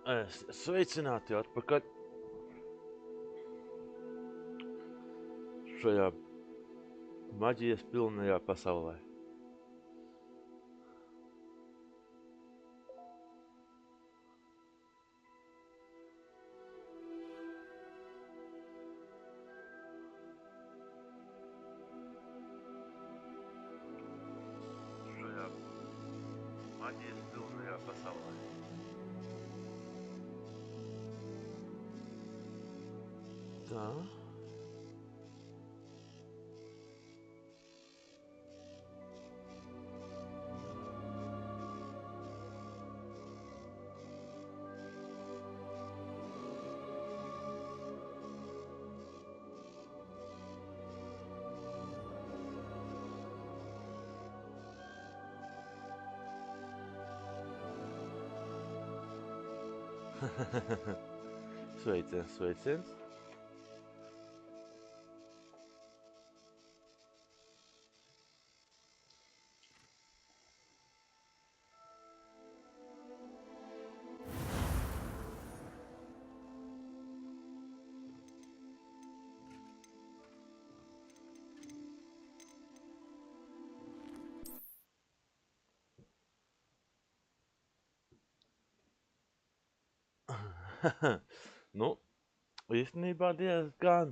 Sveicināti atpakaļ šajā maģijas pilnajā pasaulē. Šajā maģijas pilnajā pasaulē. Tā. Sveiciens, sveiciens. Nu, īstenībā diezgan.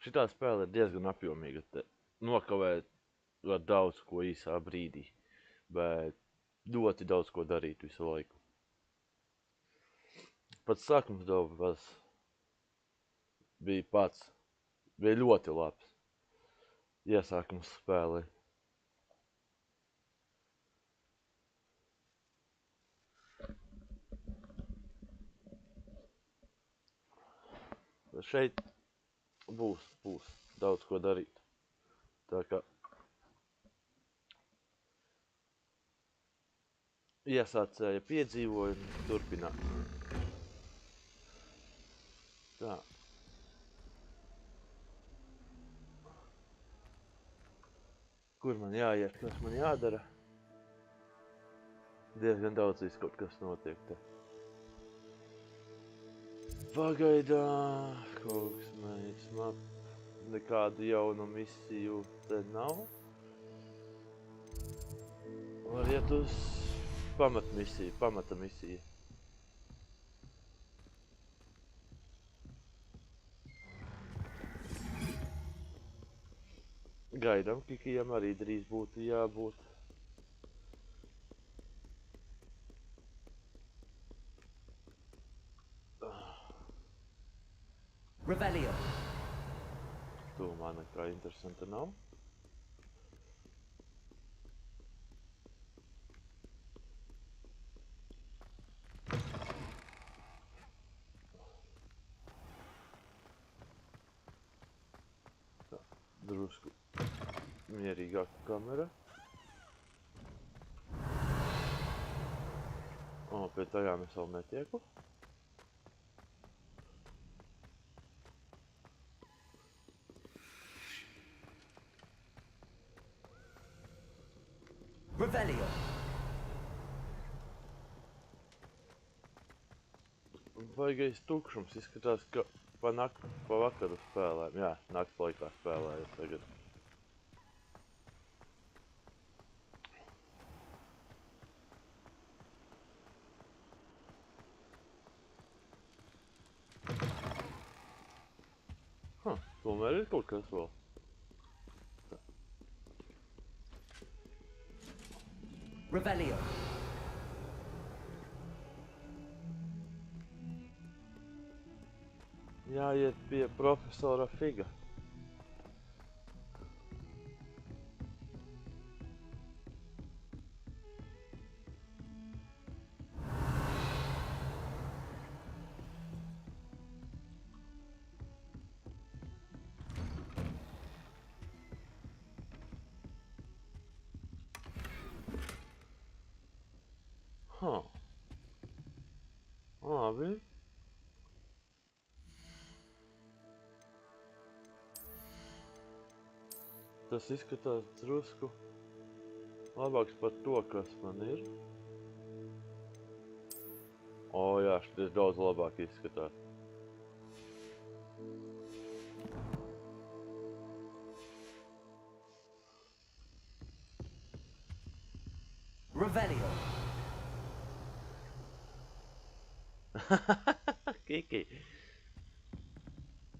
Šitā spēle ir diezgan apjomīga. Te nokavēt var daudz ko īsā brīdī, bet ļoti daudz ko darīt visu laiku. Pats sākums darbs bija ļoti labs iesākums spēlē. Šeit būs daudz ko darīt. Tā kā iesācēja piedzīvojumi turpināt. Tā. Kur man jāiet, kas man jādara? Diezgan daudz kaut kas notiek te. Pagaidā, kaut kas mēs nekādu jaunu misiju te nav. Var iet uz pamata misiju. Gaidām, Kikijam arī drīz būtu jābūt. Revelio. Domā, nekā interesanta nav. Tā, drusku mierīgāka kamera. Pie tajām es vēl netieku. Revelio. Baigais tukšums izskatās, ka pa vakaru spēlēm. Jā, nakts laikā spēlēju tagad. Tomēr ir kaut kas vēl. Revelio. Jāiet pie profesora Figa. Labi. Tas izskatās drusku labāks par to, kas man ir. O jā, šitas daudz labāk izskatās. Revelio. Kiki.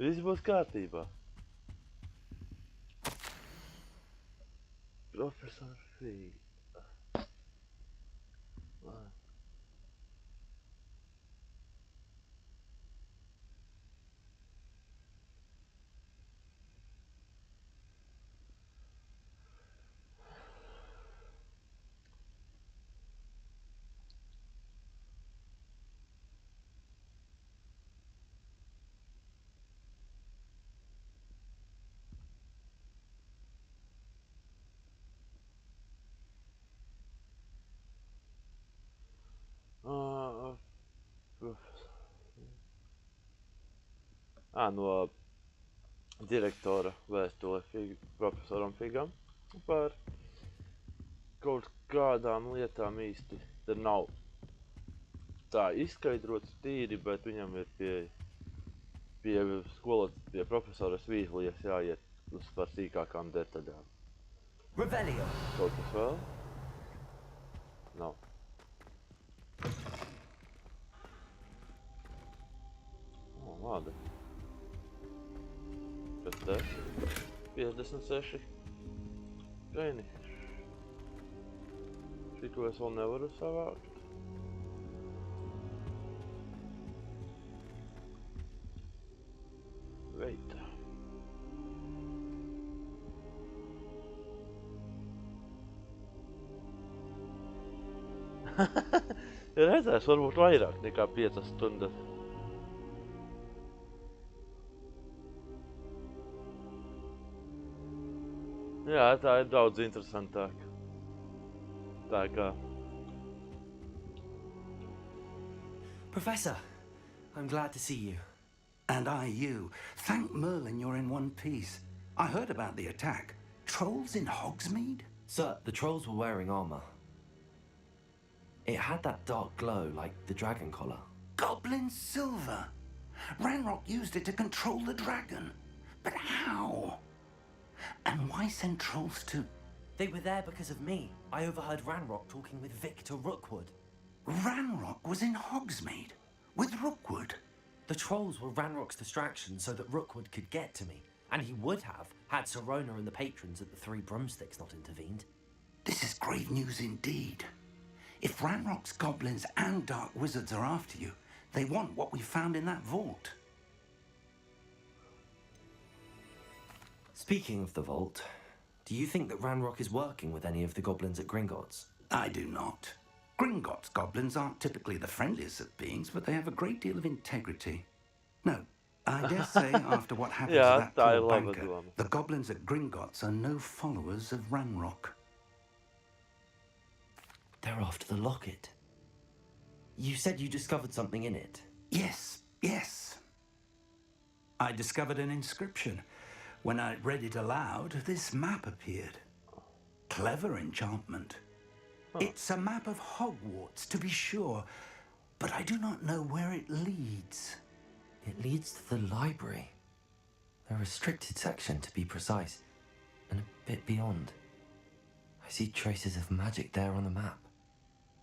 Viss būs kārtībā. Profesor Fig. No direktora vēstule profesoram Figam par kaut kādām lietām īsti. Tad nav tā izskaidrots tīri, bet viņam ir pie profesoras Vīzlijas jāiet uz par sīkākām detaļām. Revelio. Kaut kas vēl? Nav. Labi. Kas te? 56 gaini. Šito es vēl nevaru savākt. Veita. Redzēs, varbūt vairāk nekā 5 stundas. Jā, tā ir daudz interesantāk. Tā kā... Professor, I'm glad to see you. And I you. Thank Merlin you're in one piece. I heard about the attack. Trolls in Hogsmeade? Sir, the trolls were wearing armor. It had that dark glow like the dragon collar. Goblin silver. Ranrock used it to control the dragon. But how? And why send trolls to... They were there because of me. I overheard Ranrock talking with Victor Rookwood. Ranrock was in Hogsmeade with Rookwood. The trolls were Ranrock's distraction so that Rookwood could get to me. And he would have, had Sirona and the patrons at the Three Broomsticks not intervened. This is grave news indeed. If Ranrock's goblins and dark wizards are after you, they want what we found in that vault. Speaking of the vault, do you think that Ranrock is working with any of the goblins at Gringotts? I do not. Gringotts goblins aren't typically the friendliest of beings, but they have a great deal of integrity. No, I dare say after what happened to that poor banker, the goblins at Gringotts are no followers of Ranrock. They're after the locket. You said you discovered something in it. Yes, yes. I discovered an inscription. When I read it aloud, this map appeared. Clever enchantment. It's a map of Hogwarts, to be sure, but I do not know where it leads. It leads to the library. A restricted section, to be precise, and a bit beyond. I see traces of magic there on the map.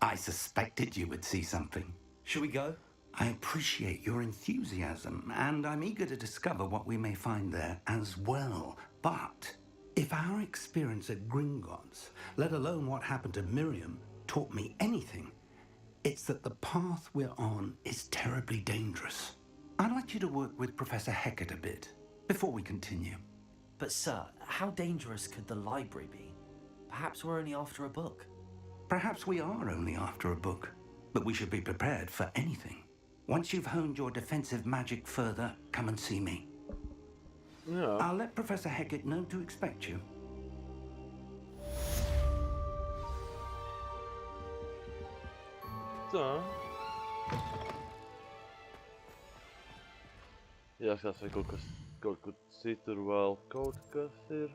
I suspected you would see something. Shall we go? I appreciate your enthusiasm, and I'm eager to discover what we may find there as well. But if our experience at Gringotts, let alone what happened to Miriam, taught me anything, it's that the path we're on is terribly dangerous. I'd like you to work with Professor Hecat a bit before we continue. But sir, how dangerous could the library be? Perhaps we're only after a book. Perhaps we are only after a book, but we should be prepared for anything. Once you've honed your defensive magic further, come and see me. Jā. I'll let Professor Hecat know to expect you. Tā. Jāskatās, vai kaut kur citur vēl kaut kas ir.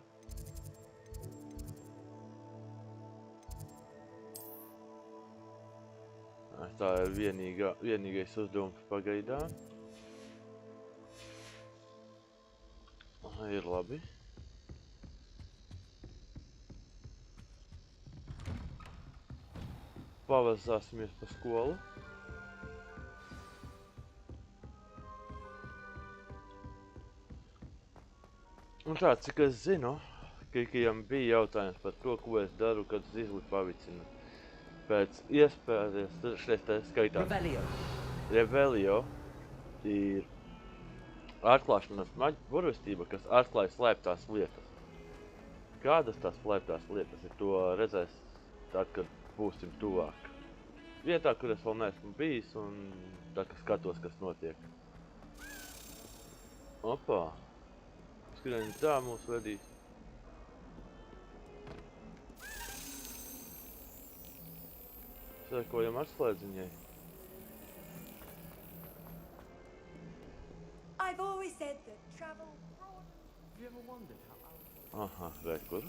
Tā ir vienīgais uzdevums pagaidām. Ir labi. Pavazāsimies pa skolu. Un tā, cik es zinu, Kikijam bija jautājums par to, ko es daru, kad zizli pavicinu. Pēc iespējas, šeit tā skaitās. Revelio. Revelio ir atklāšanas burvestība, kas atklāja slēptās lietas. Kādas tās slēptās lietas ir, to redzēs tad, kad būsim tuvāk. Vietā, kur es vēl neesmu bijis, un tā, ka skatos, kas notiek. Opā! Skrieni tā mūs vedīs. Sekojam atslēdziņai. I've always said that travel broadens. Have you ever wondered how Aha, rekur.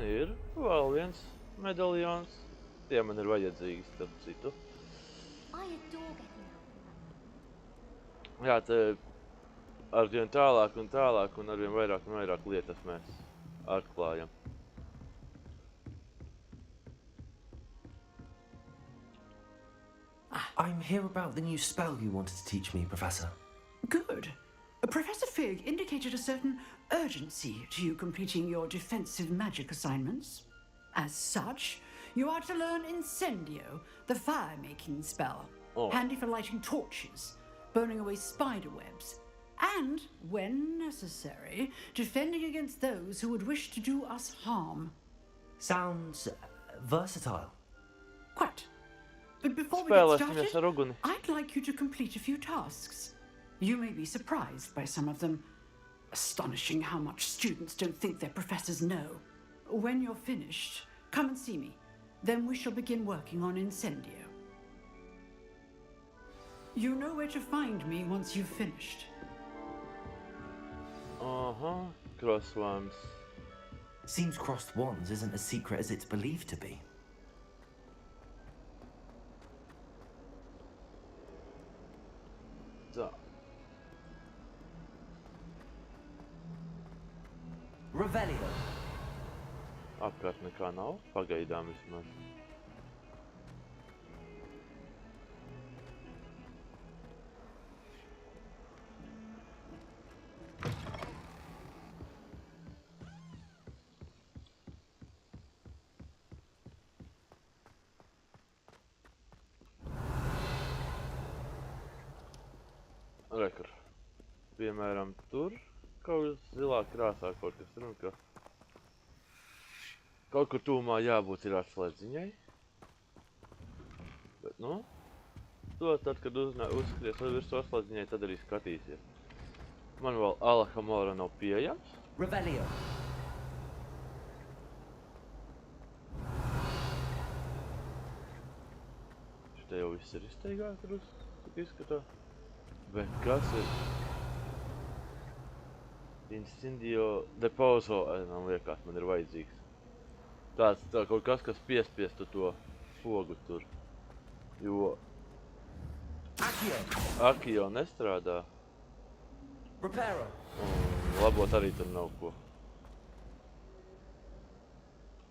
Ir vēl viens medaljons. Tie man ir vajadzīgi, starp citu. I adore getting out. Jā, te arvien tālāk un tālāk un arvien vairāk lietas mēs atklājam. I'm here about the new spell you wanted to teach me, Professor. Good. Professor Fig indicated a certain urgency to you completing your defensive magic assignments. As such, you are to learn Incendio, the fire-making spell. Oh. Handy for lighting torches, burning away spider webs, and, when necessary, defending against those who would wish to do us harm. Sounds versatile. Quite. But before we Spēlēsimies get started, ar uguni. I'd like you to complete a few tasks. You may be surprised by some of them. Astonishing how much students don't think their professors know. When you're finished, come and see me. Then we shall begin working on Incendio. You know where to find me once you've finished. Crosswands. Seems crossed wands isn't as secret as it's believed to be. Tā. Revelio. Apkārt nekā nav, pagaidām vismaz. Rekur. Piemēram, tur kaut kas zilā krāsā kaut kas ir un ka kaut kur tūmā jābūt ir atslēdziņai. Bet, nu, to tad, kad uzskries virs atslēdziņai, tad arī skatīsies. Man vēl Alahamora nav pieejams. Revelio. Šitā jau viss ir izteigāk, tik izskatā. Bet kas ir? Incendio depozo, man liekas, man ir vajadzīgs. Tā kaut kas, kas piespiestu to pogu tur. Jo Akio nestrādā. Reparo. Un labot arī tur nav ko.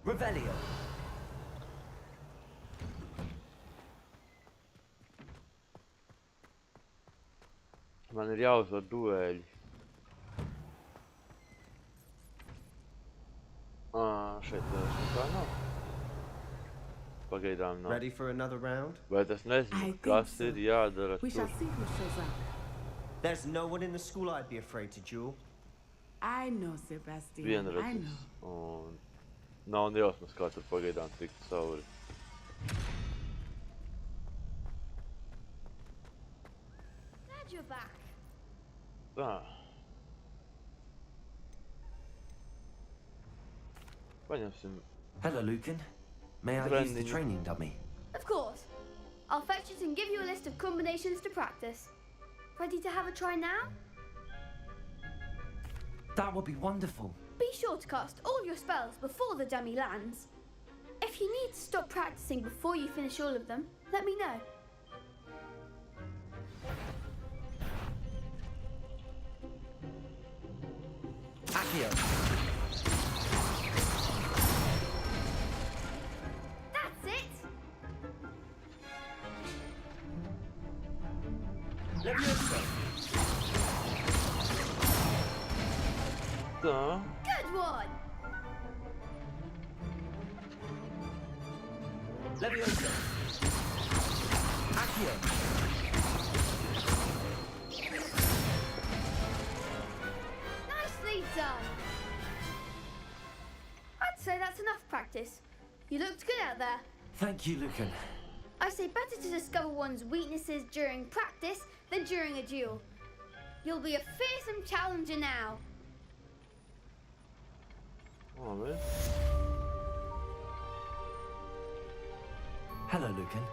Revelio. Man ir jāuzvar duēļi. Šeit tā nav. Pagaidām nav. Ready for another round? Bet es nezinu, I think kas so. ir jādara We shall tur. see who shows up. There's no one in the school I'd be afraid to duel. I know, Sebastian. I Vienredzis. know. Un nav nejausmas, kā tur pagaidām tikt cauri. Glad you're back. Tā. Paņemsim. Hello, Lucan. May I use the Training. training dummy? Of course. I'll fetch it and give you a list of combinations to practice. Ready to have a try now? That would be wonderful. Be sure to cast all your spells before the dummy lands. If you need to stop practicing before you finish all of them, let me know. Accio. That's it! Leviosa. Tá. Good one! Leviosa. Accio. Nicely done! I'd say that's enough practice. You looked good out there. Thank you, Lucan. I say better to discover one's weaknesses during practice than during a duel. You'll be a fearsome challenger now. Vamos ver. Hello, Lucan.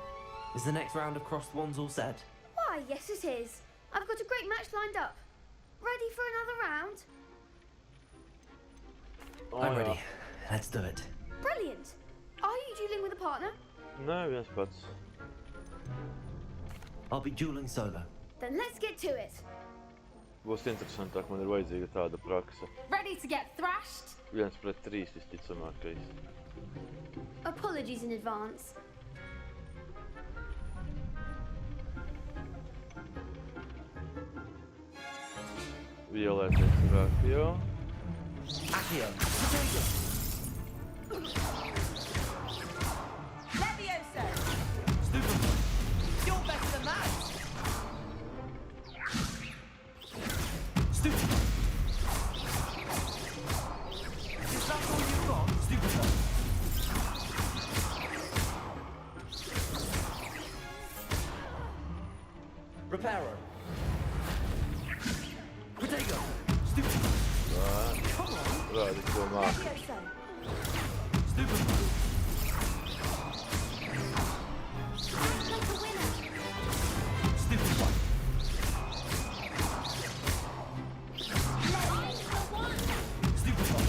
Is the next round of crossed wands all set? Why, yes it is. I've got a great match lined up. Ready for another round? Oh, I'm jā. ready. Let's do it. Brilliant. Are you dueling with a partner? Nē, viens pats. I'll be dueling solo. Then let's get to it. Būs interesantāk, man ir vajadzīga tāda praksa. Ready to get thrashed? 1-3 visticamākais. Apologies in advance. Violēties ir Accio. Accio. Leviosa! Stupid. You're better than that! Stupid. Is that all you got? Stupid. Reparo. Protego. Stupid. Rādi, ko māki. Leviosa! Stupid. Act like a winner! Stupid one. Leviosa won! Stupid one.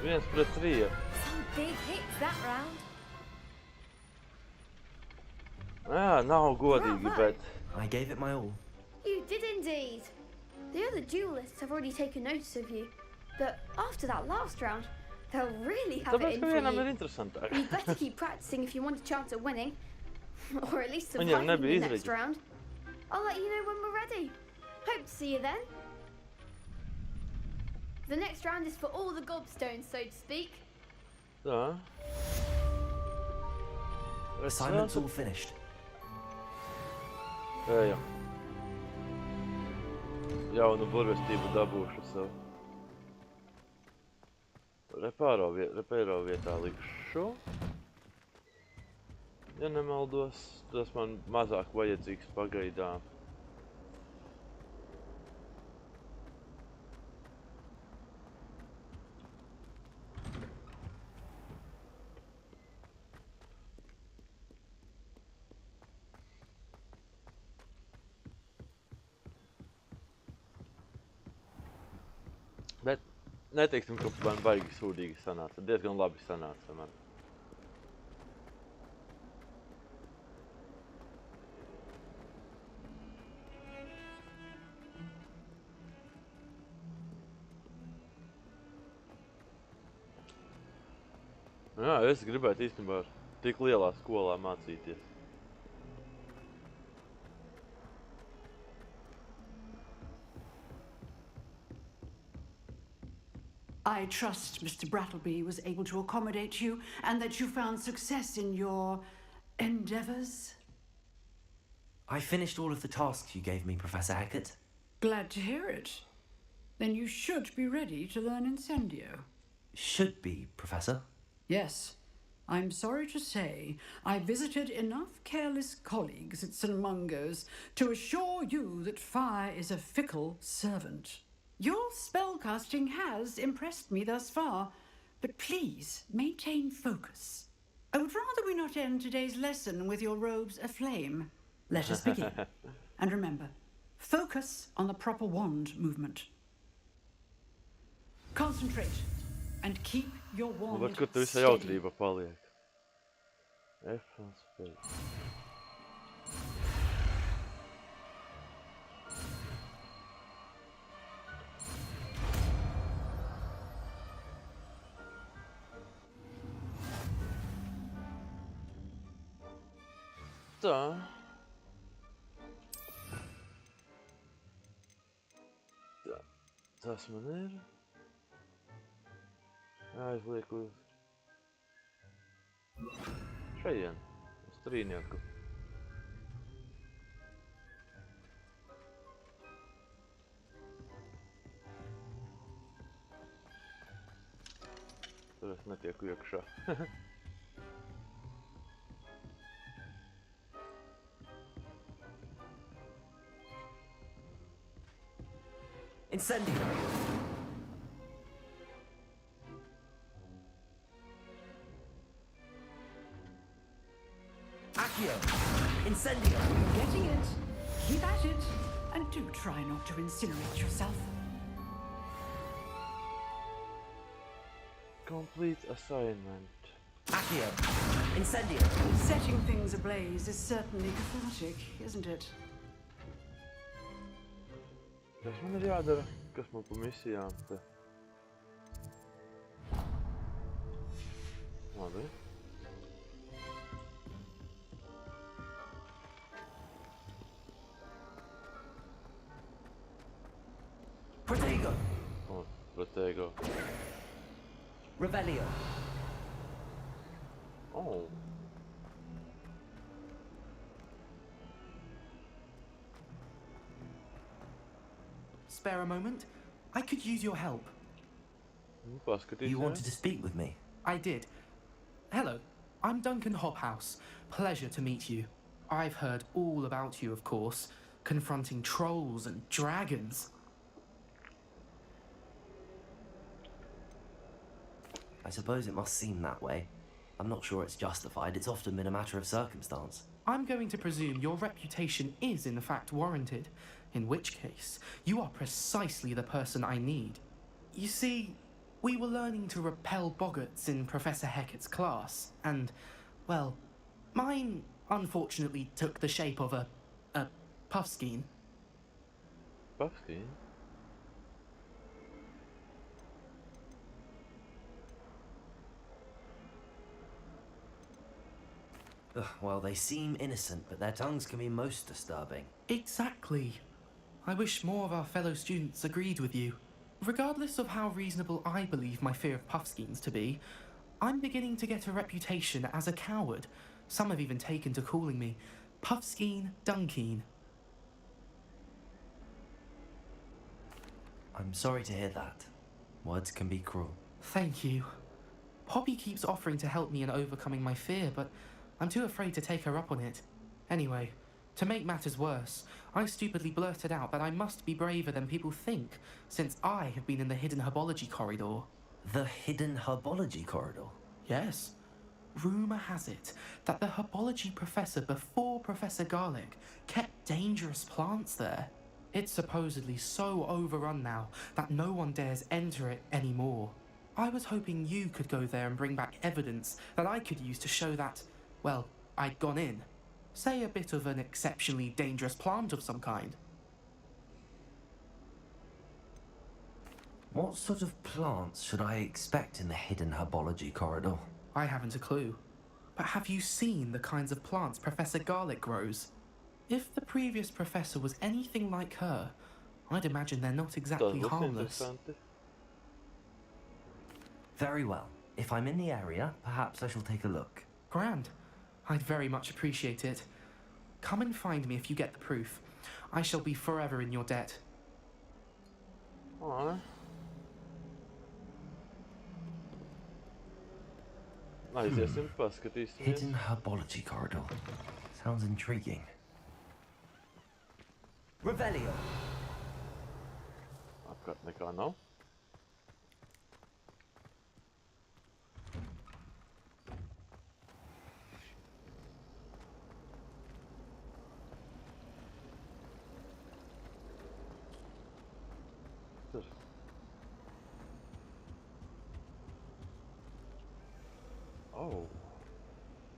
1-3. Some big hits that round. Jā, nav godīgi, Bravo. bet... I gave it my all. You did indeed. The other duelists have already taken notice of you, but after that last round, they'll really have it Tāpēc, in ka for vienam you. ir interesantāk. You'd better keep practicing if you want a chance at winning, or at least Viņam surviving the nebija next izredzes. round. I'll let you know when we're ready. Hope to see you then. The next round is for all the gobstones, so to speak. Tā. Assignment's all finished. Ejam. Jaunu burvestību dabūšu sev. Reparo vietā likšu. Ja nemaldos, tas man mazāk vajadzīgs pagaidām. Bet neteiksim, ka man baigi sūdīgi sanāca. Diezgan labi sanāca man. Jā, es gribētu īstenībā tik lielā skolā mācīties. I trust Mr. Brattleby was able to accommodate you and that you found success in your endeavors. I finished all of the tasks you gave me, Professor Hackett. Glad to hear it. Then you should be ready to learn Incendio. Should be, Professor. Yes. I'm sorry to say I visited enough careless colleagues at St. Mungo's to assure you that fire is a fickle servant. Your spellcasting has impressed me thus far, But please, maintain focus. I would rather we not end today's lesson with your robes aflame. Let us begin. And remember, focus on the proper wand movement. Concentrate and keep your wand Varbūt, kur tu visa steady. jautrība paliek. F un space. Tā. Tā. Tas man ir. Aizliek uz šajien, uz trīnieku. Tur es netieku iekšā. Incendio! Accio! Incendio! Getting it. Keep at it. And do try not to incinerate yourself. Complete assignment. Accio! Incendio! Setting things ablaze is certainly cathartic, isn't it? Kas man ir jādara? Kas man pa misijām te? Labi. Protego! O, Protego. Revelio! O. Spare a moment? I could use your help. Paskatīsimies. You wanted to speak with me? I did. Hello, I'm Duncan Hobhouse. Pleasure to meet you. I've heard all about you, of course, confronting trolls and dragons. I suppose it must seem that way. I'm not sure it's justified. It's often been a matter of circumstance. I'm going to presume your reputation is in fact warranted, in which case, you are precisely the person I need. You see, we were learning to repel boggarts in Professor Hecat's class, and, well, mine unfortunately took the shape of a puffskein. Puffskein? Ugh, well, they seem innocent, but their tongues can be most disturbing. Exactly. I wish more of our fellow students agreed with you. Regardless of how reasonable I believe my fear of puffskeins to be, I'm beginning to get a reputation as a coward. Some have even taken to calling me Puffskein Dunkeen. I'm sorry to hear that. Words can be cruel. Thank you. Poppy keeps offering to help me in overcoming my fear, but I'm too afraid to take her up on it. Anyway, to make matters worse, I stupidly blurted out that I must be braver than people think, since I have been in the hidden herbology corridor. The hidden herbology corridor? Yes. Rumour has it that the herbology professor before Professor Garlic kept dangerous plants there. It's supposedly so overrun now that no one dares enter it anymore. I was hoping you could go there and bring back evidence that I could use to show that, well, I'd gone in. Say a bit of an exceptionally dangerous plant of some kind. What sort of plants should I expect in the hidden herbology corridor? I haven't a clue. But have you seen the kinds of plants Professor Garlic grows? If the previous professor was anything like her, I'd imagine they're not exactly Tas būs harmless. interesanti. Very well. If I'm in the area, perhaps I shall take a look. Grand. I'd very much appreciate it. Come and find me if you get the proof. I shall be forever in your debt. Ai. Aiziesim, paskatīsimies. Hidden herbology corridor. Sounds intriguing. Revelio! Apkārt nekā nav. Oh.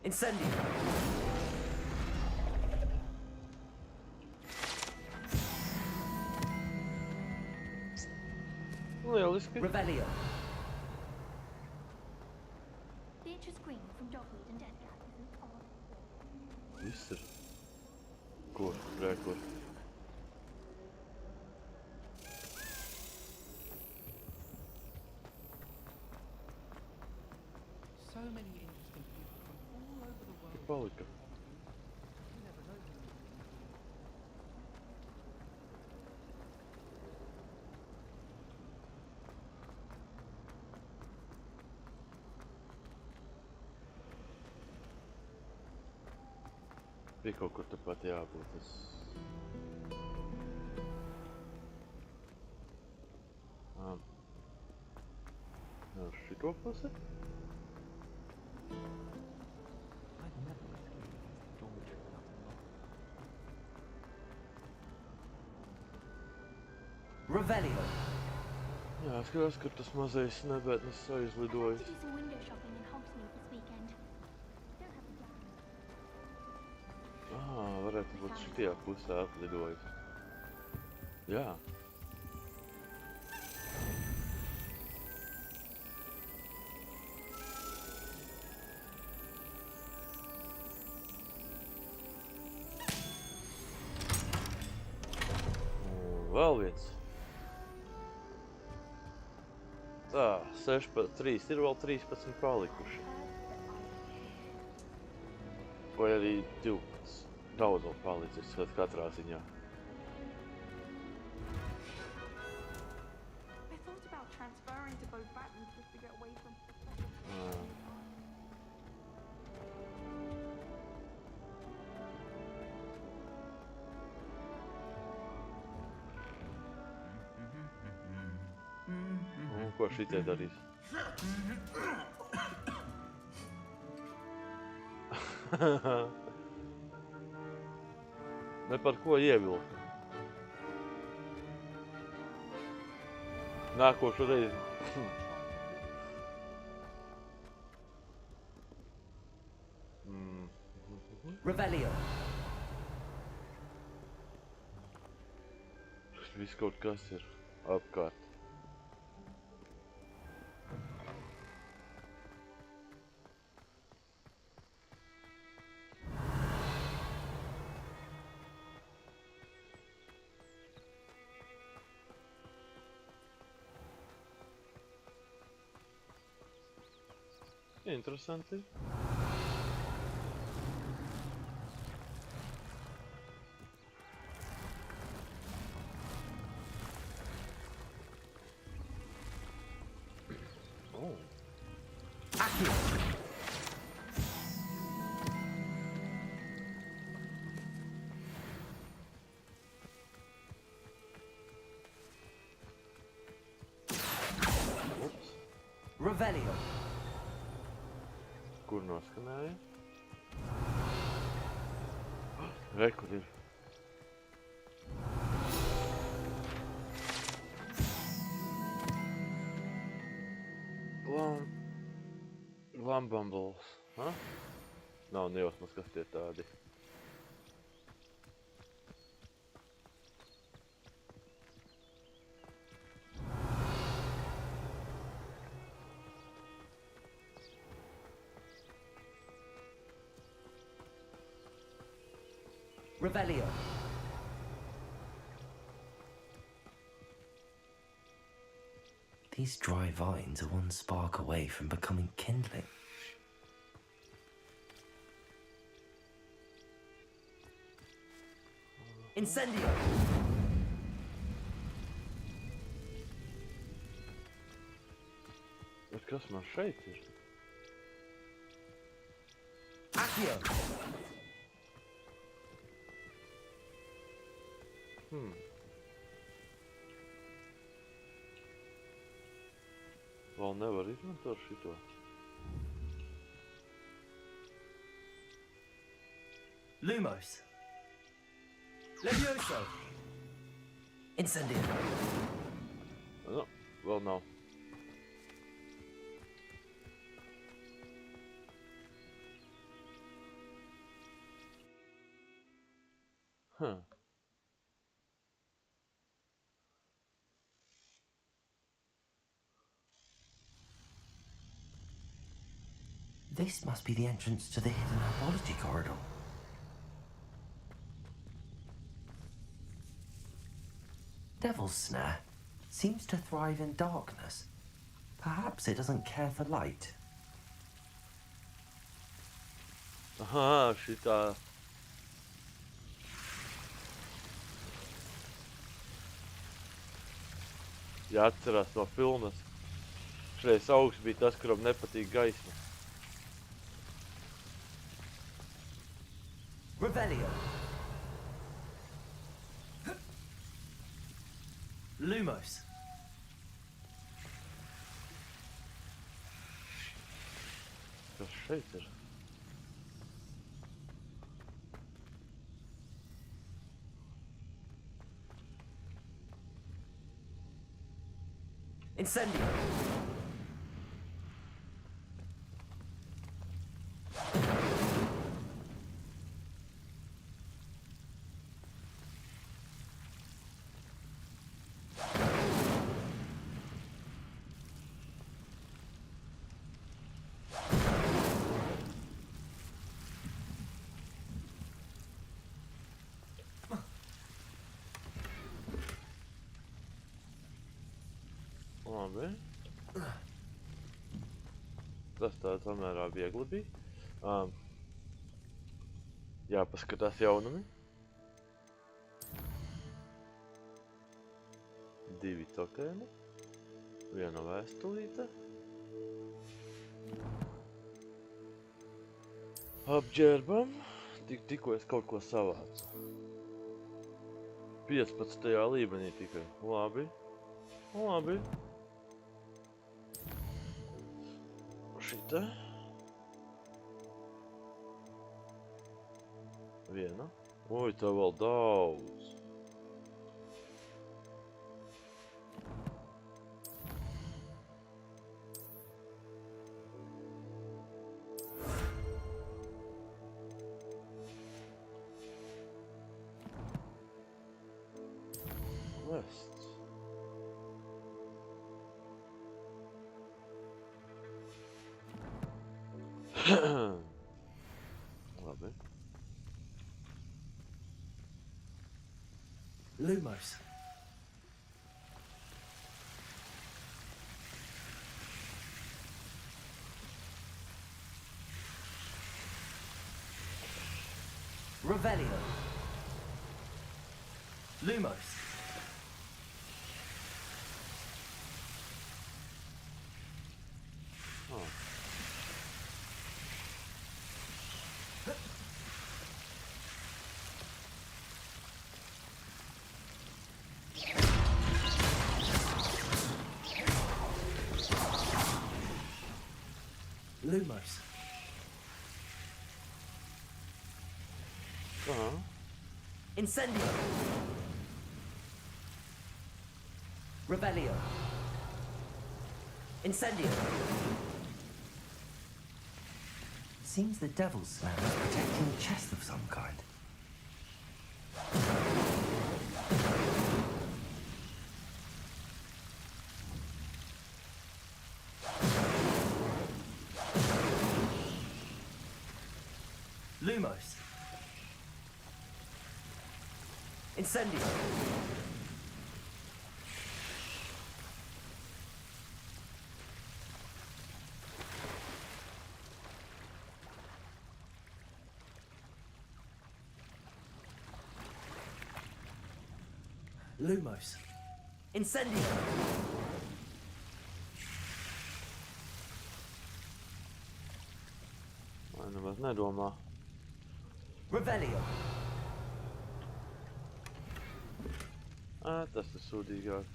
Incendio. Lieliski. Revelio. Beatrice Green from Dogwood and Deathcat isn't on. Viss ir. Kur? Re, kur? So many interesting people from all over the world. Kur palika? You never know. Bija kaut kur tepat jābūt. Es... Uz šito pusi? Revelio. Jā, skatās, kur tas mazais nebētnes I aizlidojis. want to do some window shopping in Hogsmeade this weekend. Don't have a plan. Varētu būt šitajā pusē atlidojis. Jā. Vēl viens. Tā, 3, ir vēl 13 palikuši. Vai arī 12. Daudz vēl palicis, katrā ziņā. I thought about transferring to both battles just to get away from Un ko šitie darīs? Ne par ko ievilka. Nākošu reizi. Revelio. Viss kaut kas ir apkārt. Interesanti. Oh. Accio. Ups. Revelio. Kur noskanēja? Re, kur ir? Lambambuls, ha? Nav nejausmas, kas tie tādi. Revelio. These dry vines are one spark away from becoming kindling. Incendio. Bet kas man šeit ir? Accio. Vēl nevar izmantot šito. Lumos. Levioso. Incendio. Nu, vēl nav. Huh. This must be the entrance to the hidden herbology corridor. Devil's Snare seems to thrive in darkness. Perhaps it doesn't care for light. Aha, šitā. Jāatcerās no filmas. Šreiz augsts bija tas, kuram nepatīk gaisma. Revelio. Lumos. Kas šeit ir? Incendio. Labi. Tas tā samērā viegli bija. Jāpaskatās jaunumi. 2 tokeni. 1 vēstulīte. Apģērbam. Tikko es kaut ko savācu. 15. līmenī tikai. Labi. Labi. Šita. 1. Oi, tā vēl daudz. Quests. Labi. Lumos. Revelio. Lumos. Oh. Lumos. Incendio. Revelio. Incendio. Seems the Devil's Snare is protecting a chest of some kind. Lumos. Incendio. Lumos. Incendio. Vai nemaz nedomā. Revelio. Tas ir sūdīgāk.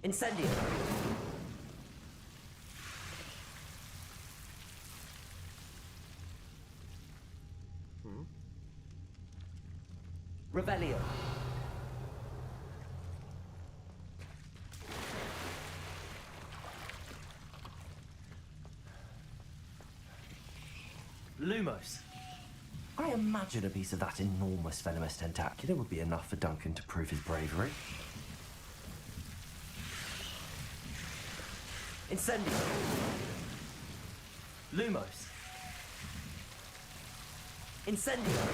Incendio. Revelio. Lumos. I imagine a piece of that enormous venomous tentacular would be enough for Duncan to prove his bravery. Incendio. Lumos. Incendio.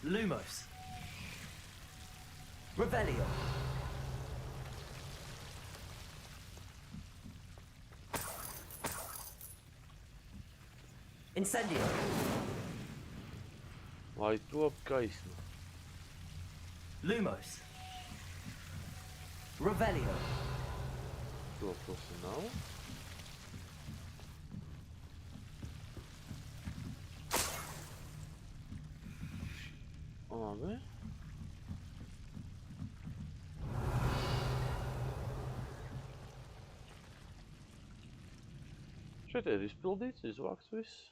Lumos. Revelio. Incendio. Lai top gaisma. Lumos. Revelio. To plus nav. Labi. Šeit ir izpildīts, izvākts viss.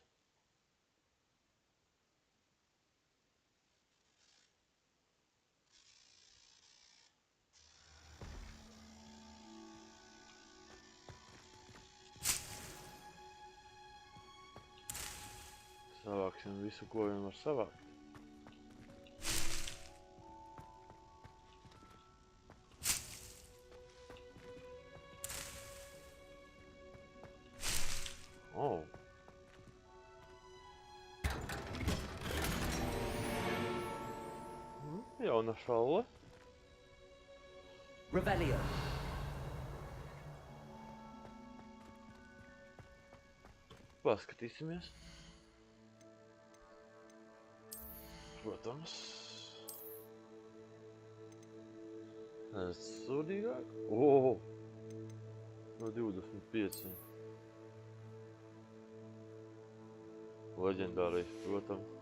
Savāksim visu, ko vien var savākt. Oh. Jauna šalle. Revelio. Paskatīsimies. Protams. Sūdīgāk. O! No 25. Leģendārais, protams.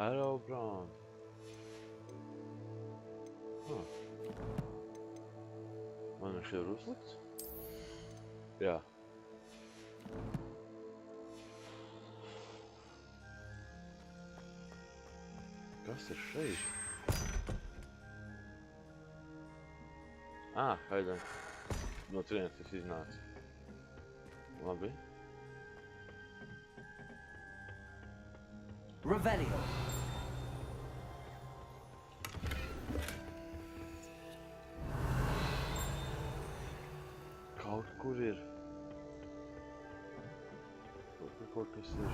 Arrow Brown. Man viņš ir uzlikts? Jā. Kas ir šeit? Haidam. No turienes tas iznāca. Labi. Revelio. Kaut kur ir. Kaut kas ir.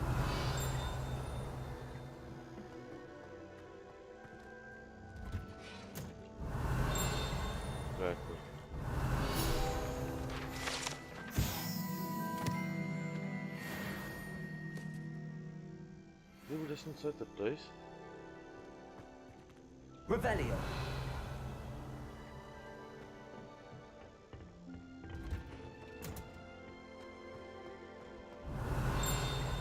Rekur. Divdesmit ceturtais. Revelio.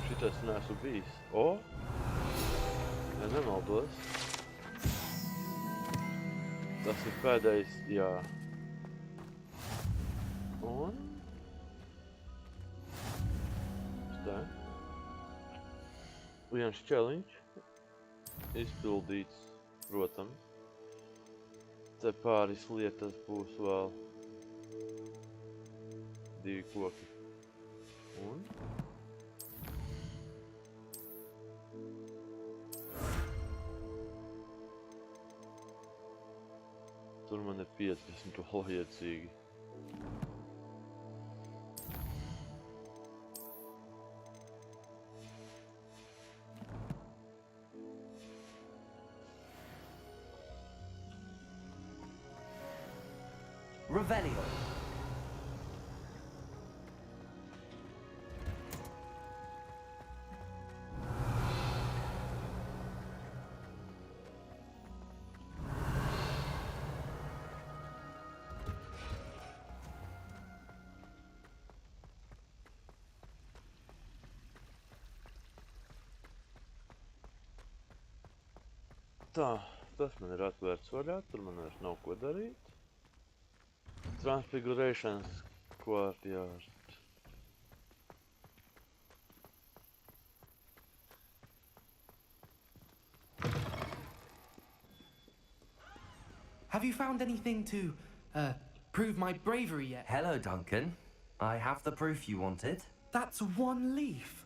Šitas neesmu bijis. O! Ja nemaldos. Tas ir pēdējais, jā. Un? Tā. Viens challenge. Izpildīts, protams. Te pāris lietas būs vēl. 2 koki. Un? Tur man ir 50 vajadzīgi. Revelio. Tā, Tas man ir atvērts vaļā, tur man vairs nav ko darīt. Transfigurations courtyard. Have you found anything to, prove my bravery yet? Hello, Duncan. I have the proof you wanted. That's one leaf.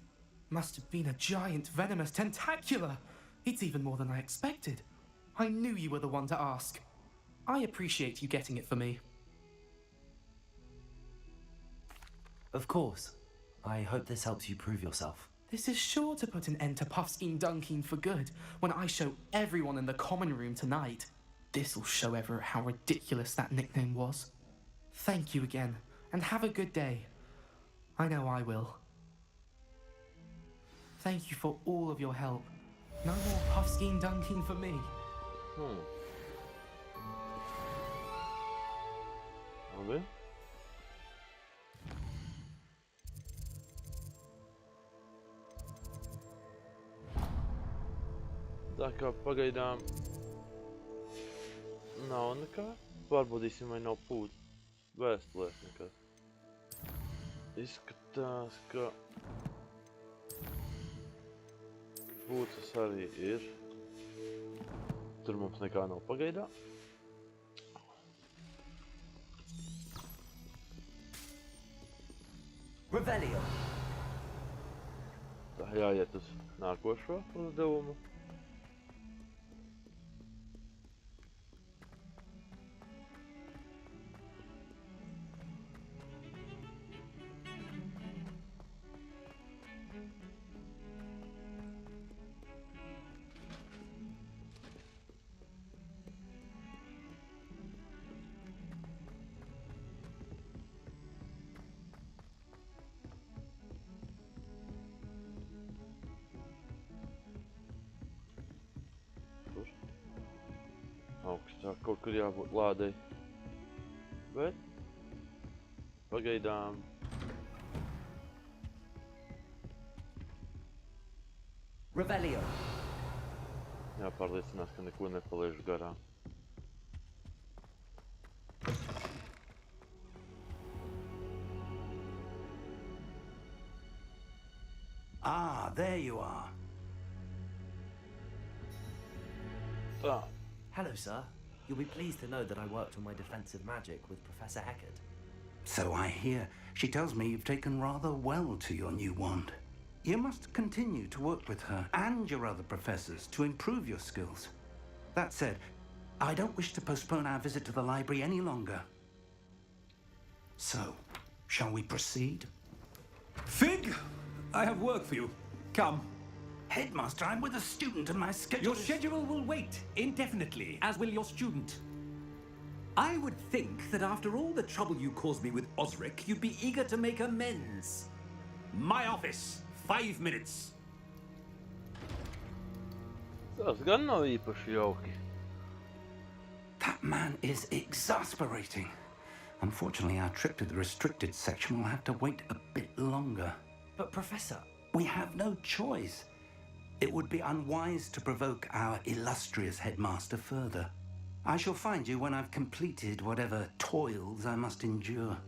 Must have been a giant venomous tentacula. It's even more than I expected. I knew you were the one to ask. I appreciate you getting it for me. Of course. I hope this helps you prove yourself. This is sure to put an end to Puffskein Dunkin for good when I show everyone in the common room tonight. This'll show Everett how ridiculous that nickname was. Thank you again, and have a good day. I know I will. Thank you for all of your help. No more Puffskein Dunkin for me. Labi. Tā kā pagaidām nav nekā. Pārbaudīsim, vai nav pūt vēstulēs nekas. Izskatās, ka pūces arī ir. Tur mums nekā nav pagaidām. Revelio. Tā jāiet uz nākošo uzdevumu. Augstāk kaut kur jābūt lādei. Bet pagaidām Revelio. jāpārliecinās, ka neko nepalaižu garām. Ah, there you are. Tā. Hello, sir. You'll be pleased to know that I worked on my defensive magic with Professor Eckert. So I hear. She tells me you've taken rather well to your new wand. You must continue to work with her and your other professors to improve your skills. That said, I don't wish to postpone our visit to the library any longer. So, shall we proceed? Fig, I have work for you. Come. Headmaster, I'm with a student and my schedule Your schedule will wait indefinitely, as will your student. I would think that after all the trouble you caused me with Osric, you'd be eager to make amends. My office, 5 minutes. Tas gan nav īpaši jauki. That man is exasperating. Unfortunately, our trip to the restricted section will have to wait a bit longer. But, Professor... We have no choice. It would be unwise to provoke our illustrious headmaster further. I shall find you when I've completed whatever toils I must endure.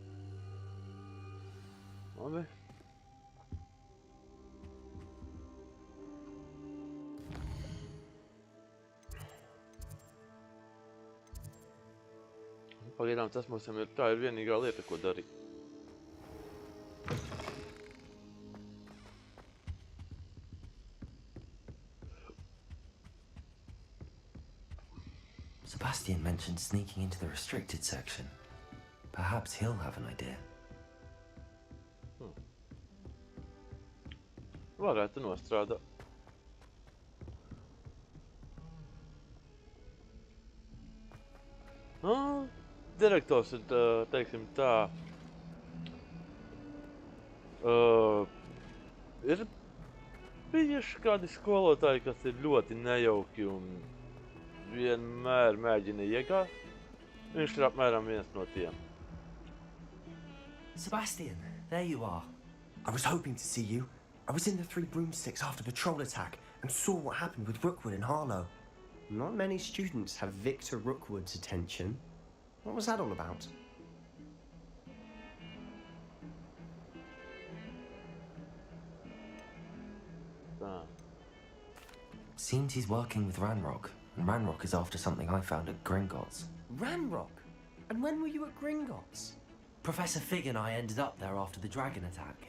Labi. Pagaidām tas mums ir tā ir vienīgā lieta, ko darīt. Sebastian mentioned sneaking into the restricted section. Perhaps he'll have an idea. Varētu nostrādāt. Nu, direktors ir, teiksim tā, ir bijuši kādi skolotāji, kas ir ļoti nejauki un vienmēr mēģina iegāzt. Viņš ir apmēram viens no tiem. Sebastian, there you are. I was hoping to see you. I was in the Three Broomsticks after the troll attack and saw what happened with Rookwood and Harlow. Not many students have Victor Rookwood's attention. What was that all about? Seems he's working with Ranrock, and Ranrock is after something I found at Gringotts. Ranrock? And when were you at Gringotts? Professor Fig and I ended up there after the dragon attack.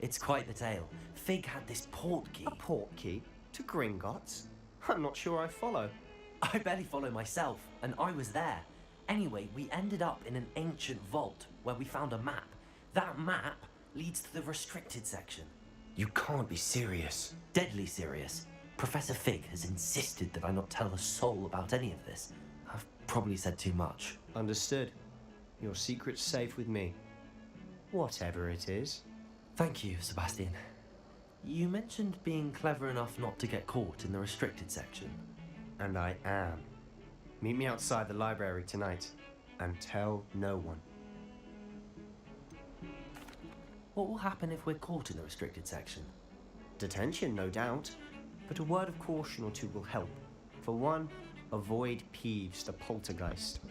It's quite the tale. Fig had this port key. A port key? To Gringotts? I'm not sure I follow. I barely follow myself, and I was there. Anyway, we ended up in an ancient vault where we found a map. That map leads to the restricted section. You can't be serious. Deadly serious. Professor Fig has insisted that I not tell a soul about any of this. I've probably said too much. Understood. Your secret's safe with me. Whatever it is. Thank you, Sebastian. You mentioned being clever enough not to get caught in the restricted section. And I am. Meet me outside the library tonight, and tell no one. What will happen if we're caught in the restricted section? Detention, no doubt. But a word of caution or two will help. For one, avoid Peeves, the poltergeist.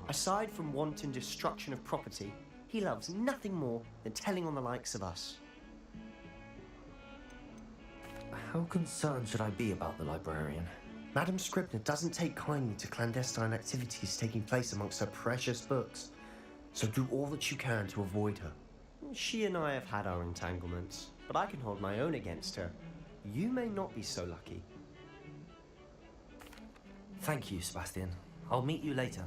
Aside from wanton destruction of property, he loves nothing more than telling on the likes of us. How concerned should I be about the librarian? Madam Scribner doesn't take kindly to clandestine activities taking place amongst her precious books, so do all that you can to avoid her. She and I have had our entanglements, but I can hold my own against her. You may not be so lucky. Thank you, Sebastian. I'll meet you later.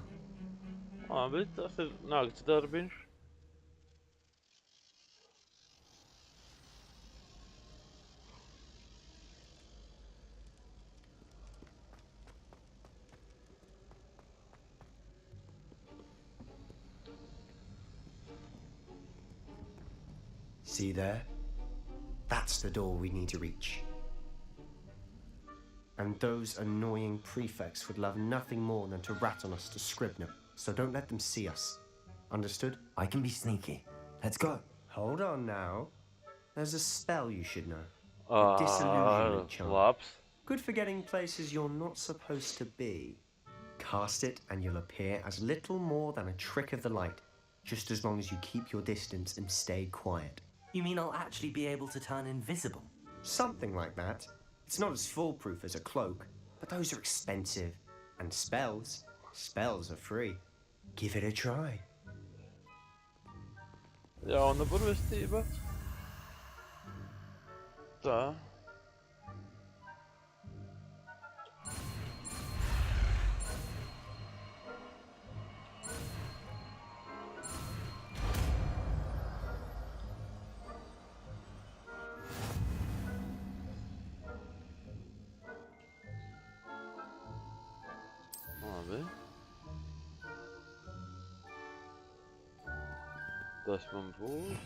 Bet tas ir nakts darbiņš. See there? That's the door we need to reach. And those annoying prefects would love nothing more than to rat on us to Scribner, so don't let them see us. Understood? I can be sneaky. Let's go. Hold on now. There's a spell you should know. A disillusionment charm. Labs. Good for getting places you're not supposed to be. Cast it and you'll appear as little more than a trick of the light, just as long as you keep your distance and stay quiet. You mean I'll actually be able to turn invisible? Something like that. It's not as foolproof as a cloak, but those are expensive. And spells are free. Give it a try. Jauna burvestība. Tā. Labi. Tas man būs.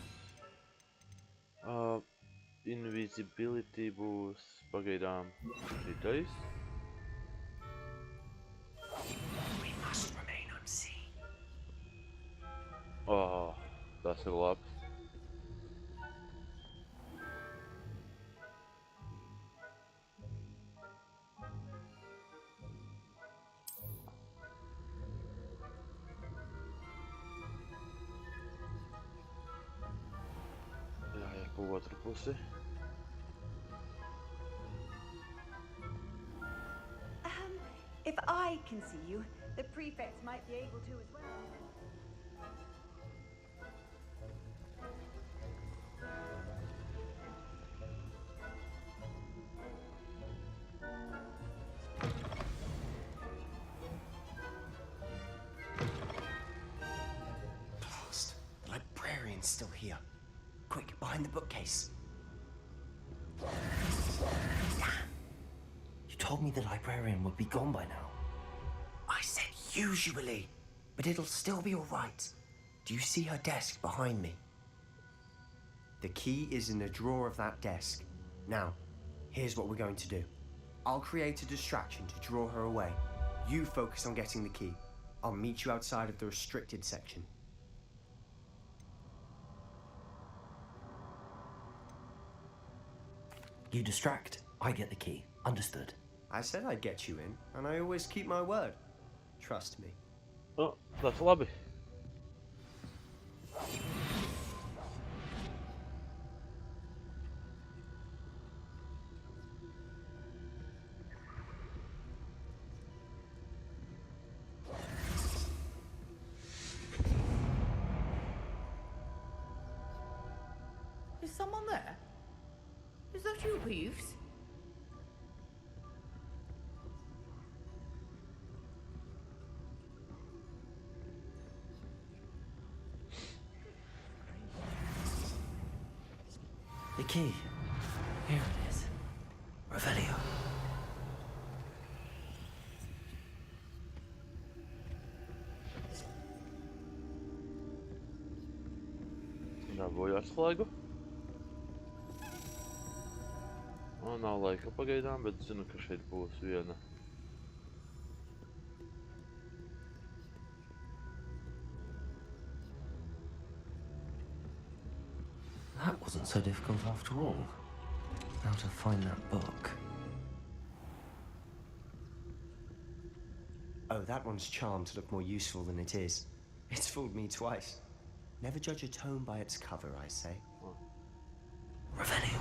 Invisibility būs pagaidām šitais. We must remain unseen. Tas ir labs. Jāiet pa otru pusi. If I can see you, the prefects might be able to as well. Blast. The librarian's still here. Quick, behind the bookcase. You told me the librarian would be gone by now. I said usually, but it'll still be all right. Do you see her desk behind me? The key is in the drawer of that desk. Now, here's what we're going to do. I'll create a distraction to draw her away. You focus on getting the key. I'll meet you outside of the restricted section. You distract, I get the key. Understood. I said I'd get you in, and I always keep my word. Trust me. Oh, tas labi. Is someone there? Is that you, Peeves? The key. Here it is. Revelio. Dabūju atslēgu. Nav laika pagaidām, bet zinu, ka šeit būs viena. That wasn't so difficult after all. Now to find that book. Oh, that one's charmed to look more useful than it is. It's fooled me twice. Never judge a tome by its cover, I say. Revelio.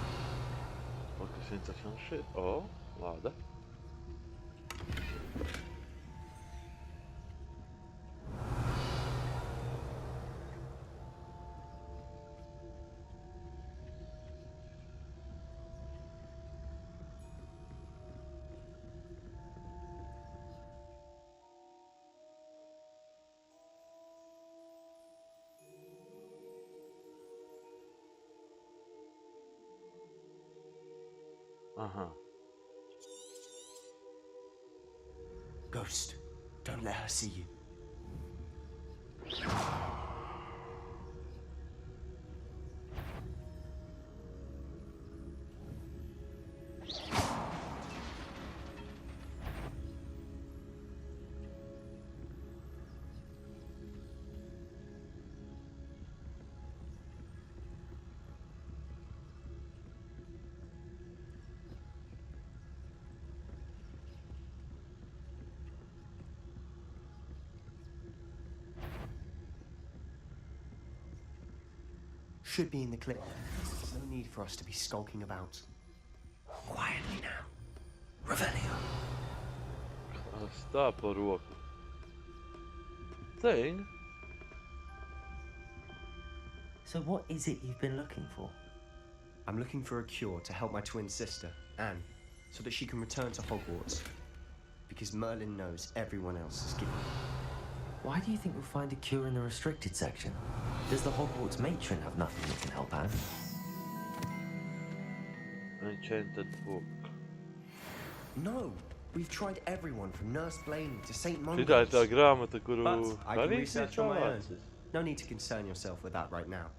Focus intersection shit. Oh, lāde. Aha. Ghost, don't let her see you. Should be in the clip. No need for us to be skulking about. Quietly now. Revelio. Stāv pa roku. Thing? So what is it you've been looking for? I'm looking for a cure to help my twin sister, Anne, so that she can return to Hogwarts. Because Merlin knows everyone else is giving. Why do you think we'll find a cure in the restricted section? Does the Hogwarts matron have nothing that can help Anne? Enchanted book. No! We've tried everyone from Nurse Blaney to St. Šitā ir Mungo's. tā grāmata, kuru But I can Harrijs research ir on my own. savācis. No need to concern yourself with that right now.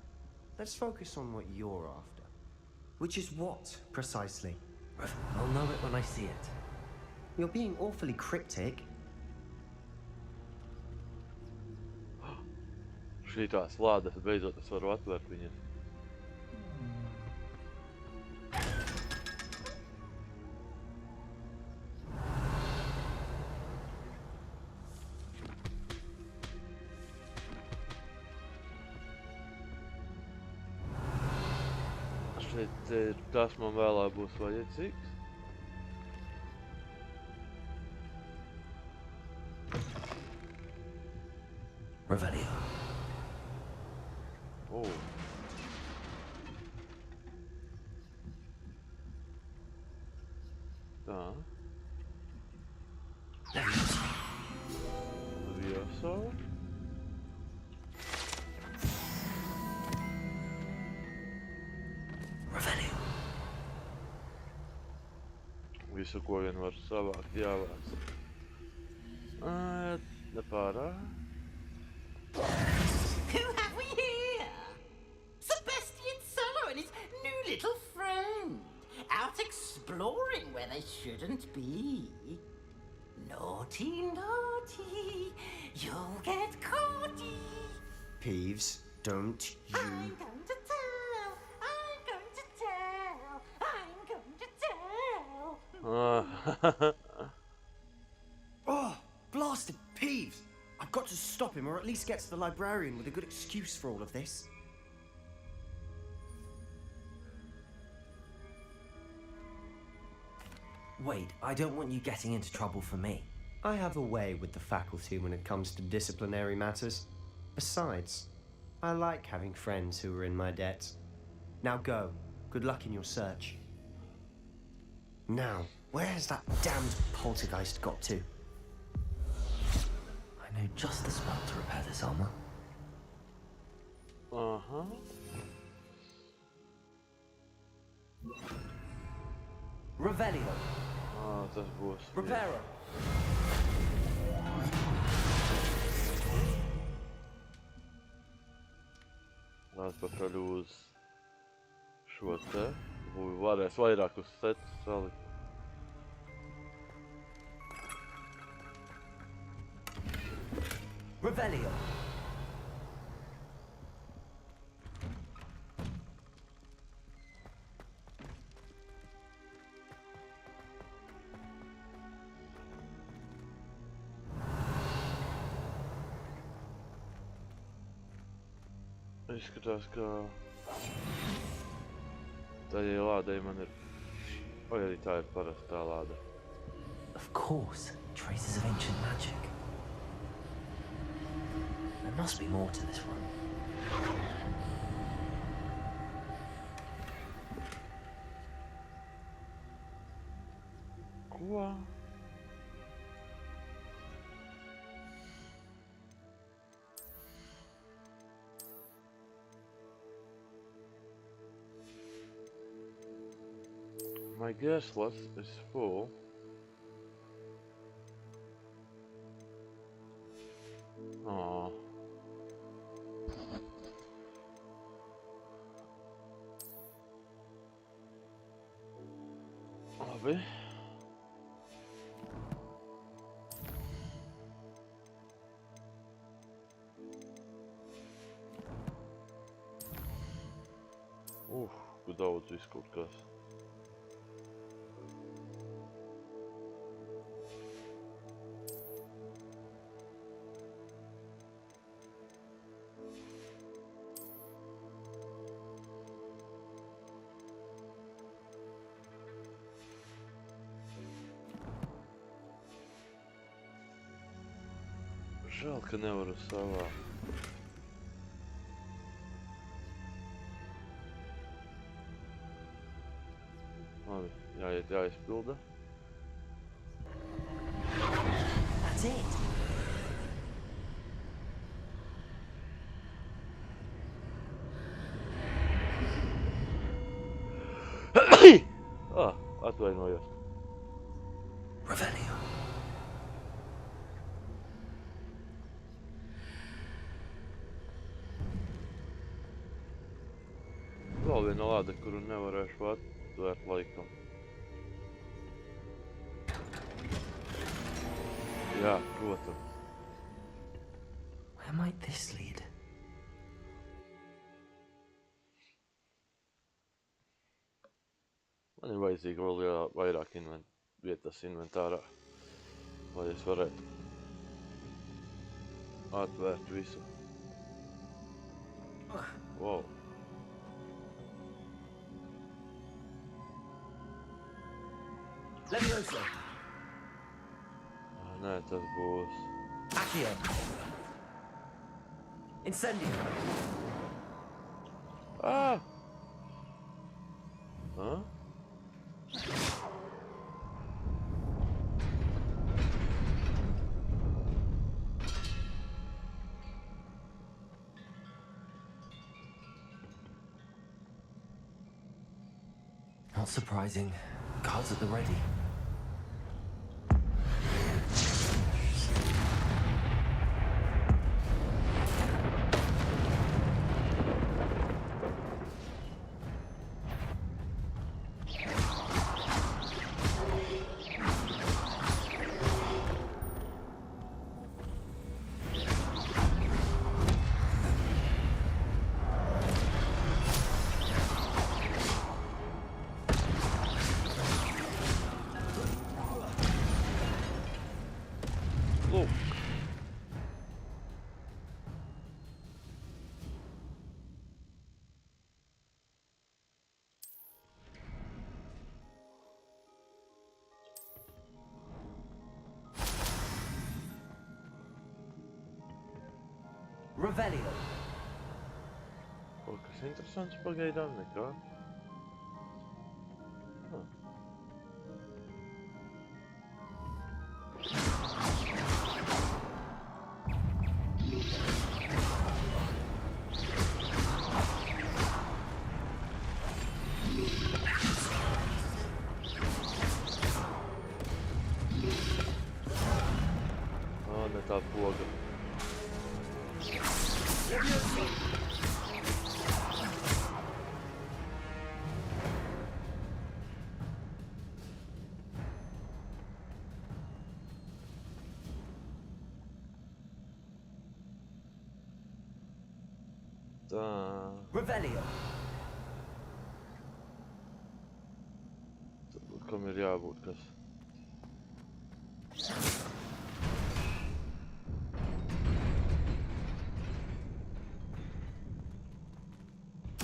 Let's focus on what you're after. Which is what, precisely? I'll know it when I see it. You're being awfully cryptic. Šitās lādes, beidzot es varu atvērt viņas. Šeit ir tas man vēlāk būs vajadzīgs. Revelio. Oh. Tā. Levioso. Revelio. Visu, ko vien var savākt, jāvāc. Nepārāk. Who have we here? Sebastian Solo and his new little friend. Out exploring where they shouldn't be. Naughty, naughty. You'll get caughty. Peeves, don't you... I'm going to tell. I'm going to tell. I'm going to tell. Oh, blasted peeves! I've got to stop him, or at least get to the librarian with a good excuse for all of this. Wait, I don't want you getting into trouble for me. I have a way with the faculty when it comes to disciplinary matters. Besides, I like having friends who are in my debt. Now go. Good luck in your search. Now, where has that damned poltergeist got to? I know just the spell to repair this armor. Uh-huh. Revelio. A, tas būs. Reparo. Atpakaļ uz šo te. Varēs vairākus setus salikt. Revelio. Izskatās, ka tajai lādei man ir... Vai arī tā ir parastā lāde. Of course, traces of ancient magic. There must be more to this one. Ko? My guest list is full. Aww. Labi. Kur daudz viss kaut kas. Žēl, ka nevaru savā. Labi, jāiet, jāizpilda. That's it. Atvainojos. Revelio. Vēl viena lāde, kuru nevarēšu atvērt laikam. Jā, protams. Where might this lead? Man ir vajadzīga vēl vairāk vietas inventārā, lai es varētu atvērt visu. Wow. Levioso. Nē, tas būs... Accio. Incendio. Ah! Huh? Not surprising. Guards at the ready. Revelio. Kaut kas interesants pagaidām nekā. Ne tā poga. Tā. Revelio. Kam ir jābūt kas?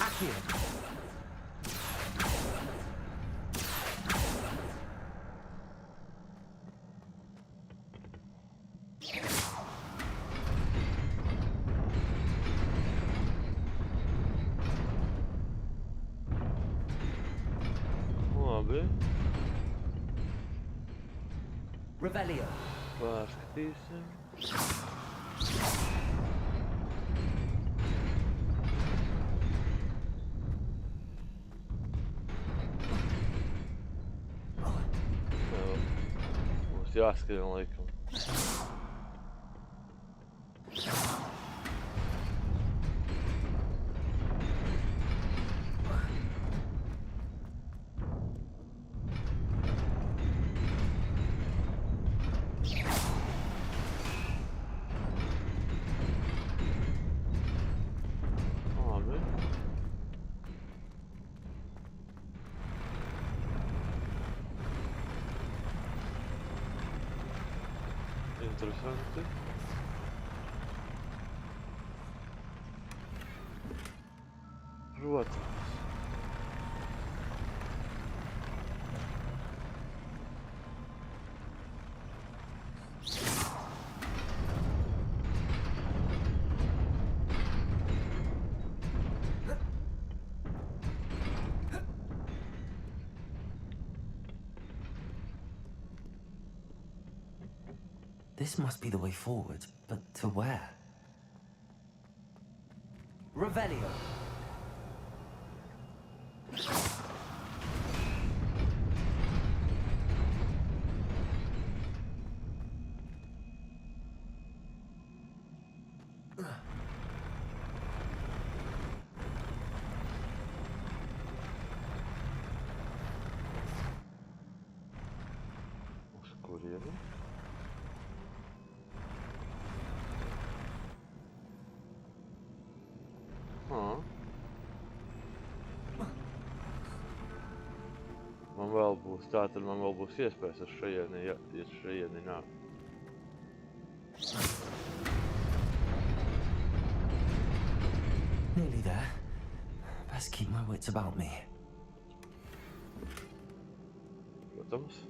Accio. Labi. Revelio. Pārskatīsim. Mums jāskrien laikam. Labi. Interesanti. Protams. This must be the way forward, but to where? Revelio. Uz kurieni? Man vēl būs, tātad man vēl būs iespējas ar šajieni, ja šajieni nāk. Nearly there. Best keep my wits about me. Protams.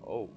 Oh.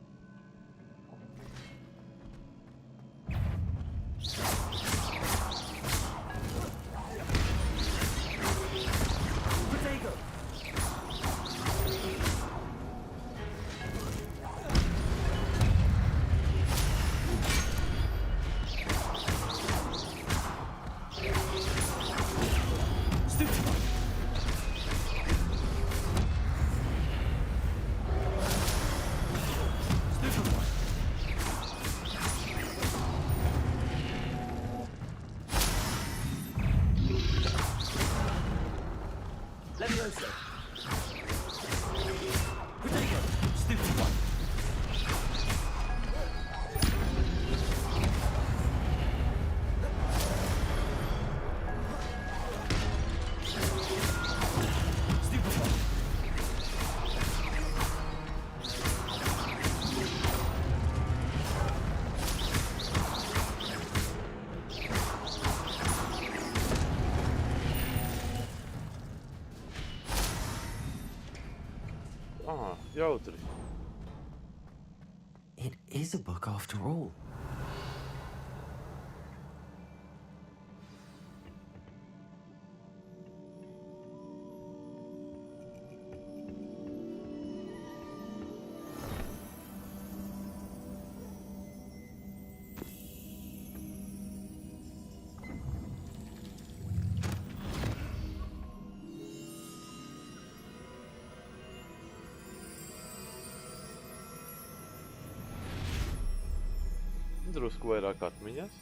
Levioso. Protego. Stupid one. Stupid one. Aha, jautri. is a book after all. Drusku vairāk atmiņas.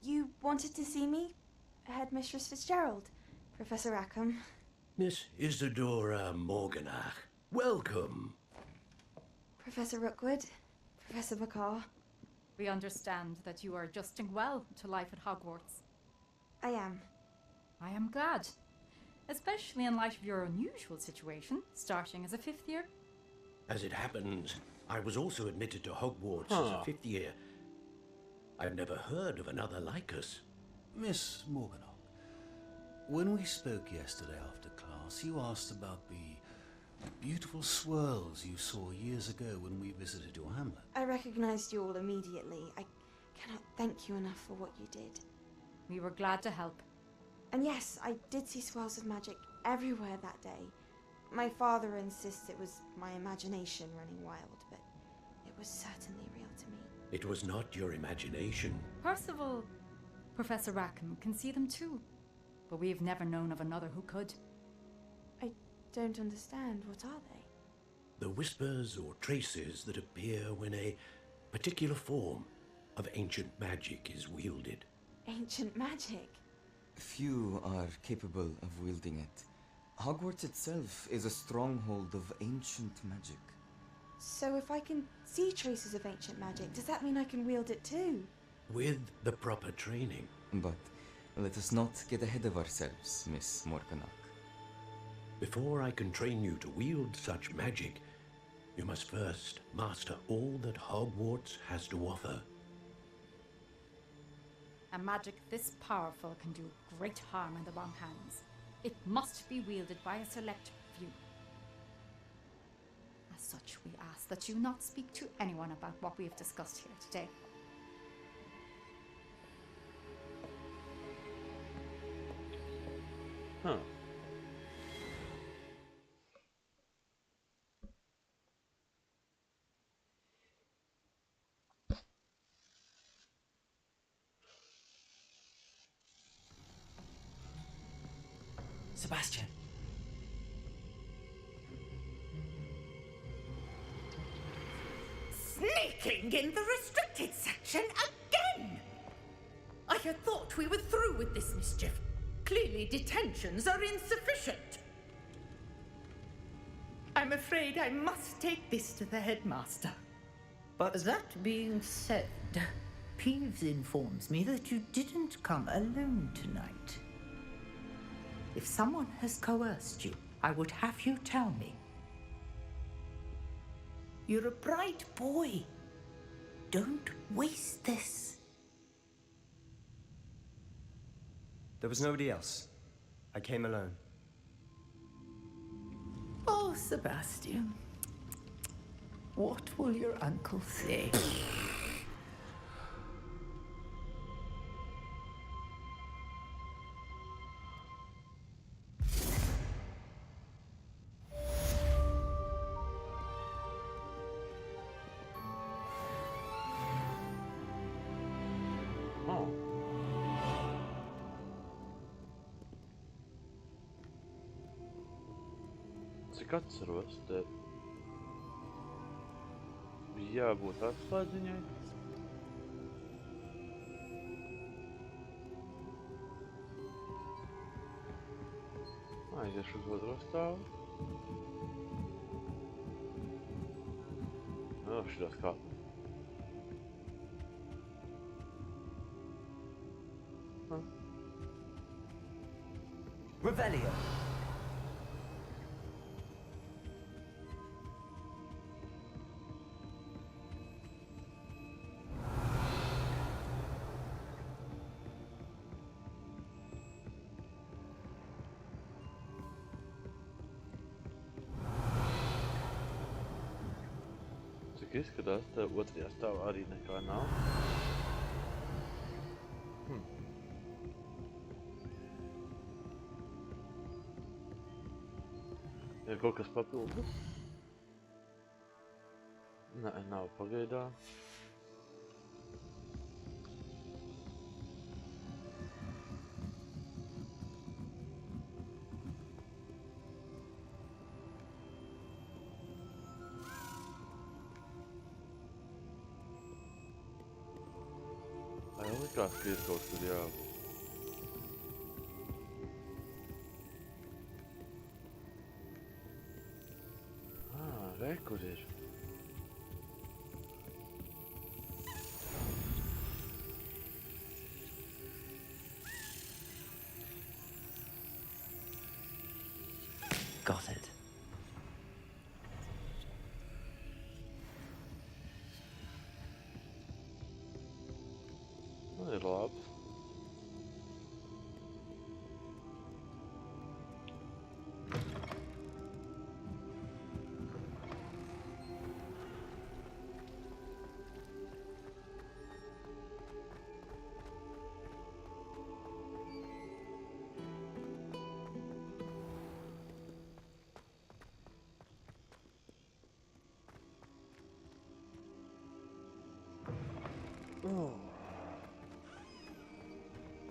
You wanted to see me? Headmistress Fitzgerald, Professor Rackham. Miss Isadora Morganach, welcome. Professor Rookwood, Professor McCaw. We understand that you are adjusting well to life at Hogwarts. I am. I am glad. Especially in light of your unusual situation, starting as a 5th year. As it happens, I was also admitted to Hogwarts as a 5th year. I've never heard of another like us. Miss Morganach, when we spoke yesterday after class, you asked about the beautiful swirls you saw years ago when we visited your hamlet. I recognized you all immediately. I cannot thank you enough for what you did. We were glad to help. And yes, I did see swirls of magic everywhere that day. My father insists it was my imagination running wild, but it was certainly real to me. It was not your imagination. Percival, Professor Rackham can see them too, but we've never known of another who could. I don't understand. What are they? The whispers or traces that appear when a particular form of ancient magic is wielded. Ancient magic? Few are capable of wielding it. Hogwarts itself is a stronghold of ancient magic. So if I can see traces of ancient magic, does that mean I can wield it too? With the proper training. But let us not get ahead of ourselves, Miss Morganach. Before I can train you to wield such magic, you must first master all that Hogwarts has to offer. A magic this powerful can do great harm in the wrong hands. It must be wielded by a select few. As such, we ask that you not speak to anyone about what we have discussed here today. Huh. Sebastian. Sneaking in the restricted section again! I had thought we were through with this mischief. Clearly detentions are insufficient. I'm afraid I must take this to the headmaster. But that being said, Peeves informs me that you didn't come alone tonight. If someone has coerced you, I would have you tell me. You're a bright boy. Don't waste this. There was nobody else. I came alone. Oh, Sebastian. What will your uncle say? Oh. Cik atceros, te bija jābūt atslēdziņai. Aiziešu uz otro stāvu. Šitās kā. Revelio. Cik izskatās, te otrajā stāvā arī nekā nav. Ir kaut kas papildus? Nē, nav pagaidām. Likās, ka ir kaut kur jābūt. Re, kur ir? Got it. Ir labi.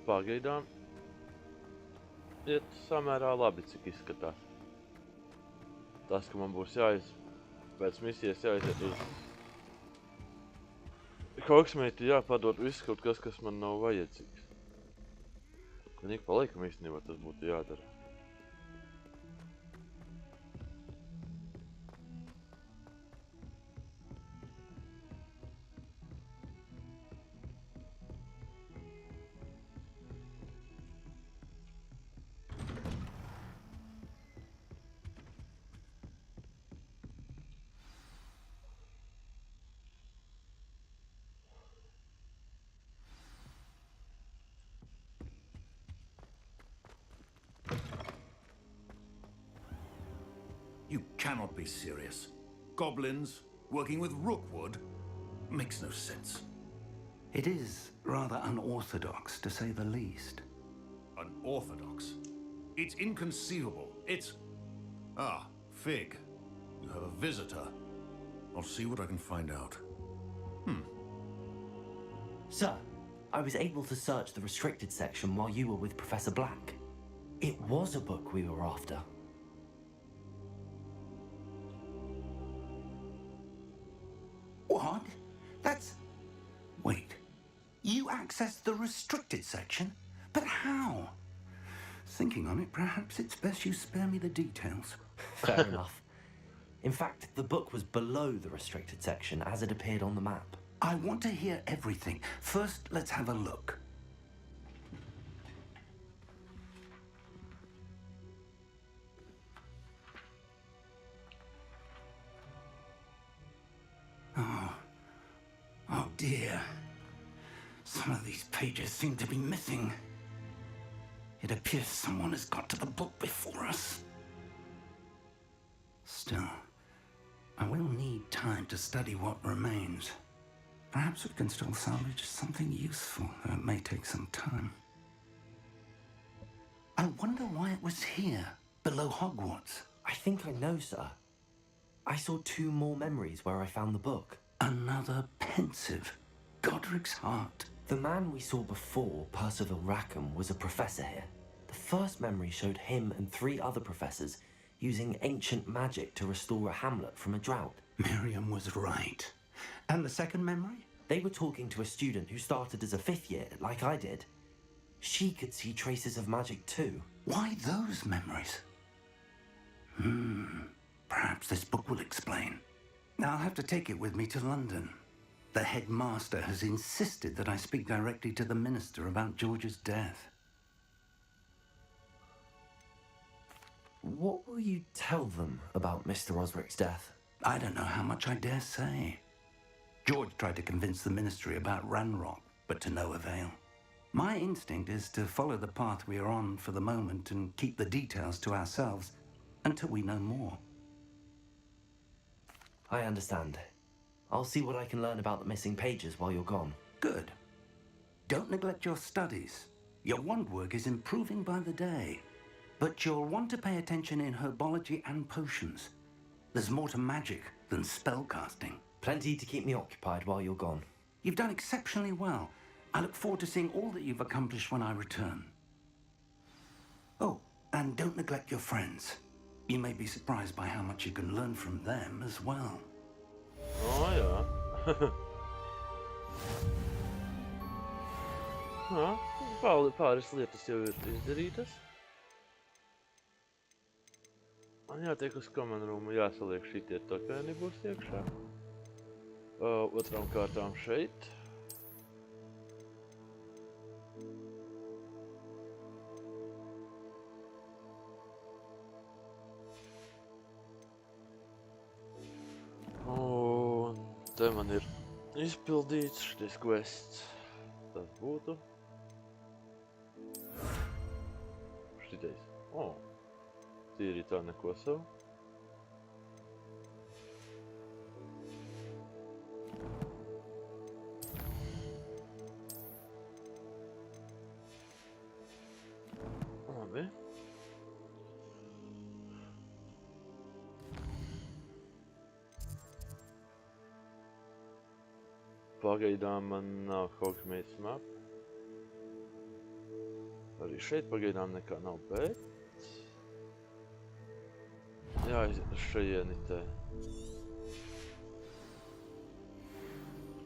Pagaidām iet samērā labi, cik izskatās. Tas, ka man būs pēc misijas jāiziet uz Hogsmeade, jāpadod viss kaut kas man nav vajadzīgs. Un ik pa laikam īstenībā tas būtu jādara. You cannot be serious. Goblins working with Rookwood makes no sense. It is rather unorthodox, to say the least. Unorthodox? It's inconceivable. It's... Ah, Fig. You have a visitor. I'll see what I can find out. Sir, I was able to search the restricted section while you were with Professor Black. It was a book we were after. What? That's... Wait. You accessed the restricted section? But how? Thinking on it, perhaps it's best you spare me the details. Fair enough. In fact, the book was below the restricted section as it appeared on the map. I want to hear everything. First, let's have a look. Oh dear. Some of these pages seem to be missing. It appears someone has got to the book before us. Still, I will need time to study what remains. Perhaps we can still salvage something useful, though it may take some time. I wonder why it was here, below Hogwarts. I think I know, sir. I saw 2 more memories where I found the book. Another pensive. Godric's heart. The man we saw before, Percival Rackham, was a professor here. The first memory showed him and 3 other professors using ancient magic to restore a hamlet from a drought. Miriam was right. And the second memory? They were talking to a student who started as a 5th year, like I did. She could see traces of magic too. Why those memories? Perhaps this book will explain. I'll have to take it with me to London. The headmaster has insisted that I speak directly to the minister about George's death. What will you tell them about Mr. Osric's death? I don't know how much I dare say. George tried to convince the ministry about Ranrock, but to no avail. My instinct is to follow the path we are on for the moment and keep the details to ourselves until we know more. I understand. I'll see what I can learn about the missing pages while you're gone. Good. Don't neglect your studies. Your wand work is improving by the day. But you'll want to pay attention in herbology and potions. There's more to magic than spellcasting. Plenty to keep me occupied while you're gone. You've done exceptionally well. I look forward to seeing all that you've accomplished when I return. Oh, and don't neglect your friends. You may be surprised by how much you can learn from them as well. Oh ja. Jā, pāris lietas jau ir izdarītas. Man jātiek uz common roomu, jāsaliek šitie tokeni būs iekšā. Otrām kārtām šeit. Un te man ir izpildīts šitais quests. Tas būtu. Šitais. Tīri tā neko savu. Labi. Pagaidām man nav Hogsmeade map. Arī šeit pagaidām nekā nav, bet jāaiziet uz šajieni te.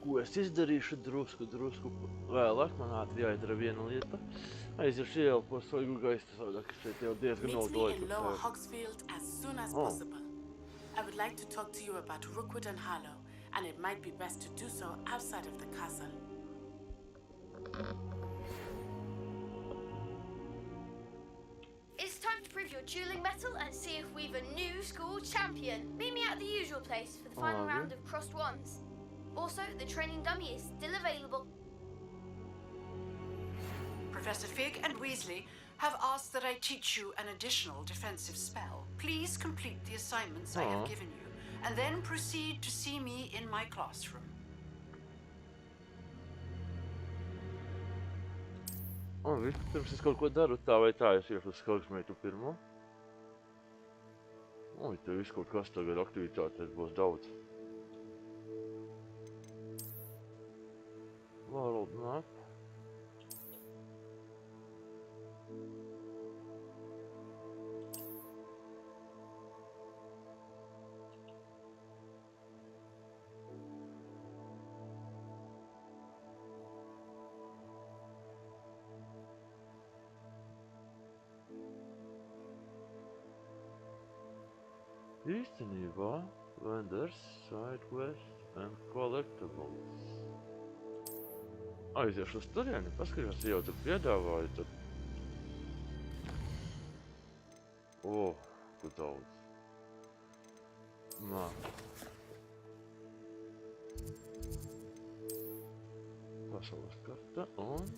Ko es izdarīšu drusku vēlāk, man ātri jāizdara viena lieta. Aiziešu ieelpo svaigu gaistu, savādāk šeit jau diezgan ilgu Meet me laiku in Lower stāv. Hogsfield as soon as possible. I would like to talk to you about Rookwood and Harlow, and it might be best to do so outside of the castle. It's time to prove your dueling mettle and see if we've a new school champion. Meet me at the usual place for the final round of crossed wands. Also, the training dummy is still available. Professor Fig and Weasley have asked that I teach you an additional defensive spell. Please complete the assignments I have given you, and then proceed to see me in my classroom. Labi, pirms es kaut ko daru, tā vai tā es iešu uz Hogsmeade pirmo. Te viss kaut kas tagad aktivitātes būs daudz. World map. Īstenībā, vendors, side quest and collectibles. Aiziešu uz turieni, paskatīšos, jau tur piedāvāju, tad... O, kur daudz. Nā. Pasaules karta un...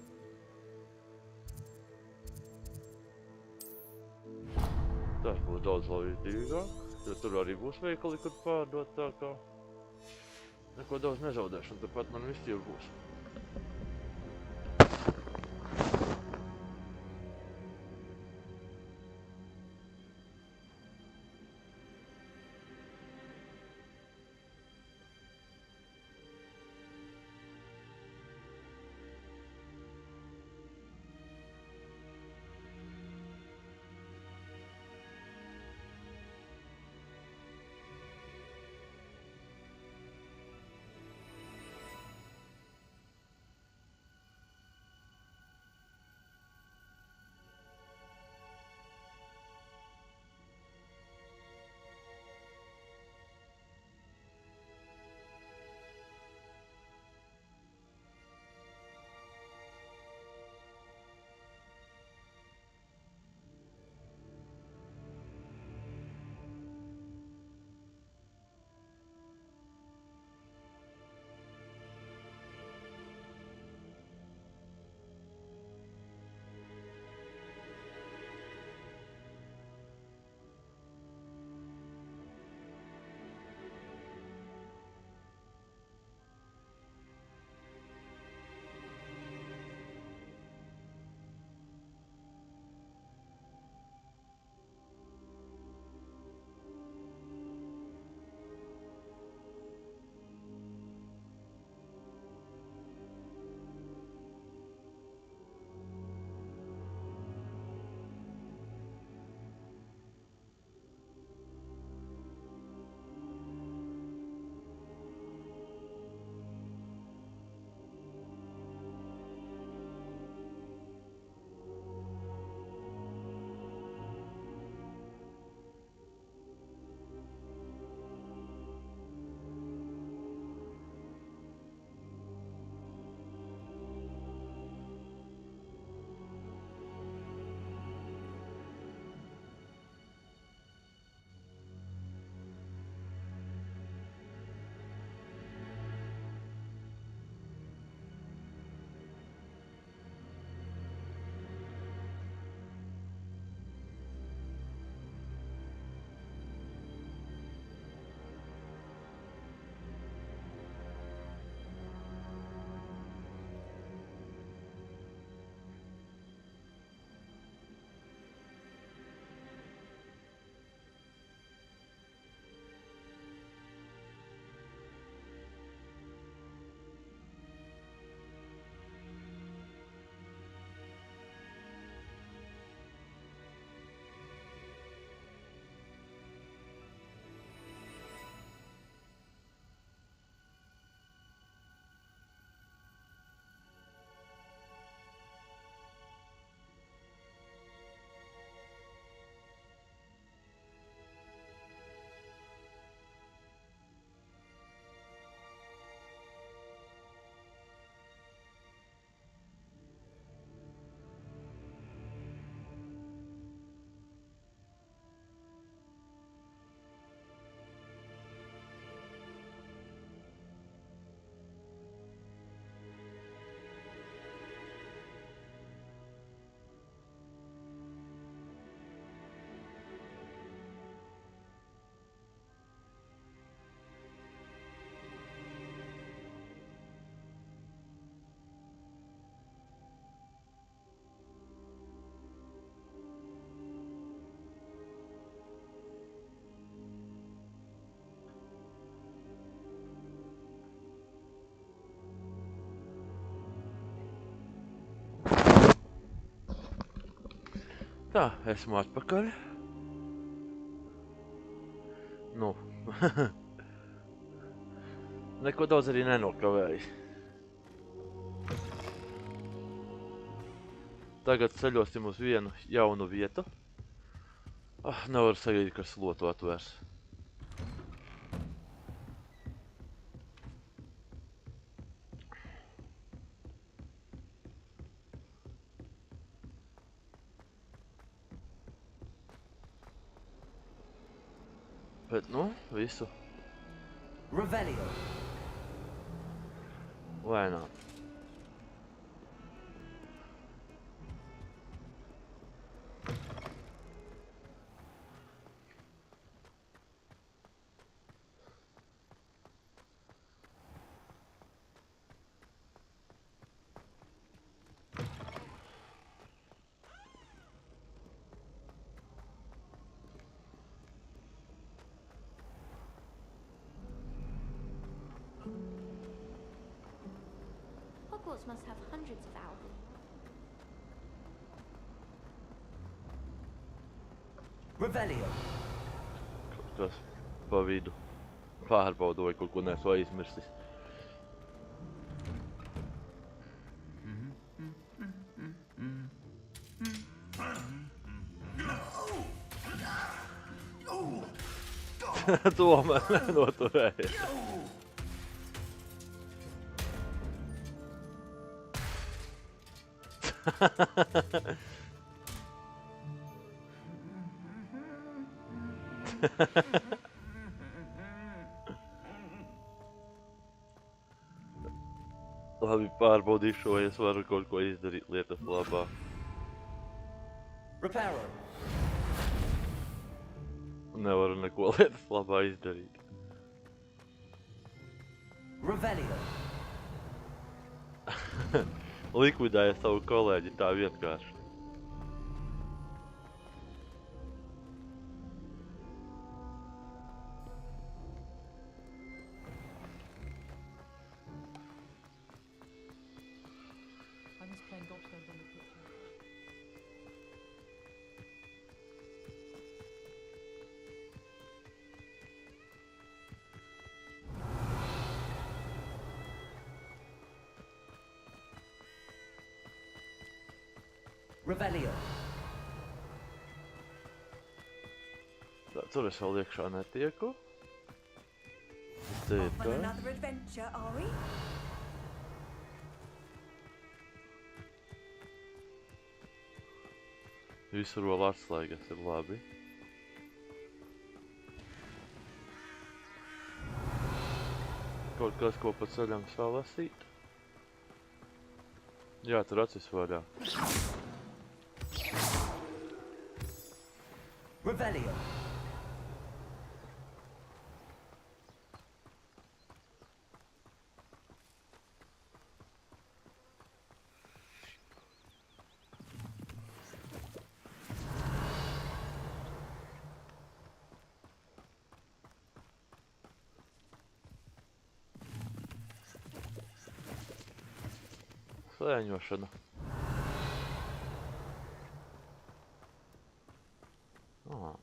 Tas būs daudz labītīgāk, jo tur arī būs veikali, kur pārdot tā kā... Neko daudz nezaudēšu, un tāpat man viss jau būs. Tā, esmu atpakaļ. Nu, neko daudz arī nenokavēju. Tagad ceļosim uz vienu jaunu vietu. Nevaru sagaidīt, ka slotu atvērs. Bet, nu, visu. Revelio. Lēnām. Hogwarts must have hundreds of owls. Revelio. Tas pa vidu. Pārbaudu, vai kaut ko neesmu aizmirsis. Tomēr nenoturējies. Labi, pārbaudīšu, vai es varu kaut ko izdarīt lietas labā. Reparo. Nevaru neko lietas labā izdarīt. Revelio. Likvidēja savu kolēģi tā vienkārši. I miss playing gobstones on the picture. Revelio. Tā, tur es vēl iekšā netieku. Te ir Off on tā. another adventure, are we? Visur vēl atslēgas ir labi. Kaut kas, ko pa ceļam salasīt. Jā, tur acis vaļā. Revelio. Sēņošana. Oh.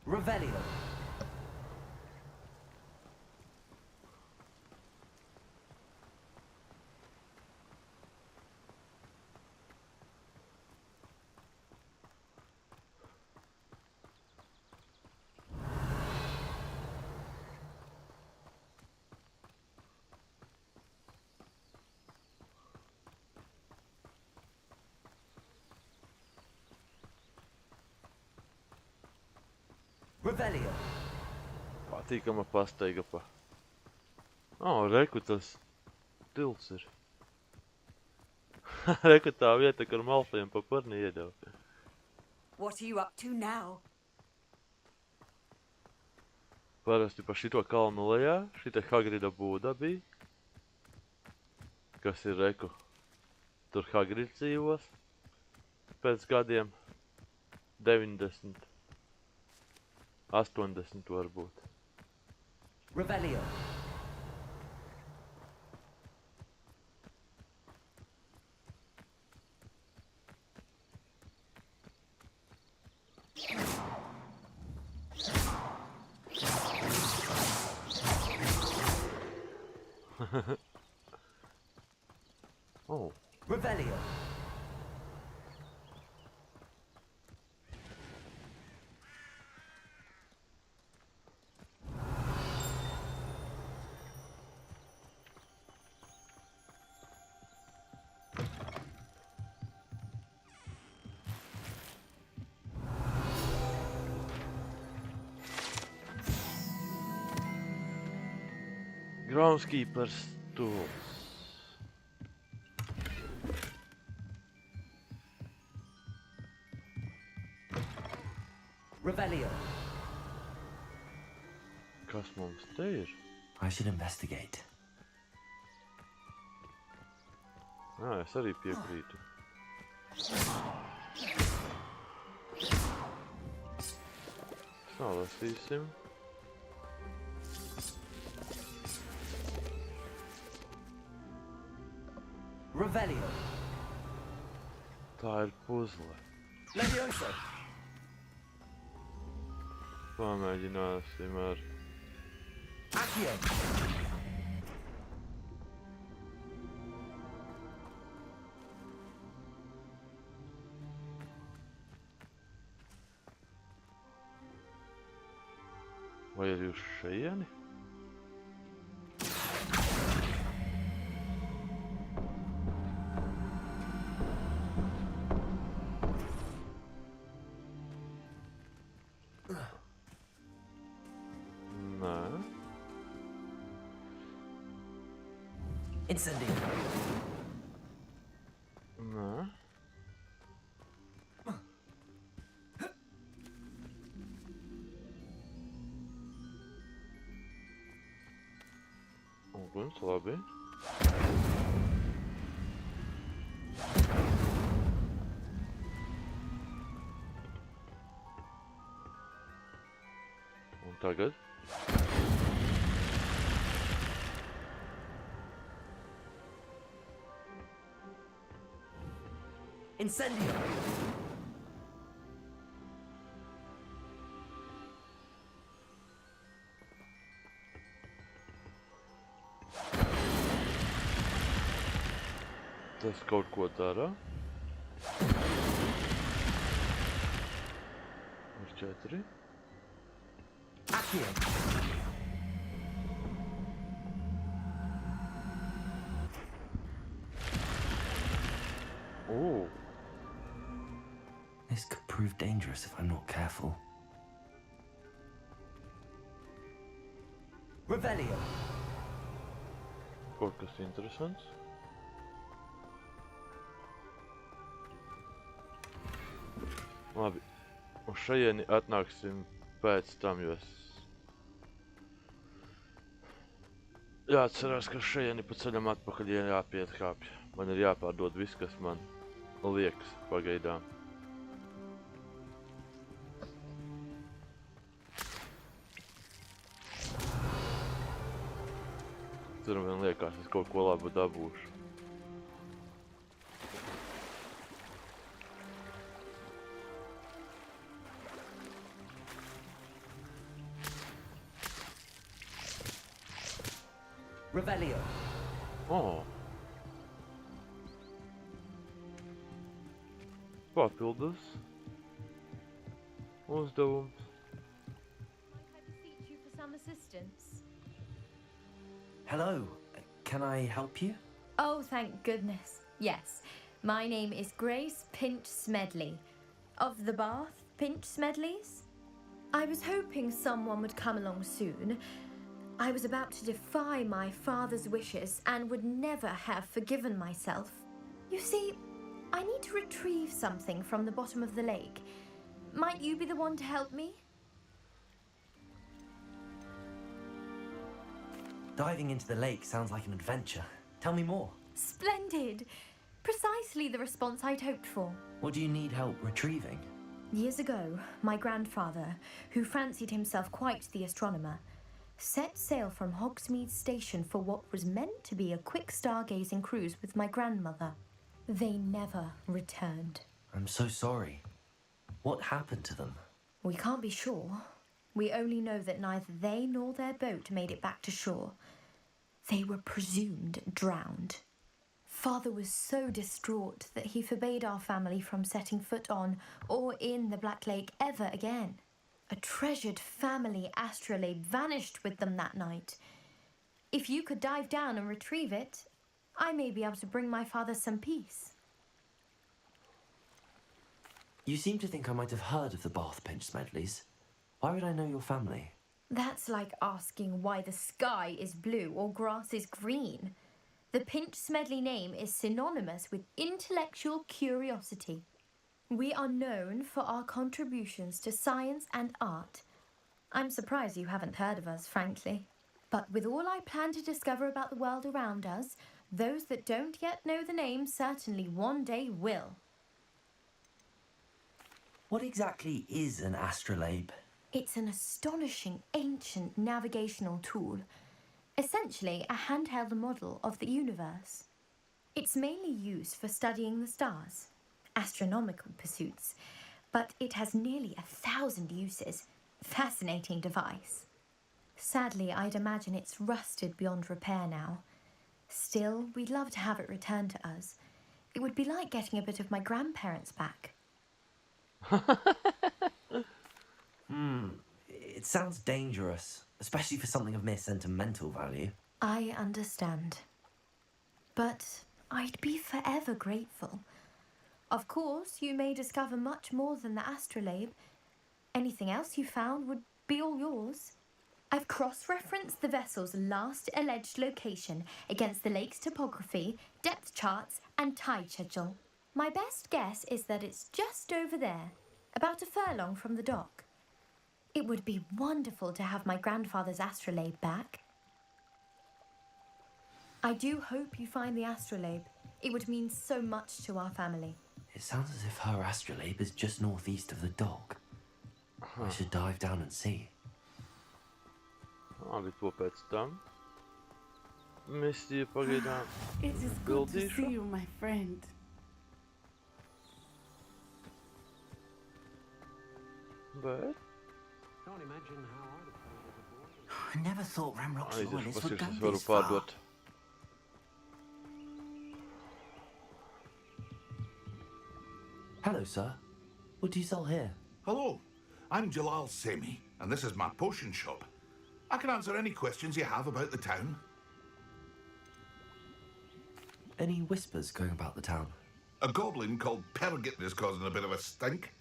Revelio. Revelio. Patīkama pasteiga pa. Reku tas tils ir. Reku tā vieta, kur Malfajam pa parni iedeva. What are you up to now? Parasti pa šito kalnu lejā, šita Hagrida būda bija. Kas ir reku. Tur Hagrids dzīvos. Pēc gadiem 90. 80 varbūt. Revelio. Oh. Revelio. Groundskeeper's tools. Revelio. Kas mums te ir? I should investigate. Es arī piekrītu. Salasīsim. Revelio. Tā ir puzle. Levioso. Pamēģināsim ar... Accio. Vai arī uz šeieni? Nē. Incendio. Nē. Uguns, labi. Un tagad? Incendio. Tas kaut ko dara. Ir 4. Accio. Oh. This could prove dangerous if I'm not careful. Revelio. Kaut kas interesants. Labi. Uz šajieni atnāksim pēc tam, jo es... Jāatcerās, ka šajieni pa ceļam atpakaļ jāpietkāpj. Man ir jāpārdod viss, kas man liekas pagaidām. Tur man liekas, es kaut ko labu dabūšu. Revelio. Oh. Papildus. Uzdevums. I beseech you for some assistance. Hello. Can I help you? Oh, thank goodness. Yes. My name is Grace Pinch Smedley. Of the Bath Pinch Smedleys? I was hoping someone would come along soon. I was about to defy my father's wishes and would never have forgiven myself. You see, I need to retrieve something from the bottom of the lake. Might you be the one to help me? Diving into the lake sounds like an adventure. Tell me more. Splendid! Precisely the response I'd hoped for. What do you need help retrieving? Years ago, my grandfather, who fancied himself quite the astronomer, set sail from Hogsmeade Station for what was meant to be a quick stargazing cruise with my grandmother. They never returned. I'm so sorry. What happened to them? We can't be sure. We only know that neither they nor their boat made it back to shore. They were presumed drowned. Father was so distraught that he forbade our family from setting foot on or in the Black Lake ever again. A treasured family astrolabe vanished with them that night. If you could dive down and retrieve it, I may be able to bring my father some peace. You seem to think I might have heard of the Bath Pinch Smedleys. Why would I know your family? That's like asking why the sky is blue or grass is green. The Pinch Smedley name is synonymous with intellectual curiosity. We are known for our contributions to science and art. I'm surprised you haven't heard of us, frankly. But with all I plan to discover about the world around us, those that don't yet know the name certainly one day will. What exactly is an astrolabe? It's an astonishing ancient navigational tool. Essentially, a handheld model of the universe. It's mainly used for studying the stars, astronomical pursuits, but it has nearly 1,000 uses. Fascinating device. Sadly, I'd imagine it's rusted beyond repair now. Still, we'd love to have it returned to us. It would be like getting a bit of my grandparents back. It sounds dangerous, especially for something of mere sentimental value. I understand. But I'd be forever grateful. Of course, you may discover much more than the astrolabe. Anything else you found would be all yours. I've cross-referenced the vessel's last alleged location against the lake's topography, depth charts, and tide schedule. My best guess is that it's just over there, about a furlong from the dock. It would be wonderful to have my grandfather's astrolabe back. I do hope you find the astrolabe. It would mean so much to our family. It sounds as if her astrolabe is just northeast of the dock. I should dive down and see. Līdz to pēc tam. Misija pagaidām It is good to see you, my friend. Bet? Can't imagine how I'd have played as a boy. I never thought Ramrock's Aizies, loyalists would go paskatīšos, varu this far. pārdot. Hello, sir. What do you sell here? Hello, I'm Jalal Semi, and this is my potion shop. I can answer any questions you have about the town. Any whispers going about the town? A goblin called Pergit is causing a bit of a stink.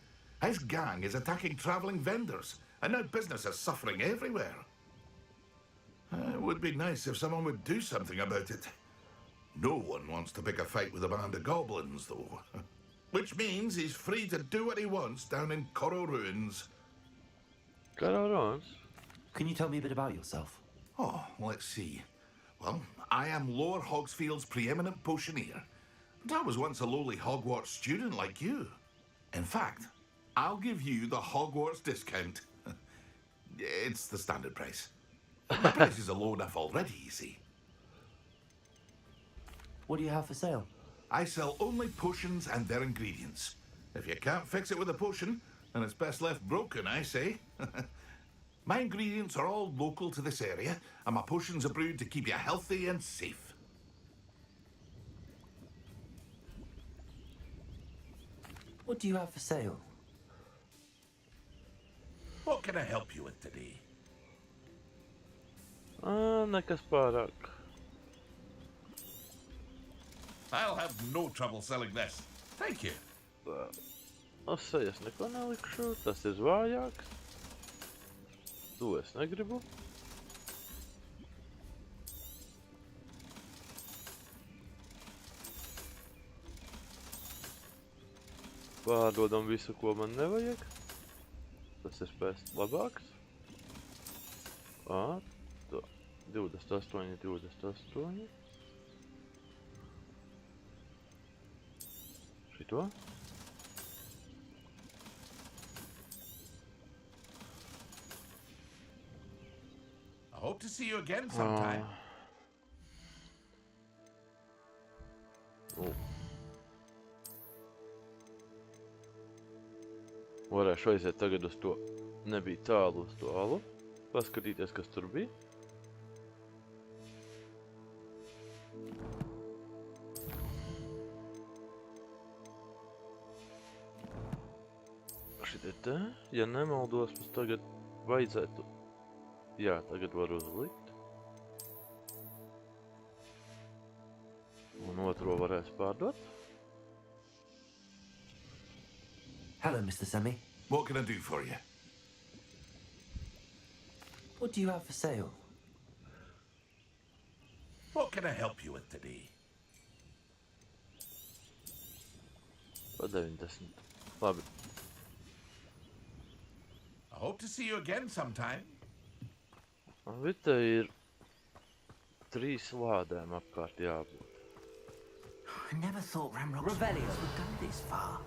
His gang is attacking travelling vendors, and now business is suffering everywhere. It would be nice if someone would do something about it. No one wants to pick a fight with a band of goblins, though. Which means he's free to do what he wants down in Coral Ruins. Coral Ruins? Can you tell me a bit about yourself? Oh, let's see. Well, I am Lower Hogsfield's preeminent potioneer. And I was once a lowly Hogwarts student like you. In fact, I'll give you the Hogwarts discount. It's the standard price. My prices are low enough already, you see. What do you have for sale? I sell only potions and their ingredients. If you can't fix it with a potion, then it's best left broken, I say. My ingredients are all local to this area, and my potions are brewed to keep you healthy and safe. What do you have for sale? What can I help you with today? Nekas pārāk. I'll have no trouble selling this. Thank you. Uz sejas neko nelikšu, tas ir vājāks. To es negribu. Pārdodam visu, ko man nevajag. Tas ir pēc labāks. 28, 28. Šito. I hope to see you again sometime. Varēšu aiziet tagad uz to, nebija tālu uz to alu, paskatīties, kas tur bija. Šitie te, ja nemaldos, mums tagad vajadzētu, jā, tagad var uzlikt. Un otro varēs pārdot. Hello, Mr. Semi. What can I do for you? What do you have for sale? What can I help you with today? Padevņdesmit. Labi. I hope to see you again sometime. Vita ir 3 lādēm apkārt jābūt. I never thought Ramrock's Revelio would go this far.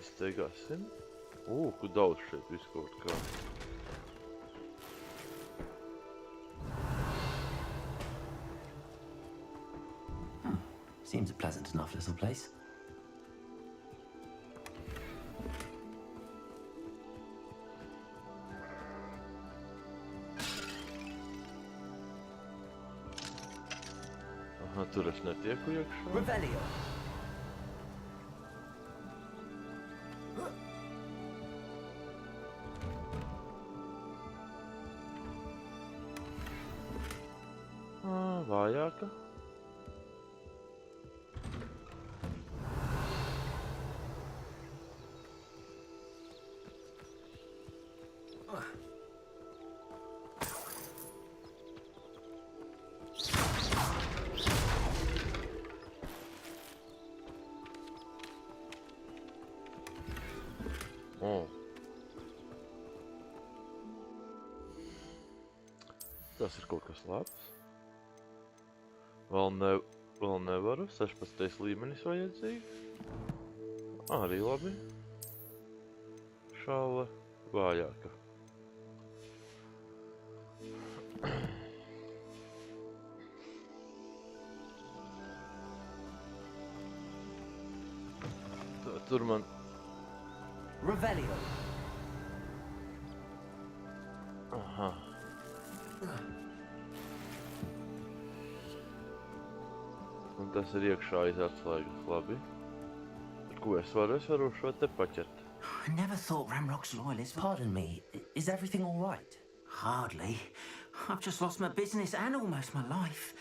Izteigāsim. Kur daudz šeit visu kaut kā. Seems a pleasant enough little place. Aha, tur es netieku iekšā. Revelio. Vājāka. Tas ir kaut kas labs. Vēl nevaru. 16. līmenis vajadzīgs. Arī labi. Šāle vājāka. Tur man... Revelio. Aha. Un tas ir iekšā aiz atslēgas, labi. Ko es varu šo te paķert? I never thought Ramrock's loyalists... Pardon me, is everything all right? Hardly. I've just lost my business and almost my life.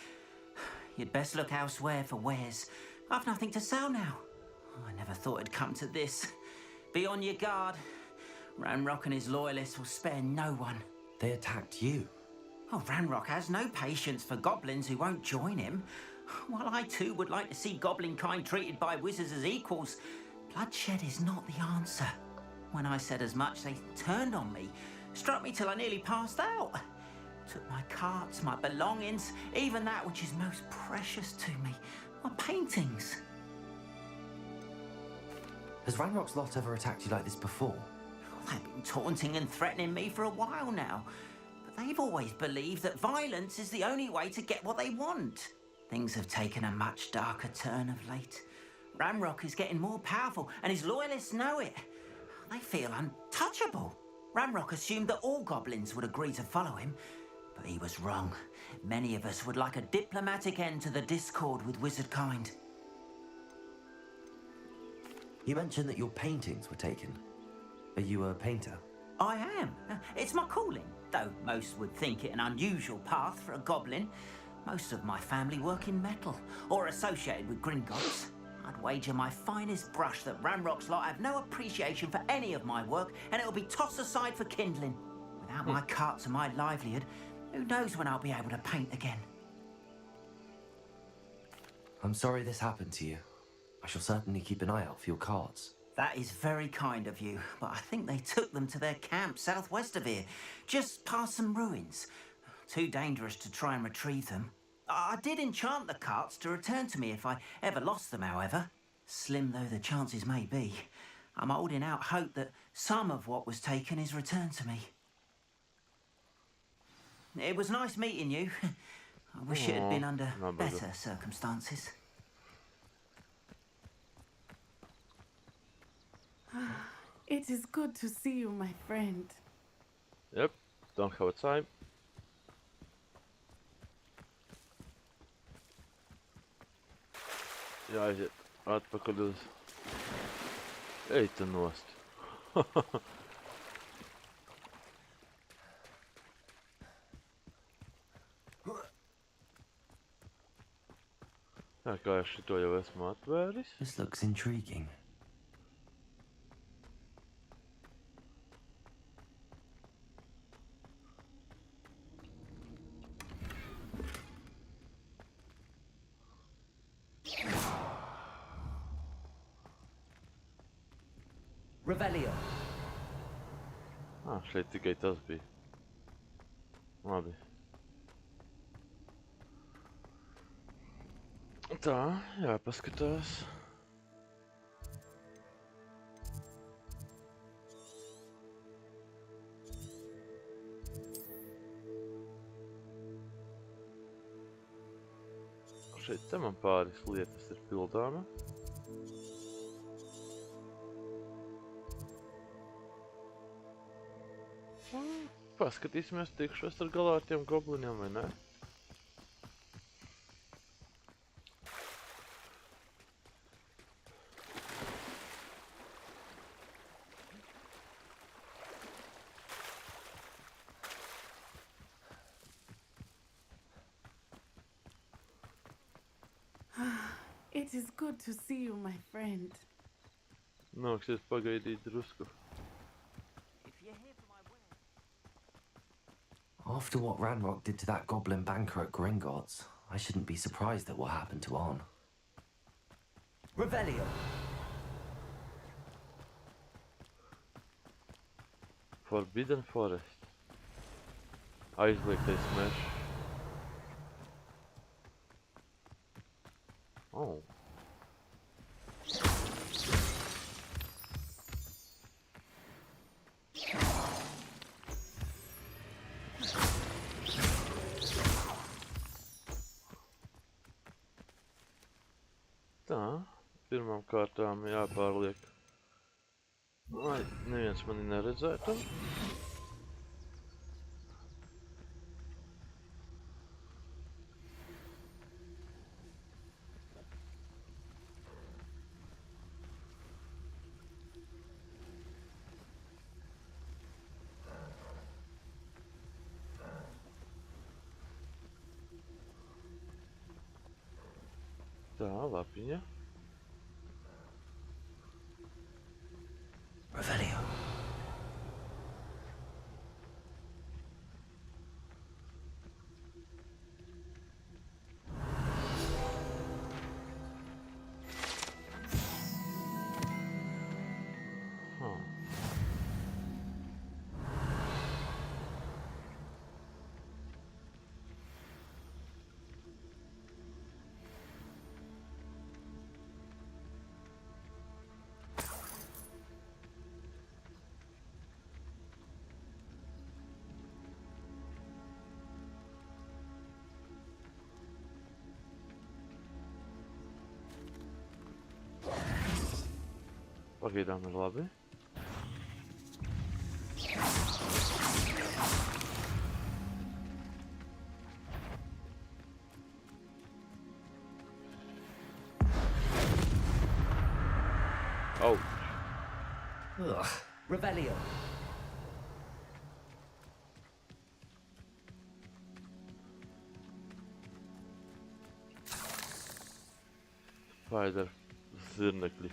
You'd best look elsewhere for wares. I've nothing to sell now. I never thought it'd come to this. Be on your guard. Ranrock and his loyalists will spare no one. They attacked you. Oh, Ranrock has no patience for goblins who won't join him. While I too would like to see goblin kind treated by wizards as equals, bloodshed is not the answer. When I said as much, they turned on me, struck me till I nearly passed out. Took my carts, my belongings, even that which is most precious to me, my paintings. Has Ranrock's lot ever attacked you like this before? They've been taunting and threatening me for a while now, but they've always believed that violence is the only way to get what they want. Things have taken a much darker turn of late. Ranrock is getting more powerful, and his loyalists know it. They feel untouchable. Ranrock assumed that all goblins would agree to follow him, but he was wrong. Many of us would like a diplomatic end to the discord with wizard kind. You mentioned that your paintings were taken. Are you a painter? I am. It's my calling, though most would think it an unusual path for a goblin. Most of my family work in metal, or associated with Gringotts. I'd wager my finest brush that Ranrock's lot have no appreciation for any of my work, and it'll be tossed aside for kindling. Without my carts and my livelihood, who knows when I'll be able to paint again? I'm sorry this happened to you. I shall certainly keep an eye out for your carts. That is very kind of you, but I think they took them to their camp southwest of here, just past some ruins. Too dangerous to try and retrieve them. I did enchant the carts to return to me if I ever lost them, however. Slim though the chances may be, I'm holding out hope that some of what was taken is returned to me. It was nice meeting you. I wish it had been under better circumstances. It is good to see you, my friend. Yep, don't have a time. Jāaiziet atpakaļ uz... Ej tu nost. Tā kā es šito jau esmu atvēris. This looks intriguing. Revelio. Šeit tikai tas bija. Labi. Tā, jāpaskatās. Šeit te man pāris lietas ir pildāma. Paskatīsimies, tikšos ar galā ar tiem gobliniem, vai ne? It is good to see you, my friend. Nāksies pagaidīt drusku. After what Ranrock did to that goblin banker at Gringotts, I shouldn't be surprised at what happened to Arn. Revelio. Forbidden Forest. Aizliegtais mežs. Oh. Tā, pirmām kārtām jāpārliek, lai neviens mani neredzētu. Tā, lapiņa. Revelio. Pagaidām ir labi. Ouch. Ugh. Revelio. Spider zirnekļi.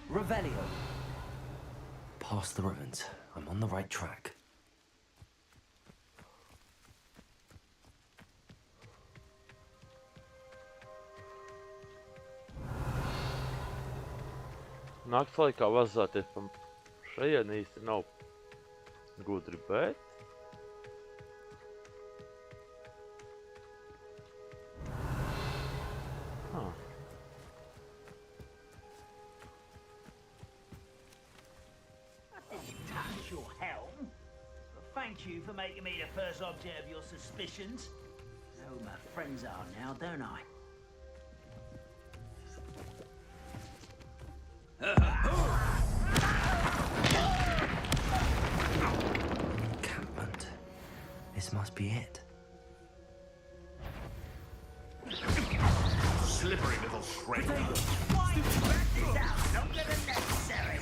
Revelio. Past the ruins. I'm on the right track. Nakts laikā vazāties pa šajien īsti nav gudri, bet... Your helm. Thank you for making me the first object of your suspicions. Know who my friends are now, don't I? Encampment. This must be it. Slippery little shrimp. Why you back this out longer than necessary?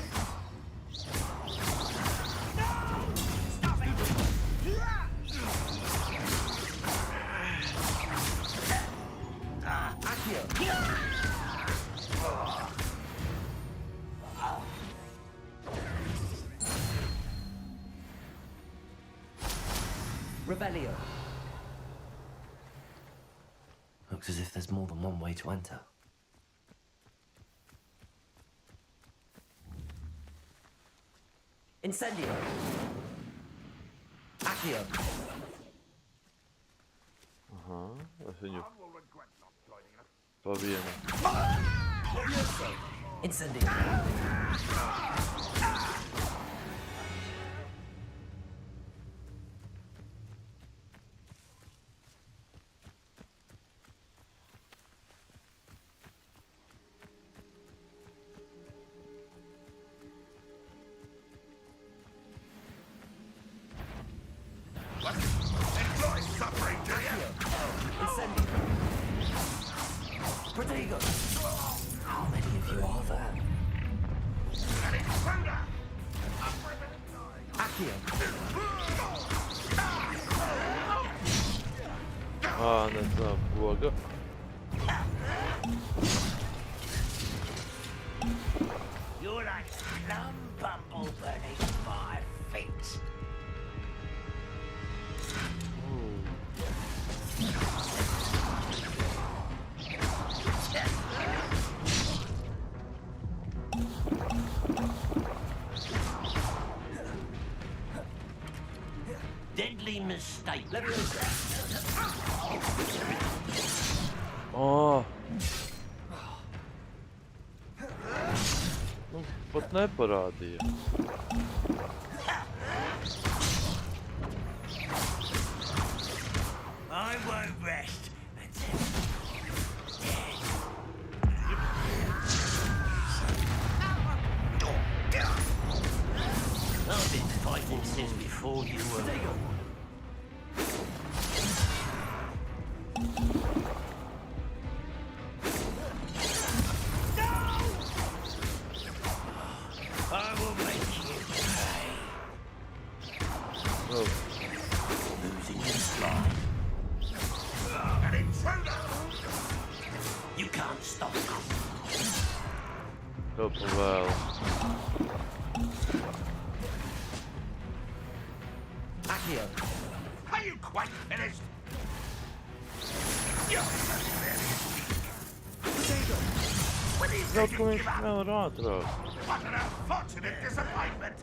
Revelio. Looks as if there's more than one way to enter. Incendio. Accio. Aha, jag ser ju. Vad vi är nu. Incendio. Enjoy suffering, do you? Incendio. Protego. How many of you are there? Accio. Ah, nästa fråga. You're like slum bumble burning my feet. Deadly mistake. Åh. Ну, потне порадує. I won't rest until I've been fighting since before you were. I will make you pay. Oh. Losing your slide. An intruder! You can't stop us. Hope well. Accio. Are you quite finished? Jag kommer inte med rad då. What an unfortunate disappointment!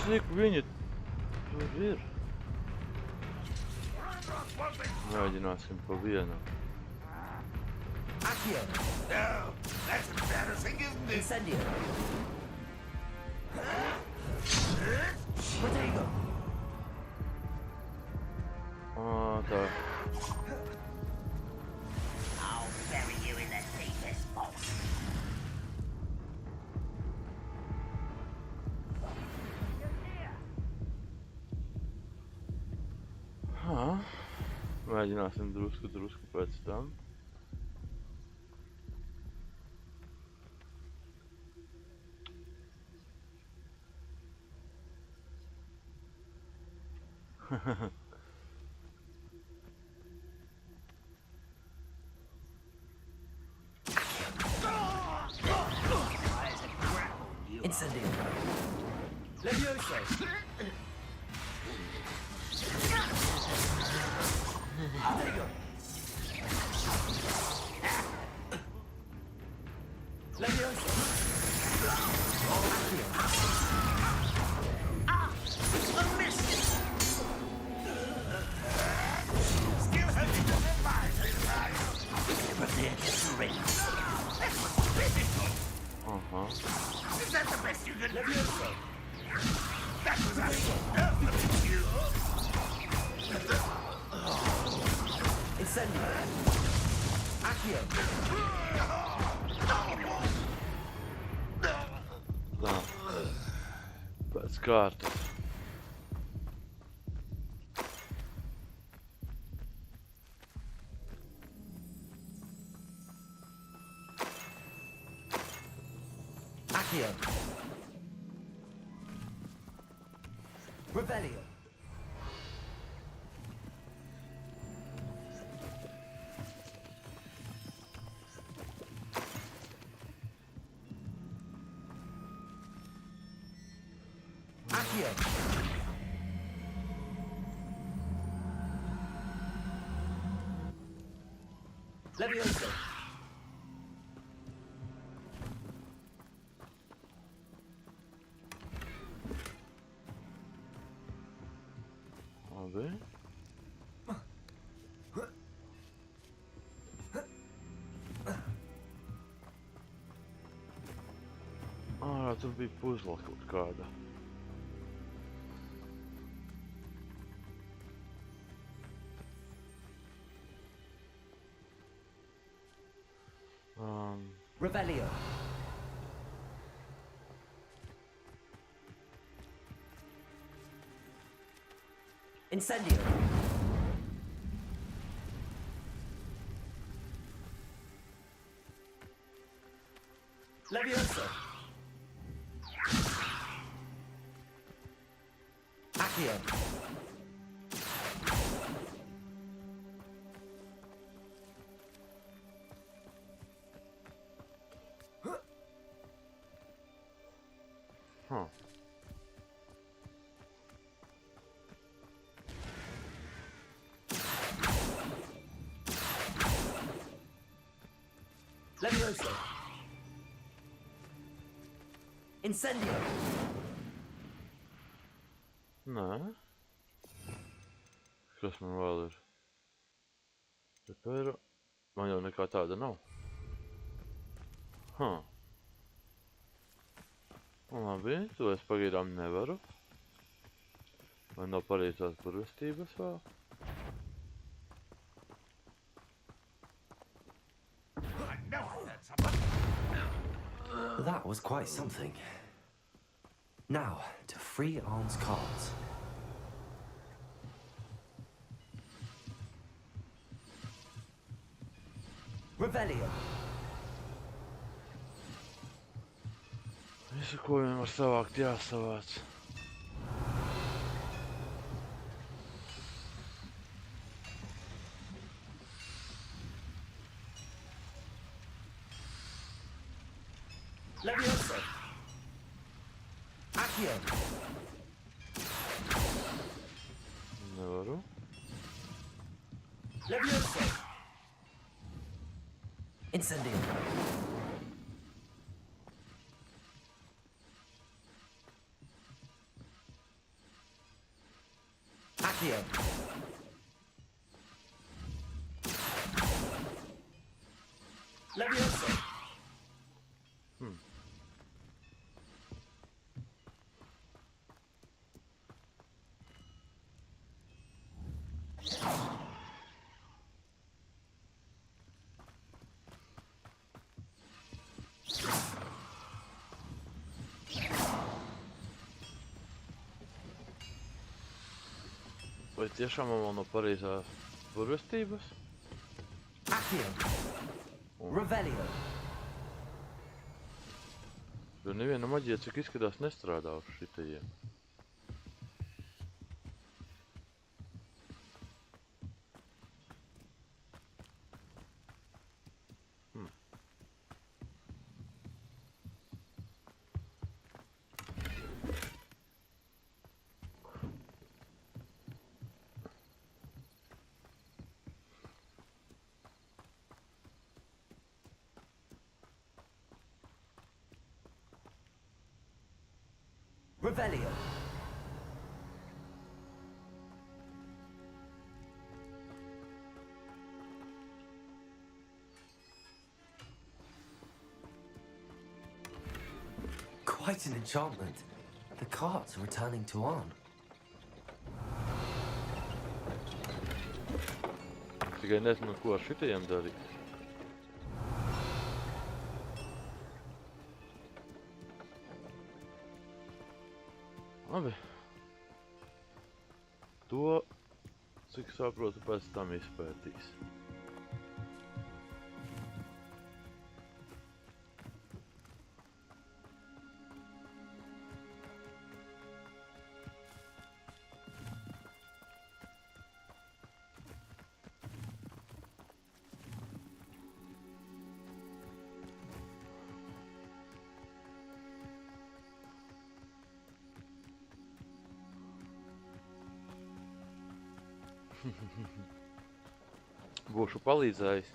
Slik vinit. Turir. Ради нас им победно. Accio. No, that's embarrassing, isn't it? Incendio. Protego. Ah, tak. I'll bury you in the deepest vault. Ha. Mēģināsim drusku pēc tam. Incendio. Levioso. Protego. Levioso. Accio. A miss! Still hoping to revive this time. Prepare to surrender. That was pitiful. Is that the best you could do? That was absolutely you. Incendio. Accio. Da. Pēc kārtas. Accio. Revelio. Accio! Levioso! Vabbè. Tur bija puzle kaut kāda. Revelio. Incendio. Levioso. Accio. Huh. Levioso. Incendio. Nē. Kas man vēl ir? Repēra. Man jau nekā tāda nav. Labi, to es pagaidām nevaru. Man nav pareizās burvestības vēl. That was quite something. Now, to free Arn's cards. Revelio. Visu, ko viņam var savākt, jāsavāc. Levioso. Accio. Nevaru. Levioso. Incendio. Accio. Levioso. Vai tiešām man vēl nav pareizās burvestības? Accio. Revelio. Jo neviena maģija, cik izskatās, nestrādā uz šitajiem. Revelio. Quite an enchantment. The cards are returning to Arn. Tikai nezinu, ko ar šitajiem darīt. Labi. To, cik saprotu, pēc tam izpētīs. Būšu palīdzējis.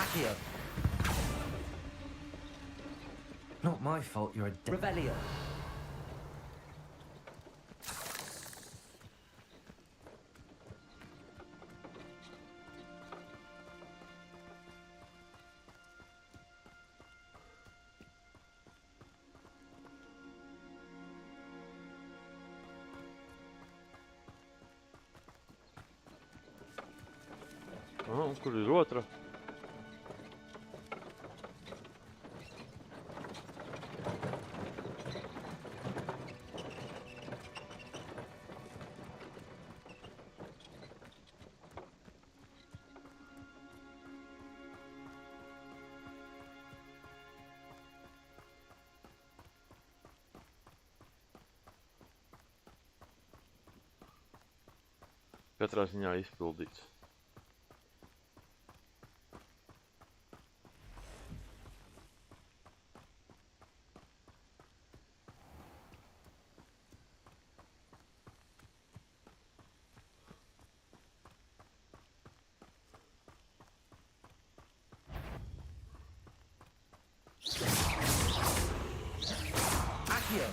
Accio. Not my fault you're a Revelio. Un kur ir otra? Katrā ziņā izpildīts. Accio.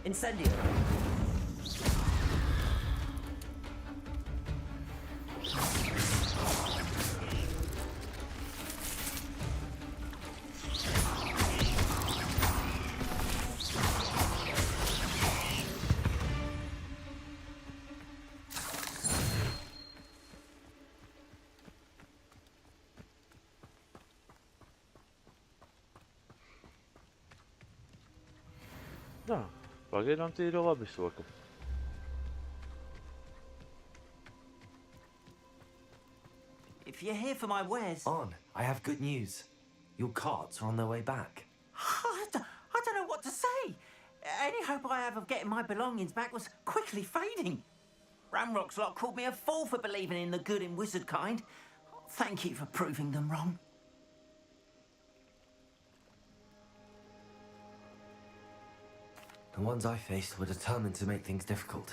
Incendio. Jā, pagaidām tīri labi soka. If you're here for my wares... On, I have good news. Your carts are on their way back. I don't know what to say. Any hope I have of getting my belongings back was quickly fading. Ramrock's lot called me a fool for believing in the good in wizard kind. Thank you for proving them wrong. The ones I faced were determined to make things difficult.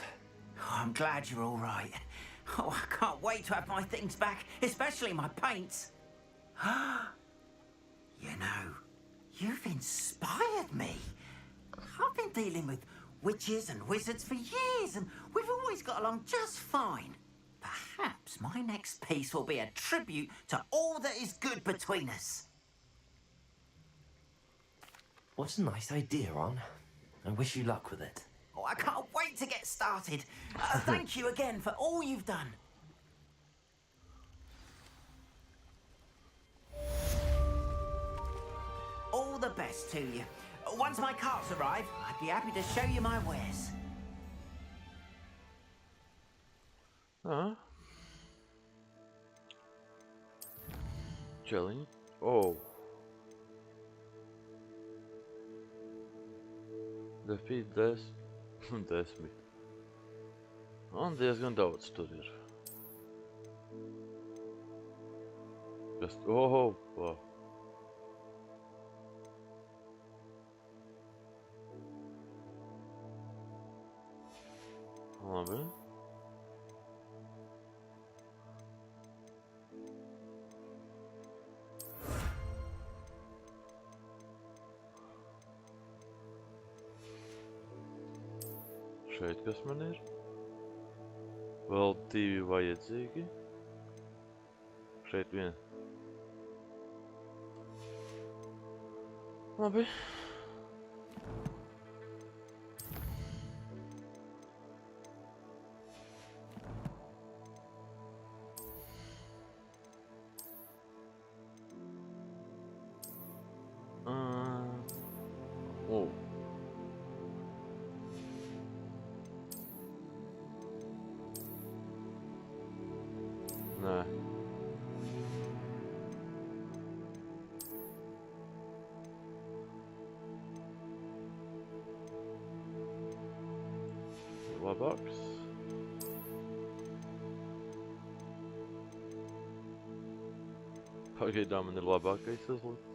Oh, I'm glad you're all right. Oh, I can't wait to have my things back, especially my paints. You know, you've inspired me. I've been dealing with witches and wizards for years, and we've always got along just fine. Perhaps my next piece will be a tribute to all that is good between us. What a nice idea, Ron. I wish you luck with it. Oh, I can't wait to get started. Thank you again for all you've done. All the best to you. Once my carts arrive, I'd be happy to show you my wares. Chilling. Oh. Defeat 10 un 10. Un diezgan daudz tur ir. Kas... Oh, oh. Labi. Šeit kas man ir? Vēl 2 vajadzīgi. Šeit 1. Labi. Oh. Nē. box. Pagaidām man ir labākais uzlikts.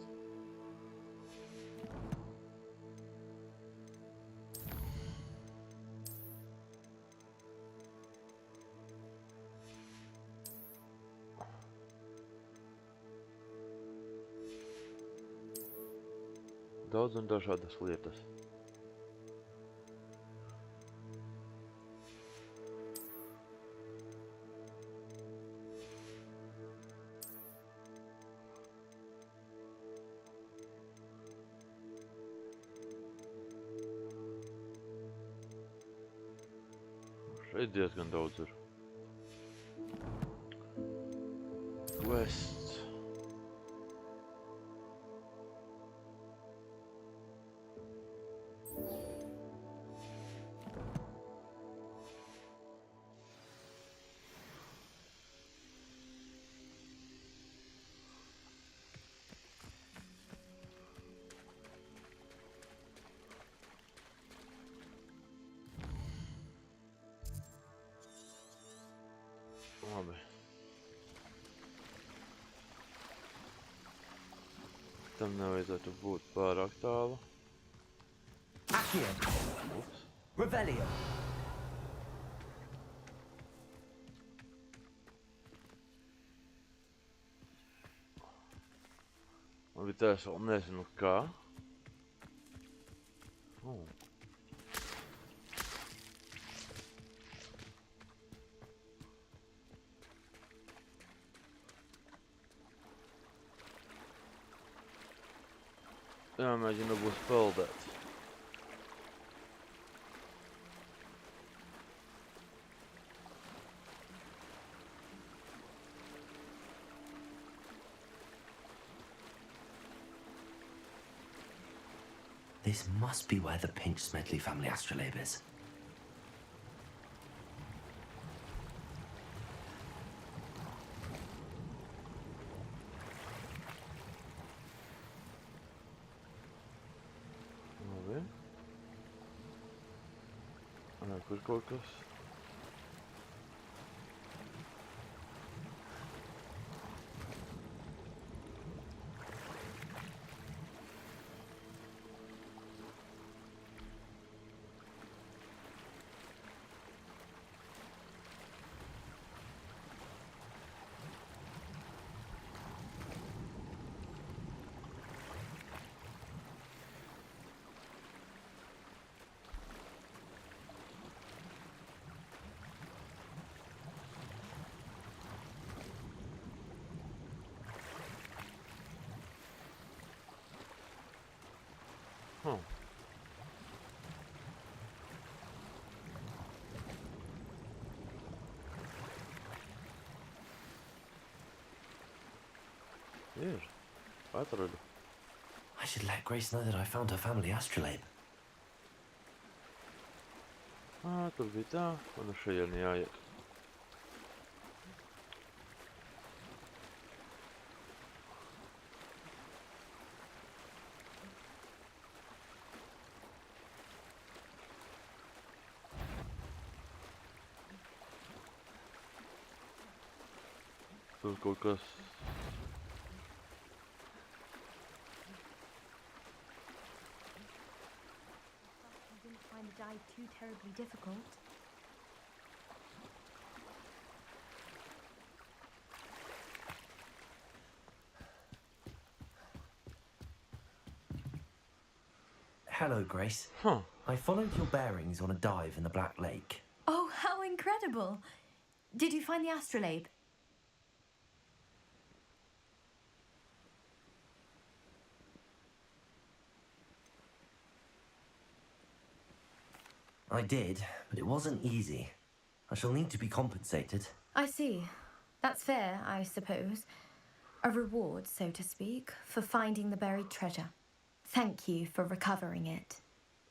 Daudz un dažādas lietas. Šeit diezgan daudz ir. Quests. Labi. Tam nevajadzētu būt pārāk tālu. Accio! Revelio! Labi, tā es vēl nezinu kā. Jāmēģina būs peldēt. This must be where the Pinch Smedley family astrolabe is. Labi. Kur kaut kas? Ir. Atradu. I should let Grace know that I found her family astrolabe. Tur bija tā, un uz šajieni jāiet. Tur kaut kas. Die too terribly difficult. Hello, Grace. I followed your bearings on a dive in the Black Lake. Oh, how incredible! Did you find the astrolabe? I did, but it wasn't easy. I shall need to be compensated. I see. That's fair, I suppose. A reward, so to speak, for finding the buried treasure. Thank you for recovering it.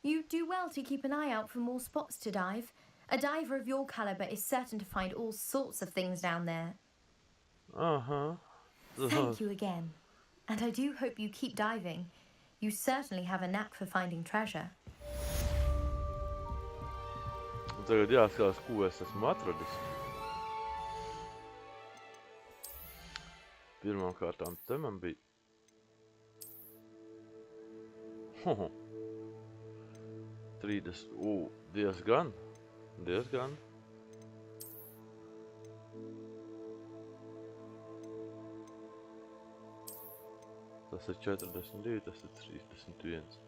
You do well to keep an eye out for more spots to dive. A diver of your caliber is certain to find all sorts of things down there. Thank you again. And I do hope you keep diving. You certainly have a knack for finding treasure. tagad jāskatās, ko es esmu atradis. Pirmām kārtām te man bija... Hoho. 30... diezgan. Tas ir 42, tas ir 31.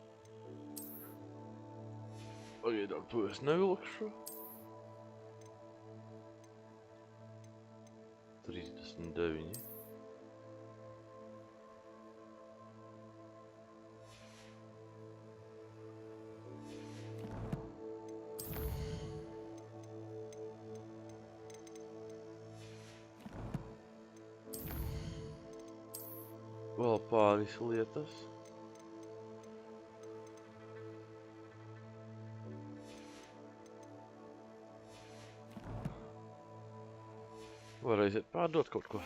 Pagaidām, to es nevilkšu. 39. Vēl pāris lietas. Var aiziet pārdot kaut ko.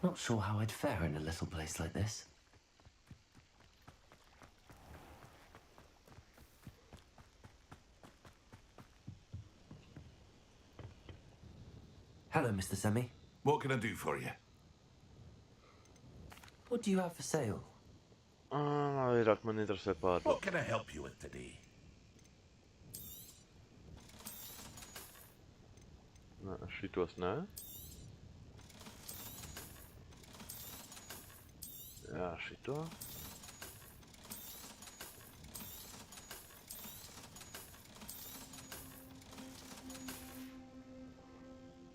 Not sure how I'd fare in a little place like this. Hello, Mr. Semi. What can I do for you? What do you have for sale? Vairāk man interesē pārdot. What can I help you with today? Nē, šitos nē. Jā, šito.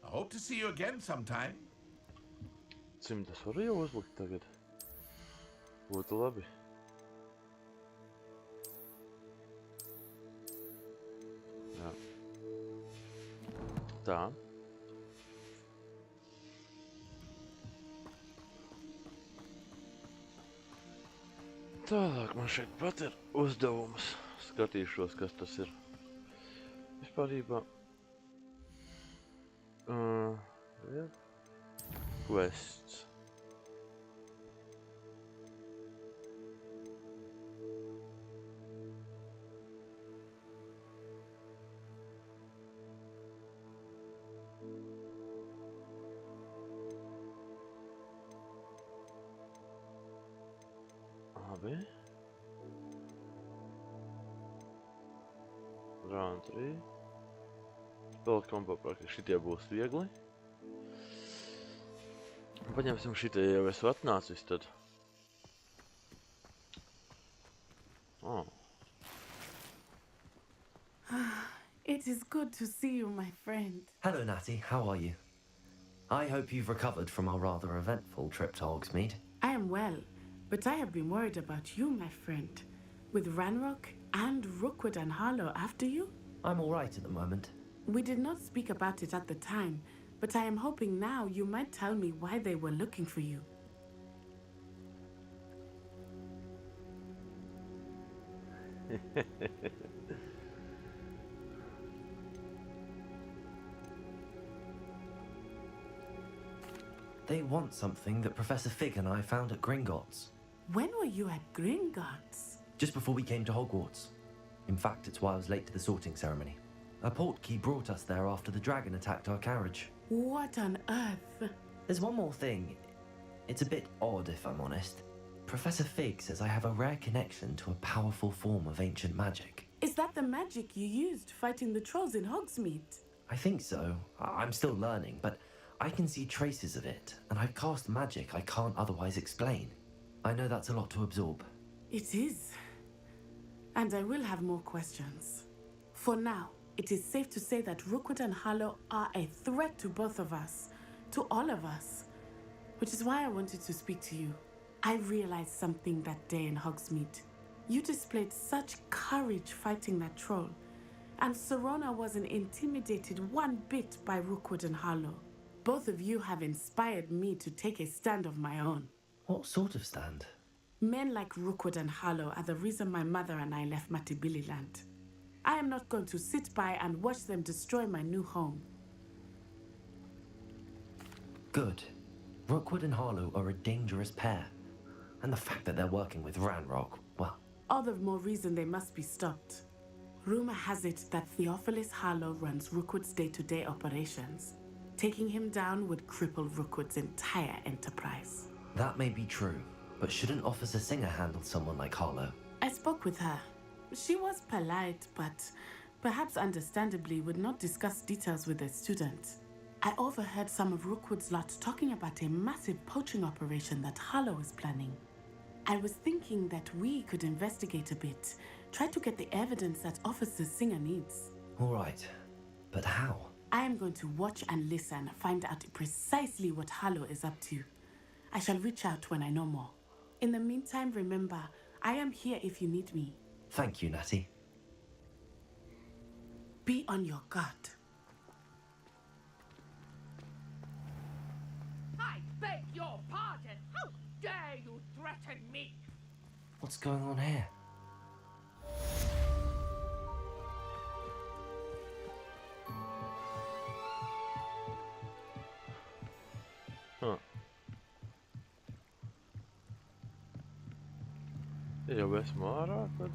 I hope to see you again sometime. Cimdas var jau uzlikt tagad. Būtu labi. Jā. Tā. Tālāk man šeit pat ir uzdevums. Skatīšos, kas tas ir. Vispārībā. Quests. Labi. Round 3. Spēle kombo praktiski šitie būs viegli. Paņemsim šitie jau esmu atnācis tad. Oh. It is good to see you, my friend. Hello, Natty. How are you? I hope you've recovered from our rather eventful trip to Hogsmeade. I am well, but I have been worried about you, my friend. With Ranrock and Rookwood and Harlow after you? I'm all right at the moment. We did not speak about it at the time, but I am hoping now you might tell me why they were looking for you. They want something that Professor Fig and I found at Gringotts. When were you at Gringotts? Just before we came to Hogwarts. In fact, it's why I was late to the sorting ceremony. A portkey brought us there after the dragon attacked our carriage. What on earth? There's one more thing. It's a bit odd, if I'm honest. Professor Fig says I have a rare connection to a powerful form of ancient magic. Is that the magic you used fighting the trolls in Hogsmeade? I think so. I'm still learning, but I can see traces of it, and I've cast magic I can't otherwise explain. I know that's a lot to absorb. It is. And I will have more questions. For now, it is safe to say that Rookwood and Harlow are a threat to both of us, to all of us, which is why I wanted to speak to you. I realized something that day in Hogsmeade. You displayed such courage fighting that troll, and Serona wasn't intimidated one bit by Rookwood and Harlow. Both of you have inspired me to take a stand of my own. What sort of stand? Men like Rookwood and Harlow are the reason my mother and I left Matibili Land. I am not going to sit by and watch them destroy my new home. Good. Rookwood and Harlow are a dangerous pair. And the fact that they're working with Ranrock, well... All the more reason they must be stopped. Rumor has it that Theophilus Harlow runs Rookwood's day-to-day operations. Taking him down would cripple Rookwood's entire enterprise. That may be true, but shouldn't Officer Singer handle someone like Harlow? I spoke with her. She was polite, but perhaps understandably would not discuss details with a student. I overheard some of Rookwood's lot talking about a massive poaching operation that Harlow is planning. I was thinking that we could investigate a bit, try to get the evidence that Officer Singer needs. All right, but how? I am going to watch and listen, find out precisely what Harlow is up to. I shall reach out when I know more. In the meantime, remember, I am here if you need me. Thank you, Natty. Be on your guard. I beg your pardon. How dare you threaten me? What's going on here? Huh. Jag börjar smara för...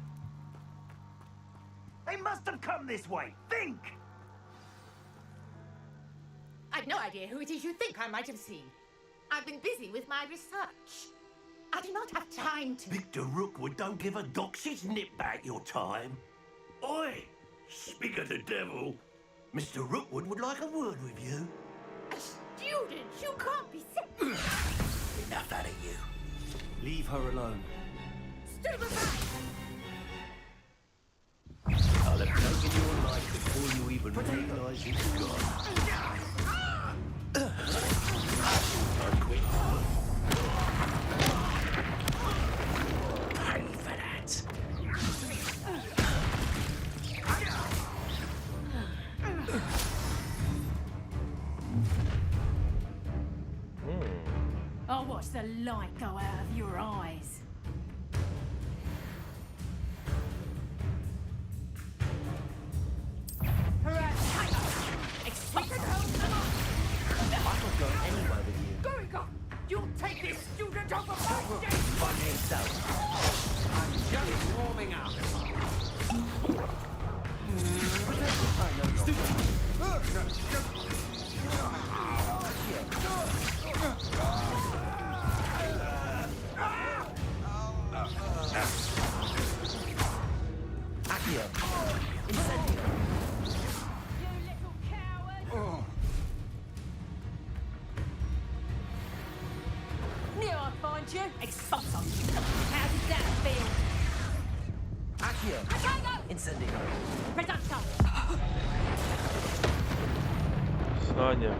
They must have come this way. Think! I've no idea who it is you think I might have seen. I've been busy with my research. I do not have time to... Victor Rookwood don't give a doxy's nip back your time. Oi! Speak of the devil. Mr. Rookwood would like a word with you. A student? You can't be sick. Enough out of you. Leave her alone. Stupefy! I'll have taken your life before you even realise you've gone. I quit. Pay for that. I'll watch the light go out of your eyes. I'm not going anywhere with you. Going on! You'll take this student over my day! By himself. I'm just warming up. Accio. Incendio. Knew I'd find you. Expulso. How did that feel? Accio. Incendio. Reducto. Sonia.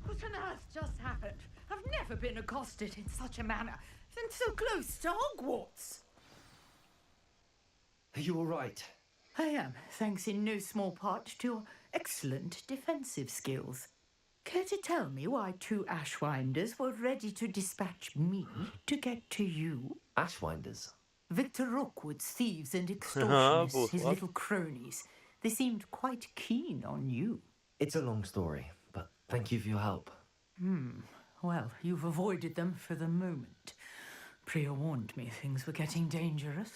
What on earth just happened? I've never been accosted in such a manner. And so close to Hogwarts. Are you all right? I am, thanks in no small part to your excellent defensive skills. Care to tell me why two Ashwinders were ready to dispatch me to get to you? Ashwinders? Victor Rookwood's thieves and extortionists, his little cronies. They seemed quite keen on you. It's a long story, but thank you for your help. Well, you've avoided them for the moment. Priya warned me things were getting dangerous.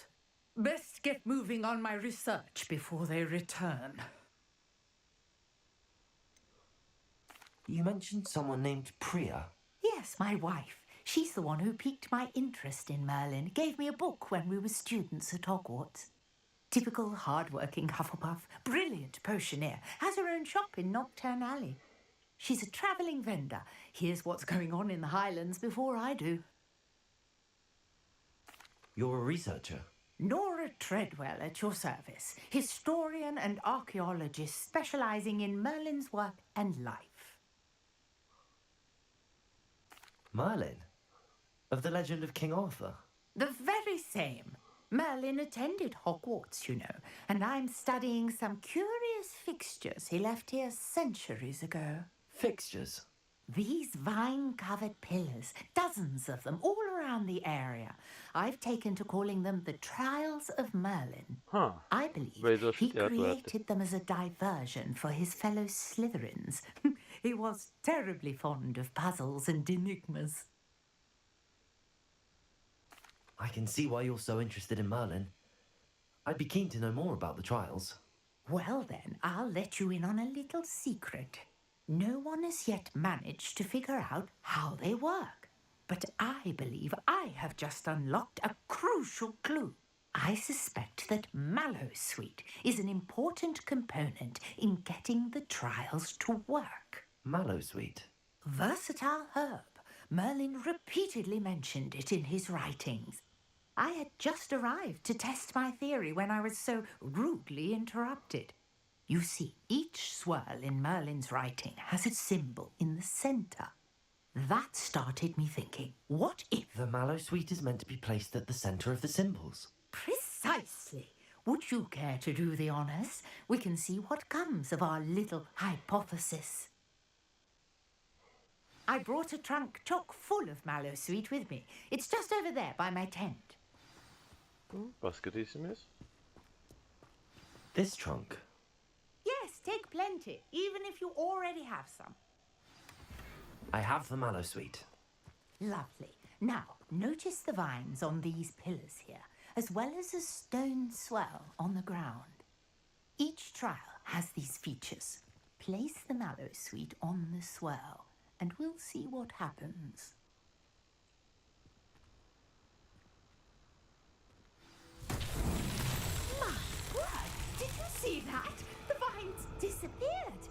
Best get moving on my research before they return. You mentioned someone named Priya. Yes, my wife. She's the one who piqued my interest in Merlin. Gave me a book when we were students at Hogwarts. Typical hard-working Hufflepuff, brilliant potioneer, has her own shop in Knockturn Alley. She's a travelling vendor. Hears what's going on in the Highlands before I do. You're a researcher? Nora Treadwell at your service, historian and archaeologist specialising in Merlin's work and life. Merlin? Of the legend of King Arthur? The very same. Merlin attended Hogwarts, you know, and I'm studying some curious fixtures he left here centuries ago. Fixtures? These vine-covered pillars, dozens of them, all around around the area. I've taken to calling them the Trials of Merlin. Huh. I believe Beidzot he šitie atvērti. created them as a diversion for his fellow Slytherins. He was terribly fond of puzzles and enigmas. I can see why you're so interested in Merlin. I'd be keen to know more about the trials. Well then, I'll let you in on a little secret. No one has yet managed to figure out how they work. But I believe I have just unlocked a crucial clue. I suspect that Mallowsweet is an important component in getting the trials to work. Mallowsweet? Versatile herb. Merlin repeatedly mentioned it in his writings. I had just arrived to test my theory when I was so rudely interrupted. You see, each swirl in Merlin's writing has a symbol in the centre. That started me thinking, what if... The Mallowsweet is meant to be placed at the centre of the symbols. Precisely. Would you care to do the honours? We can see what comes of our little hypothesis. I brought a trunk chock full of Mallowsweet with me. It's just over there by my tent. Paskatīsimies. This trunk? Yes, take plenty, even if you already have some. I have the Mallowsweet. Lovely. Now, notice the vines on these pillars here, as well as a stone swell on the ground. Each trial has these features. Place the Mallowsweet on the swell, and we'll see what happens. My word! Did you see that? The vines disappeared.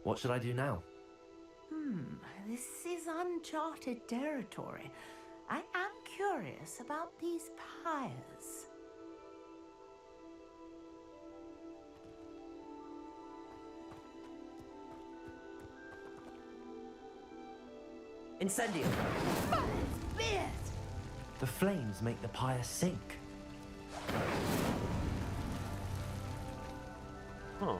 What should I do now? This is uncharted territory. I am curious about these pyres. Incendio! Merlin's beard! The flames make the pyre sink. Huh.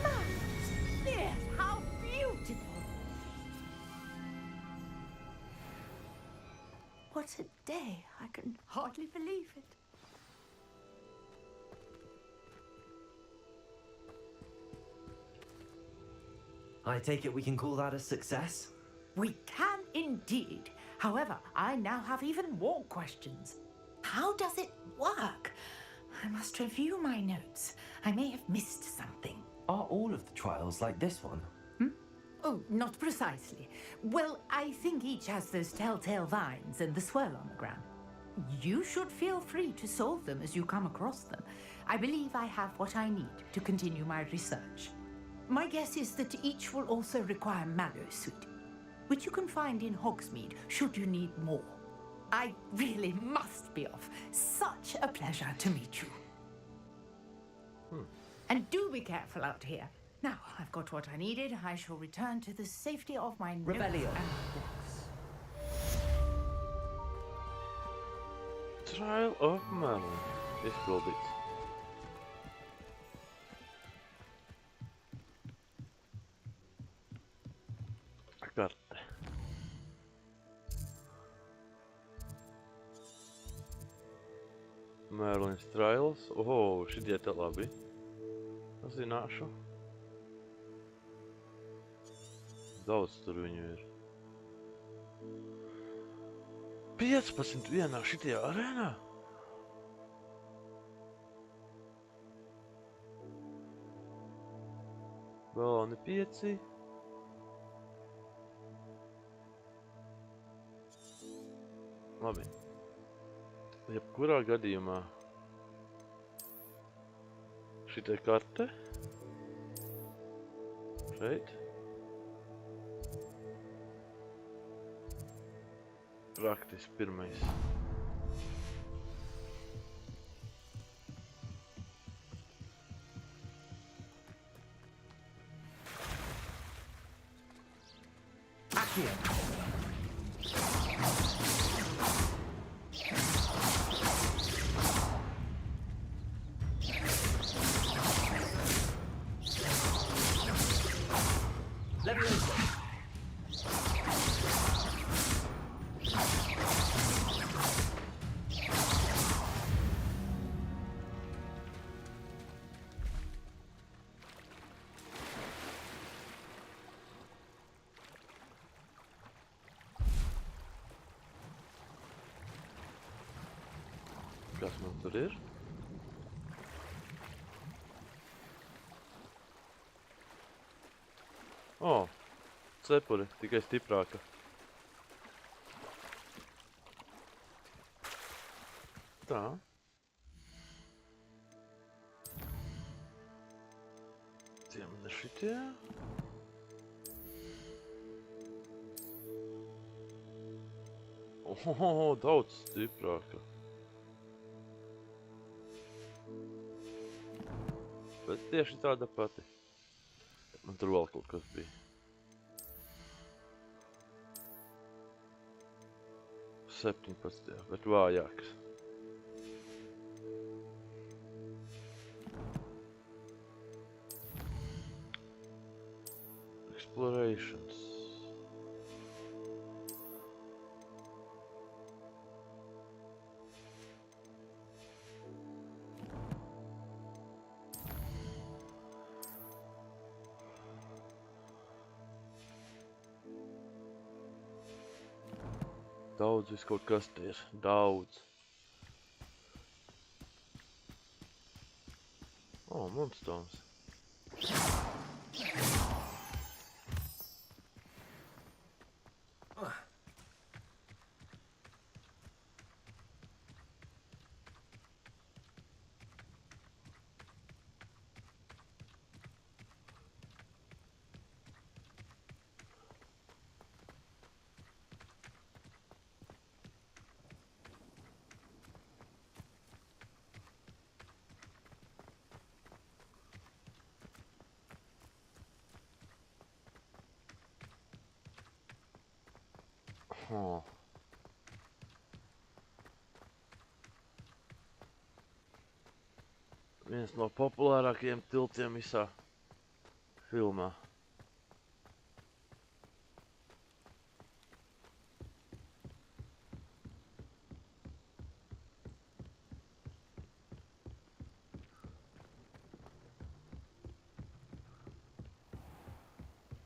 Merlin's beard! How beautiful! What a day! I can hardly believe it. I take it we can call that a success? We can indeed. However, I now have even more questions. How does it work? I must review my notes. I may have missed something. Are all of the trials like this one? Oh, not precisely. Well, I think each has those telltale vines and the swirl on the ground. You should feel free to solve them as you come across them. I believe I have what I need to continue my research. My guess is that each will also require Mallowsweet, which you can find in Hogsmeade should you need more. I really must be off. Such a pleasure to meet you. And do be careful out here. Now, I've got what I needed. I shall return to the safety of my notes Rebellion. and books. Trial of Merlin. Izpildīts. Karte. Merlin's Trials. Oho, šitie te labi. Zināšu. Daudz tur viņu ir. 15 vienā šitajā arēnā? Galveni 5. Labi. Jebkurā gadījumā šitai karte. Šeit. Praktiski pirmais. Accio! Kas man tur ir? O, cepure, tikai stiprāka. Tā. Tie man ir šitie. Ohoho, daudz stiprāka. Bet tieši tāda pati. Man tur vēl kaut kas bija. 17, bet vājāks. Explorations. Daudz vis kaut kas te ir. Daudz. O, Moonstones. Oh. Viens no populārākajiem tiltiem visā filmā.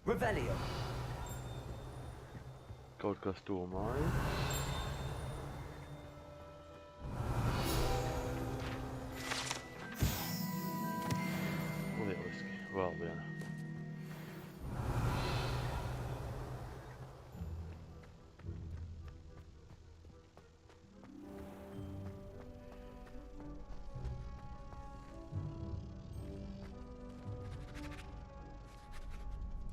Revelio. Kaut kas tūmāja. Lieliski, vēl viena.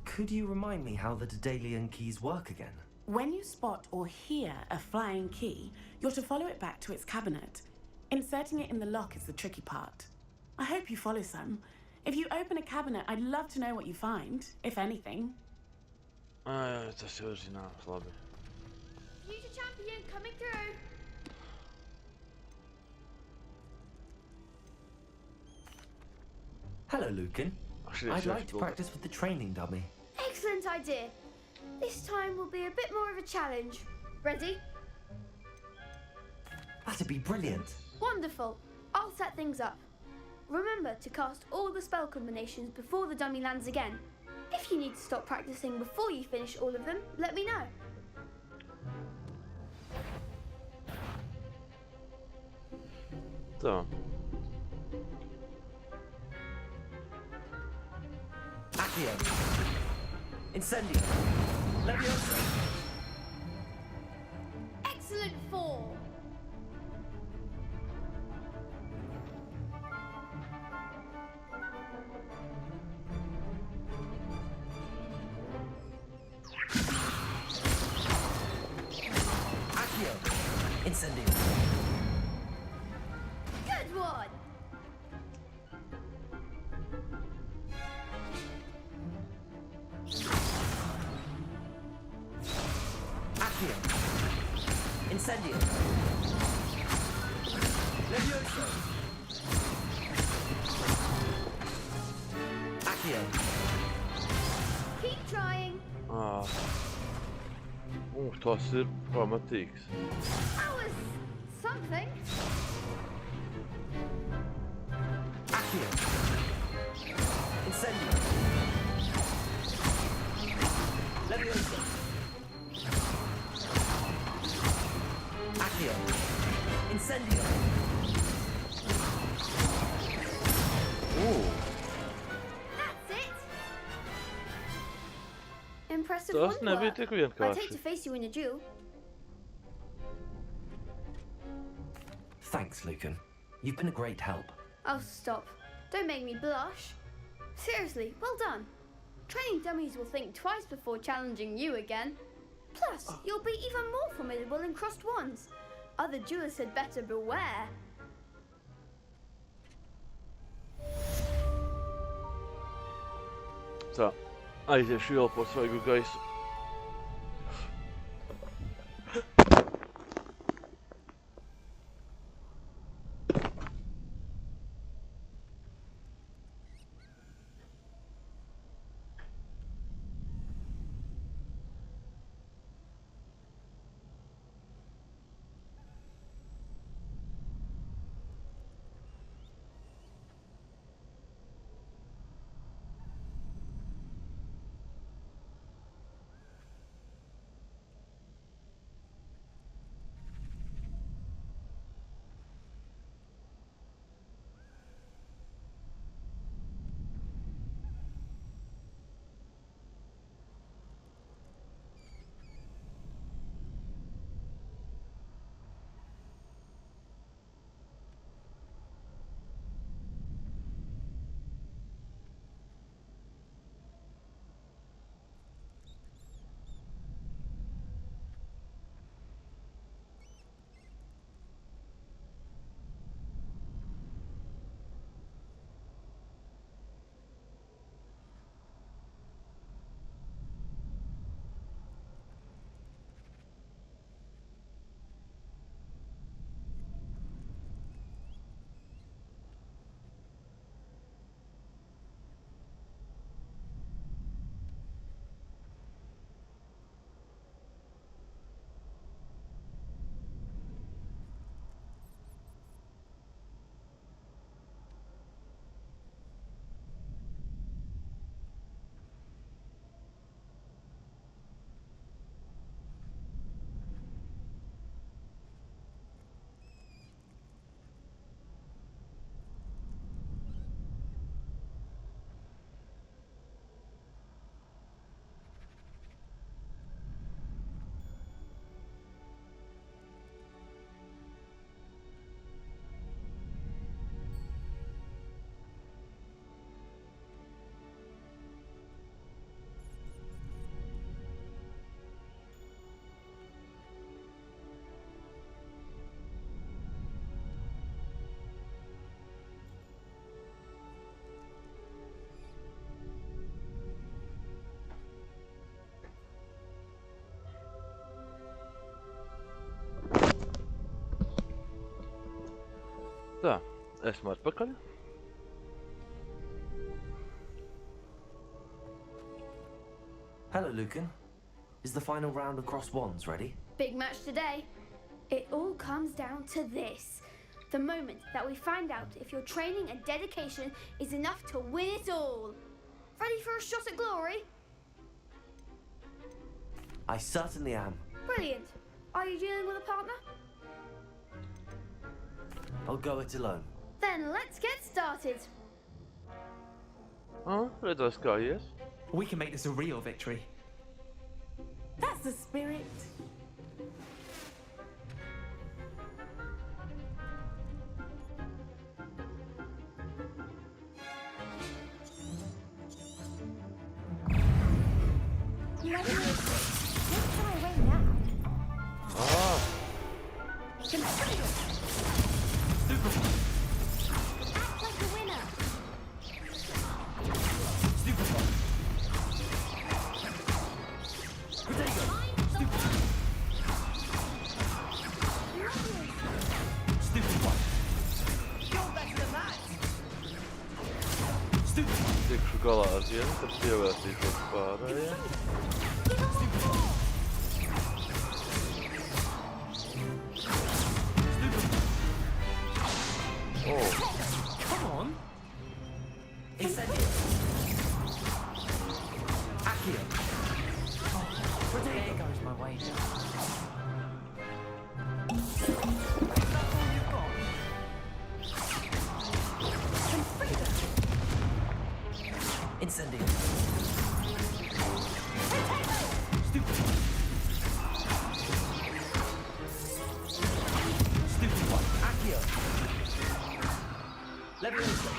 Could you remind me how the Daedalian keys work again? When you spot or hear a flying key, you're to follow it back to its cabinet. Inserting it in the lock is the tricky part. I hope you follow some. If you open a cabinet, I'd love to know what you find, if anything. Tas jau ir zināms, labi. Future champion coming through. Hello, Lucan. I'd like to practice with the training dummy. Excellent idea. This time will be a bit more of a challenge. Ready? That'd be brilliant. Wonderful. I'll set things up. Remember to cast all the spell combinations before the dummy lands again. If you need to stop practicing before you finish all of them, let me know. Tā. Accio. Incendio. Leviosa. Excellent form. Accio. Incendio. Good one. Accio. Incendio. Leviosa. Accio. Keep trying. Tas ir pamatīgs. That was something. Accio. Incendio. Leviosa. Accio. Incendio! Ooh. That's it! Impressive Tas wand nebija work. tik I'd hate vienkārši. to face you in a duel. Thanks, Lucan. You've been a great help. Oh, stop. Don't make me blush. Seriously, well done. Training dummies will think twice before challenging you again. Plus, you'll be even more formidable in crossed wands. Other duelists had better beware. Tā, aiziešu ielpot svaigu gaisu. Tā, esmu atpakaļ. Hello, Lucan. Is the final round of crossed wands ready? Big match today. It all comes down to this. The moment that we find out if your training and dedication is enough to win it all. Ready for a shot at glory? I certainly am. Brilliant. Are you dealing with a partner? I'll go it alone. Then let's get started. Redzēs kā ies. We can make this a real victory. That's the spirit. Let's try away now. Act like a winner. Tikšu galā ar vienu, tad pievērsīšos pārējiem. Come on. Incendio. Accio. There goes my wager. Incendio. Stupid one. Accio. Leviosa.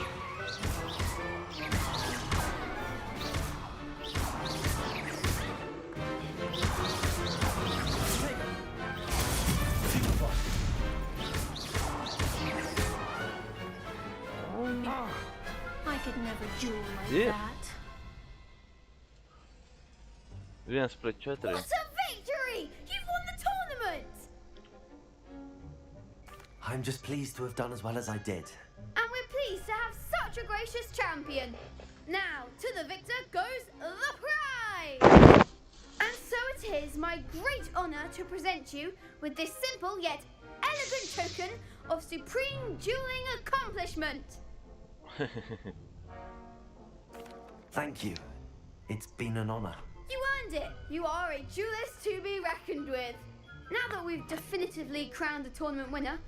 I could never duel like Yeah. that. 1-4. What a victory! You've won the tournament! I'm just pleased to have done as well as I did. And we're pleased to have such a gracious champion. Now, to the victor goes the prize! And so it is my great honour to present you with this simple yet elegant token of supreme dueling accomplishment. Thank you. It's been an honor. You earned it. You are a duelist to be reckoned with. Now that we've definitively crowned the tournament winner,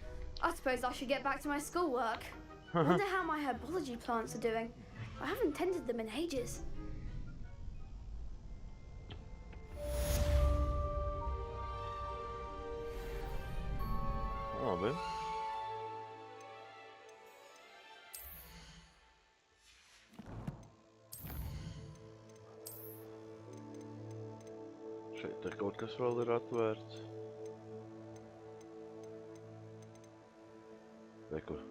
I suppose I should get back to my schoolwork. Wonder how my herbology plants are doing. I haven't tended them in ages. Vabbè. Šeit ir kaut kas vēl ir atvērts. Vai kur?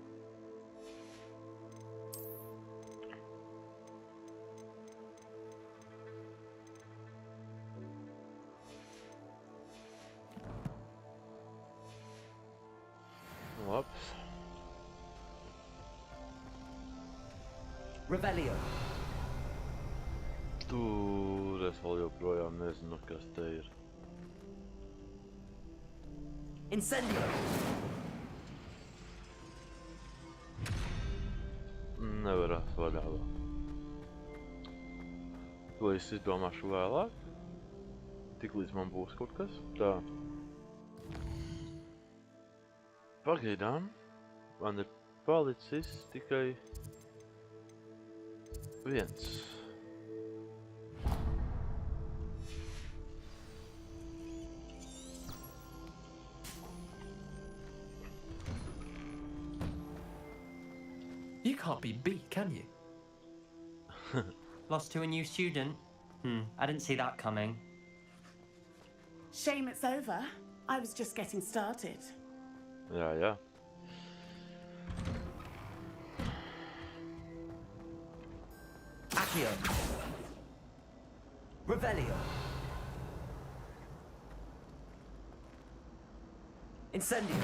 Labs. Revelio. Tur es vēl joprojām nezinu, kas te ir. Incendio. Nevarās vaļā vēl. To es izdomāšu vēlāk. Tiklīdz man būs kaut kas. Tā. Pagaidām man ir palicis tikai viens. You can't be beat, can you? Lost to a new student? I didn't see that coming. Shame it's over. I was just getting started. Jā, jā. Accio. Revelio. Incendio.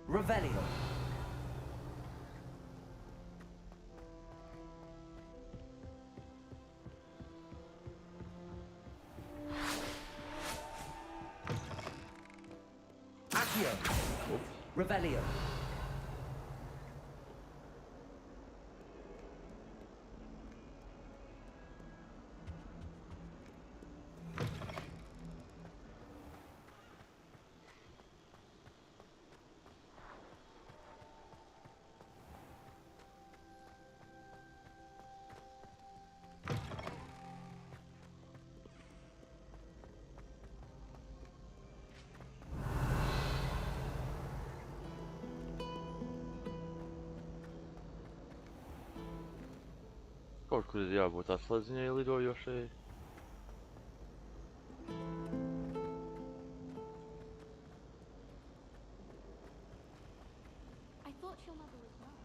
Revelio. Accio. Revelio. Kaut kur ir jābūt atslēdziņai lidojošai. I thought your mother was wrong.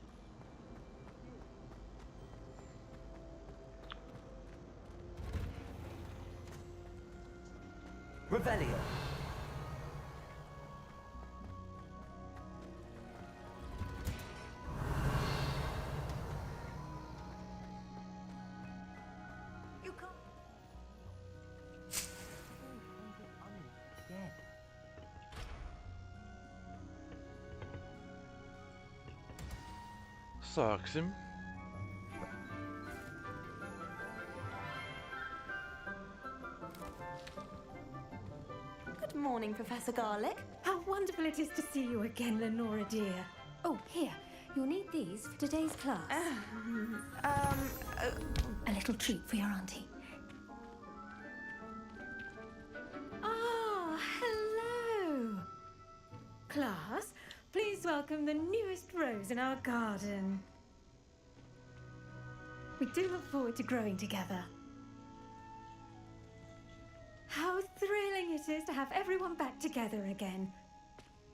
Revelio. sāksim. Good morning, Professor Garlic. How wonderful it is to see you again, Lenora dear. Oh, here. You'll need these for today's class. A little treat for your auntie. Ah, hello. Class, please welcome the newest rose in our garden. We do look forward to growing together. How thrilling it is to have everyone back together again.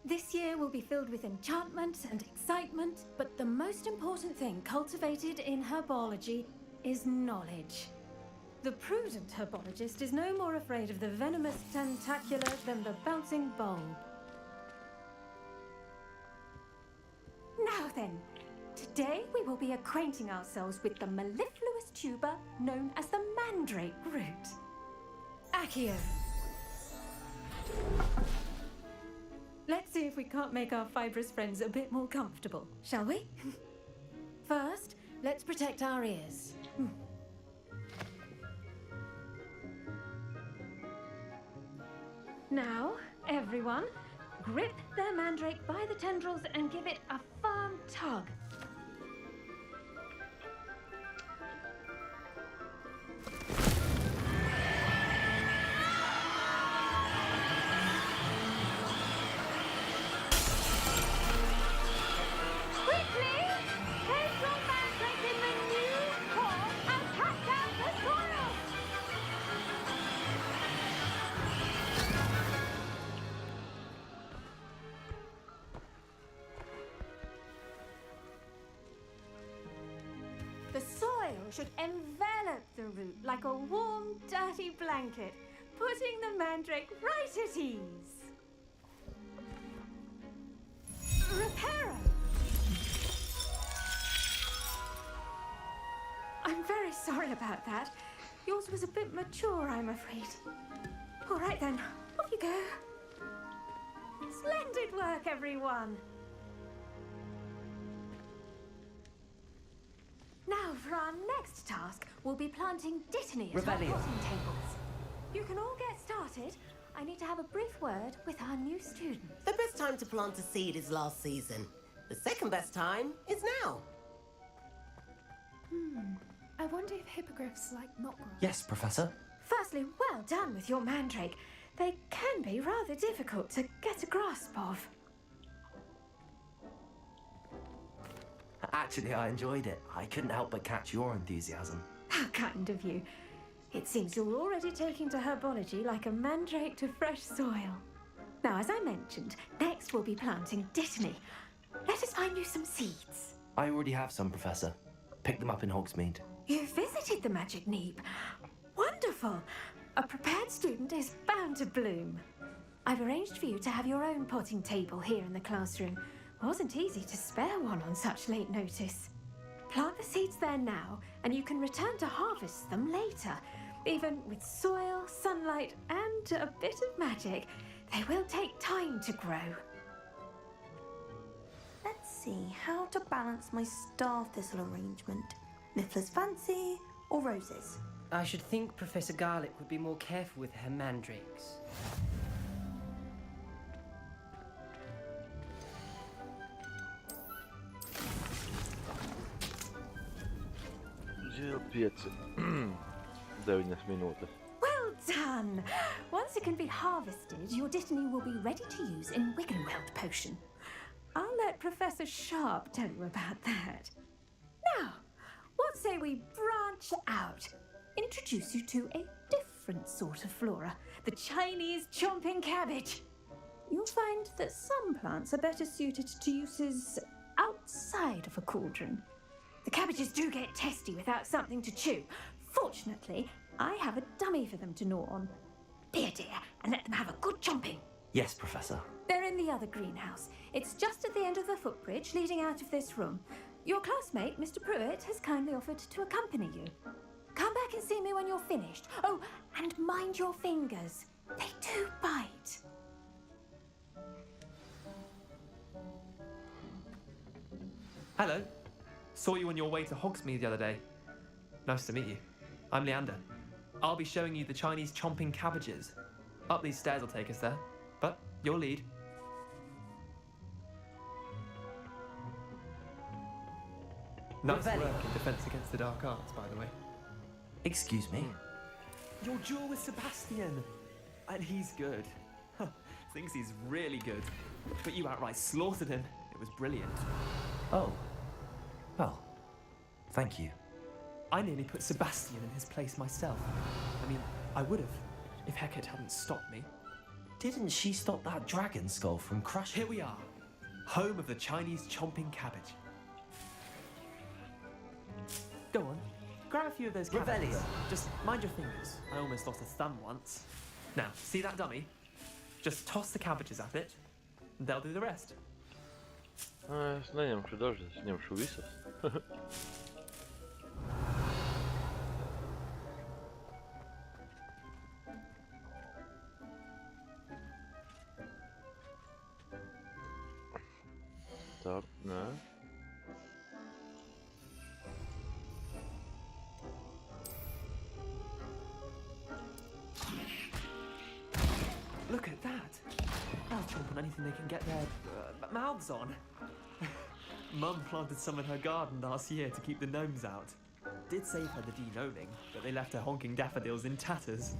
This year will be filled with enchantment and excitement, but the most important thing cultivated in herbology is knowledge. The prudent herbologist is no more afraid of the venomous tentacula than the bouncing bulb. Now then, today we will be acquainting ourselves with the mellifluous tuber known as the mandrake root. Accio. Let's see if we can't make our fibrous friends a bit more comfortable, shall we? First, let's protect our ears. Now, everyone, grip their mandrake by the tendrils and give it a firm tug. The soil should envelop the root like a warm, dirty blanket, putting the mandrake right at ease. Reparo! I'm very sorry about that. Yours was a bit mature, I'm afraid. All right then, off you go. Splendid work, everyone. Now, for our next task, we'll be planting dittany at our Rebellion. potting tables. You can all get started. I need to have a brief word with our new student. The best time to plant a seed is last season. The second best time is now. I wonder if hippogriffs like knotgrass. Yes, Professor. Firstly, well done with your mandrake. They can be rather difficult to get a grasp of. Actually, I enjoyed it. I couldn't help but catch your enthusiasm. How kind of you. It seems you're already taking to herbology like a mandrake to fresh soil. Now, as I mentioned, next we'll be planting dittany. Let us find you some seeds. I already have some, Professor. Picked them up in Hogsmeade. You visited the Magic Neep. Wonderful. A prepared student is bound to bloom. I've arranged for you to have your own potting table here in the classroom. Wasn't easy to spare one on such late notice. Plant the seeds there now, and you can return to harvest them later. Even with soil, sunlight, and a bit of magic, they will take time to grow. Let's see how to balance my star thistle arrangement. Niffler's fancy or roses? I should think Professor Garlic would be more careful with her mandrakes. Žēl 5, 9 minūtes. Well done! Once it can be harvested, your dittany will be ready to use in Wiggenweld potion. I'll let Professor Sharp tell you about that. Now, what say we branch out? Introduce you to a different sort of flora, the Chinese chomping cabbage. You'll find that some plants are better suited to uses outside of a cauldron. The cabbages do get testy without something to chew. Fortunately, I have a dummy for them to gnaw on. Be a dear and let them have a good chomping. Yes, Professor. They're in the other greenhouse. It's just at the end of the footbridge leading out of this room. Your classmate, Mr. Pruitt, has kindly offered to accompany you. Come back and see me when you're finished. Oh, and mind your fingers. They do bite. Hello. Saw you on your way to Hogsmeade the other day. Nice to meet you. I'm Leander. I'll be showing you the Chinese chomping cabbages. Up these stairs will take us there, but your lead. Nice work in Defense Against the Dark Arts, by the way. Excuse me? Your duel with Sebastian! And he's good. Thinks he's really good. But you outright slaughtered him. It was brilliant. Oh. Well, thank you. I nearly put Sebastian in his place myself. I mean, I would have, if Hecate hadn't stopped me. Didn't she stop that dragon skull from crushing? Here we are. Home of the Chinese chomping cabbage. Go on. Grab a few of those cabbages. Just mind your fingers. I almost lost a thumb once. Now, see that dummy? Just toss the cabbages at it, and they'll do the rest. Ne njemšu dažas, njemšu visas. Tā, nē. Look at that! They'll chomp on anything they can get their mouths on. Mum planted some in her garden last year to keep the gnomes out. Did save her the de-gnoming, but they left her honking daffodils in tatters.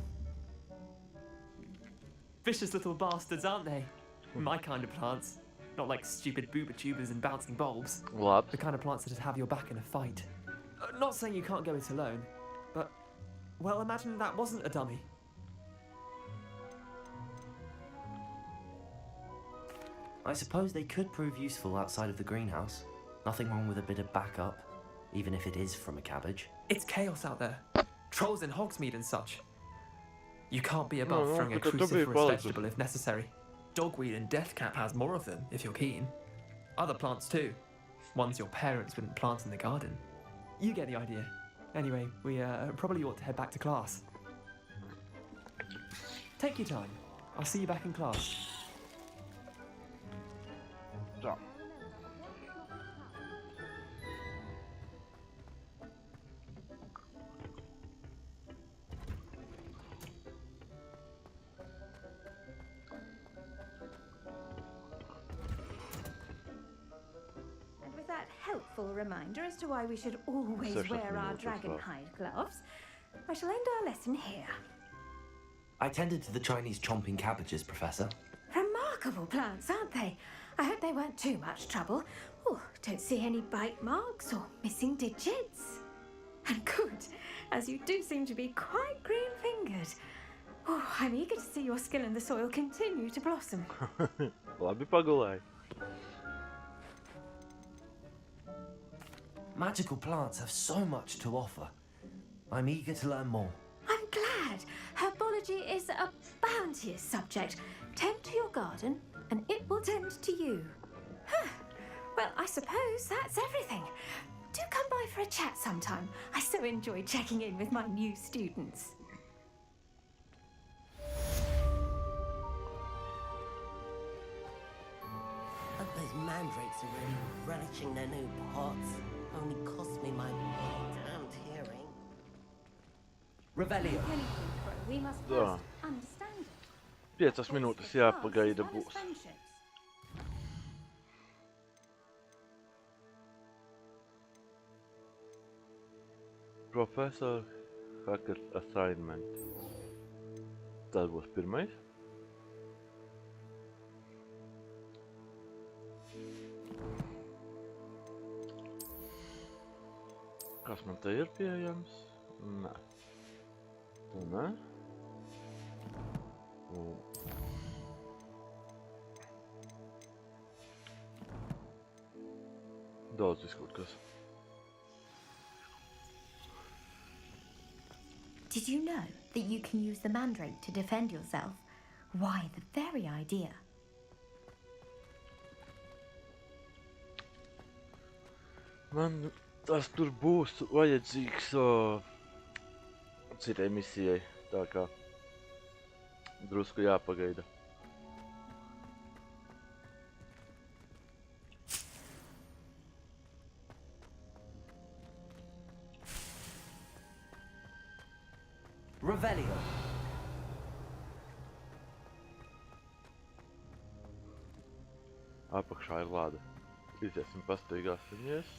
Vicious little bastards, aren't they? My kind of plants. Not like stupid booba tubers and bouncing bulbs. What? The kind of plants that'd have your back in a fight. Not saying you can't go it alone, but... well, imagine that wasn't a dummy. I suppose they could prove useful outside of the greenhouse. Nothing wrong with a bit of backup, even if it is from a cabbage. It's chaos out there. Trolls in Hogsmeade and such. You can't be above No, throwing a but to be cruciferous bothered. vegetable if necessary. Dogweed and deathcap has more of them, if you're keen. Other plants too. Ones your parents wouldn't plant in the garden. You get the idea. Anyway, we probably ought to head back to class. Take your time. I'll see you back in class. Tā. And with that helpful reminder as to why we should always Social wear our media dragon stuff. hide gloves, I shall end our lesson here. I tended to the Chinese chomping cabbages, Professor. Remarkable plants, aren't they? I hope they weren't too much trouble. Oh, don't see any bite marks or missing digits. And good, as you do seem to be quite green-fingered. Oh, I'm eager to see your skill in the soil continue to blossom. Labi pagulēji. Magical plants have so much to offer. I'm eager to learn more. I'm glad. Herbology is a bounteous subject. Tend to your garden, and it will tend to you. Huh. Well, I suppose that's everything. Do come by for a chat sometime. I so enjoy checking in with my new students. Hope those mandrakes are really relishing their new pots. Only cost me my damned hearing. Revelio. We must Tā. first understand it. 5 minūtes jāpagaida būs. Professor Hacker Assignment. Tas būs pirmais. Kas man te ir pieejams? Nē. Tu nē. Un... Daudz viss kaut kas. Did you know that you can use the mandrake to defend yourself? Why, the very idea. Man tas tur būs vajadzīgs citai misijai, tā kā drusku jāpagaida. Apakšā ir lāde. Iziesim pastaigāsimies.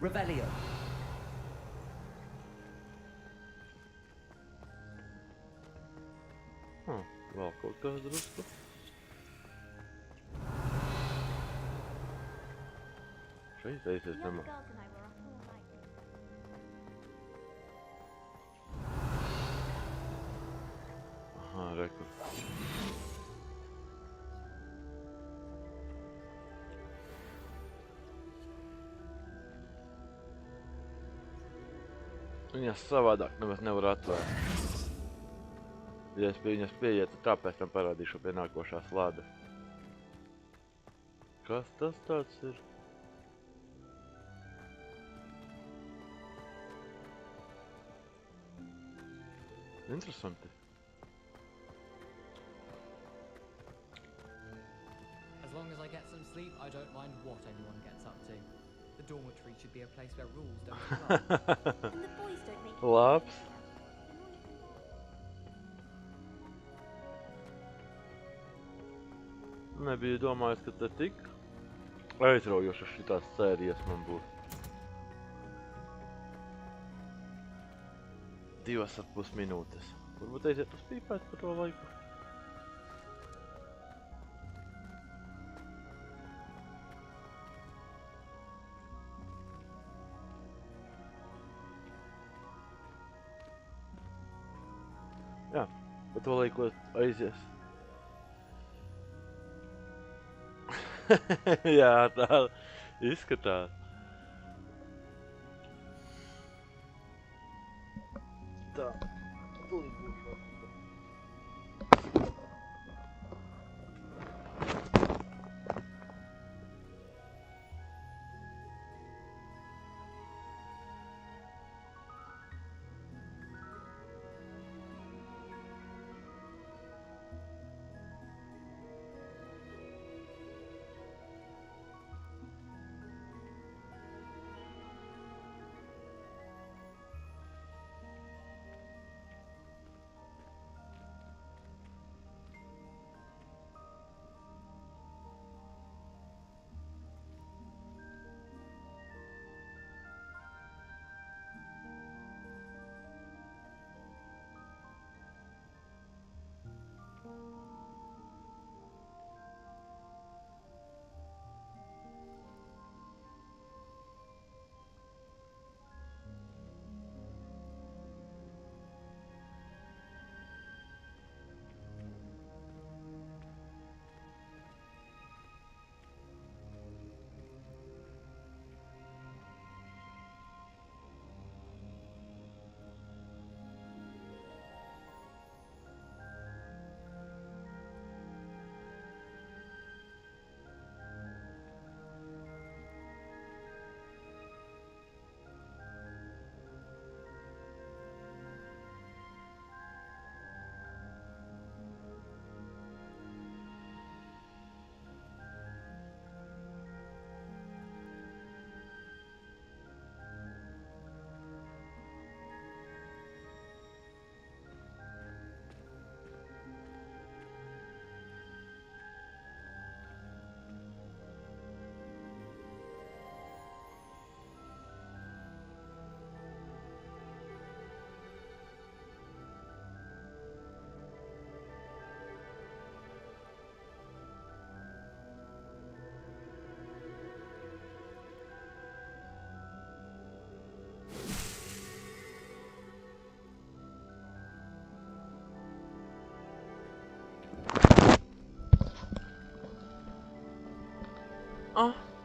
Revelio. Vēl kaut kas drusku. Šeit aizies zemā. Aha, reku. Viņas savādāk nemaz nevar atvērt. Ja es pie viņas pieietu, tāpēc tam parādīšu pie nākošās lādes. Kas tas tāds ir? Interesanti. As long as I get some sleep, I don't mind what anyone gets up to. The dormitory should be a place where rules don't apply. And the boys don't make Labs. Nebiju domājis, ka te tik aizraujošas šitās sērijas man būs. 2,5 minūtes. Varbūt aiziet uz pīpēt par to laiku. Jā, par to laiku aizies. Jā, tā izskatās. Tā.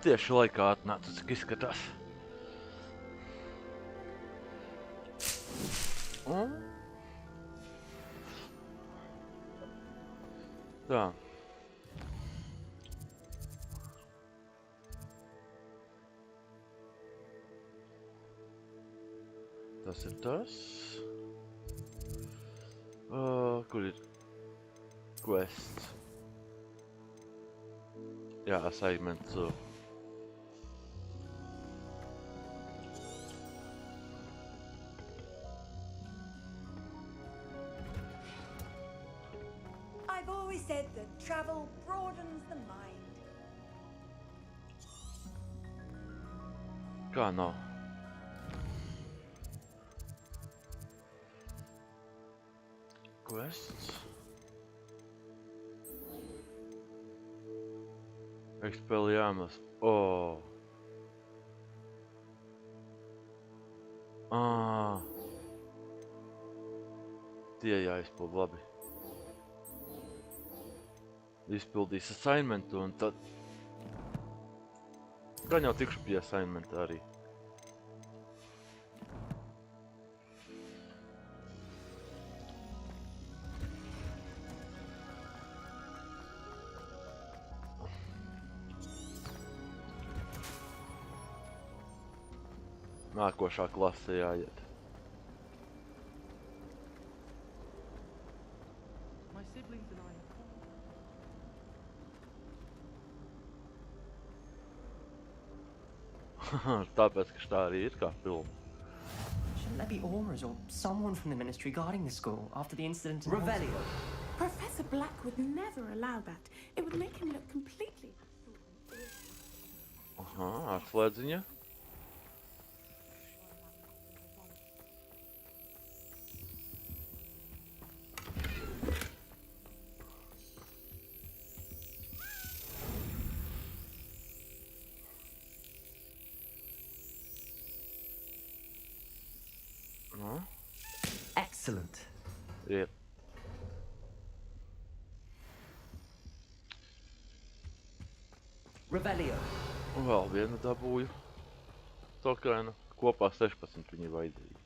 Tieši laikā atnāca, cik izskatās. Tā. Tas ir tas. Kur ir quests? Jā, assignments. I've always said that travel broadens the mind. Kā nav? Quests. Expelliarmus. Oh. Tie jāizpild labi. Izpildīs assignmentu un tad... Gan jau tikšu pie assignmenta arī. Nākošā klase jāiet. My siblings and I. Tāpēc, ka tā arī ir kā filma. Shouldn't there be aurors or someone from the ministry guarding the school after the incident in Revelio. Professor Black would never allow that. It would make him look completely... Aha, atslēdziņa. Excellent. Yep. Revelio. Vēl vienu dabūju. Tokainu. Kopā 16 viņi vajadzīgi.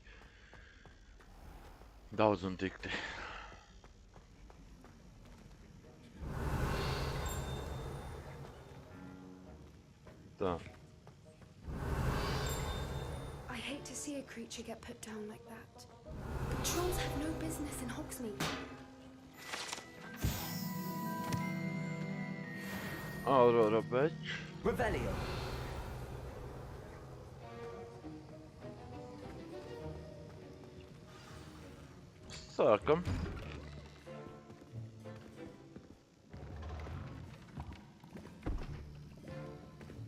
Daudz un dikti. Tā. I hate to see a creature get put down like that. But trolls have no business in Hogsmeade. Aurora Beč. Revelio. Sākam.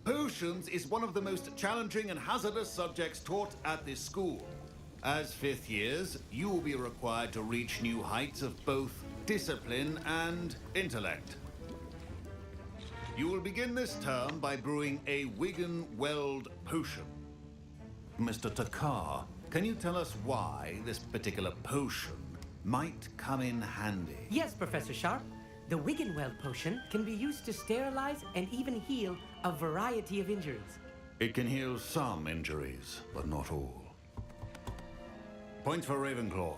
Potions is one of the most challenging and hazardous subjects taught at this school. As fifth years, you will be required to reach new heights of both discipline and intellect. You will begin this term by brewing a Wigan-Weld potion. Mr. Takar, can you tell us why this particular potion might come in handy? Yes, Professor Sharp. The Wigan-Weld potion can be used to sterilize and even heal a variety of injuries. It can heal some injuries, but not all. Points for Ravenclaw.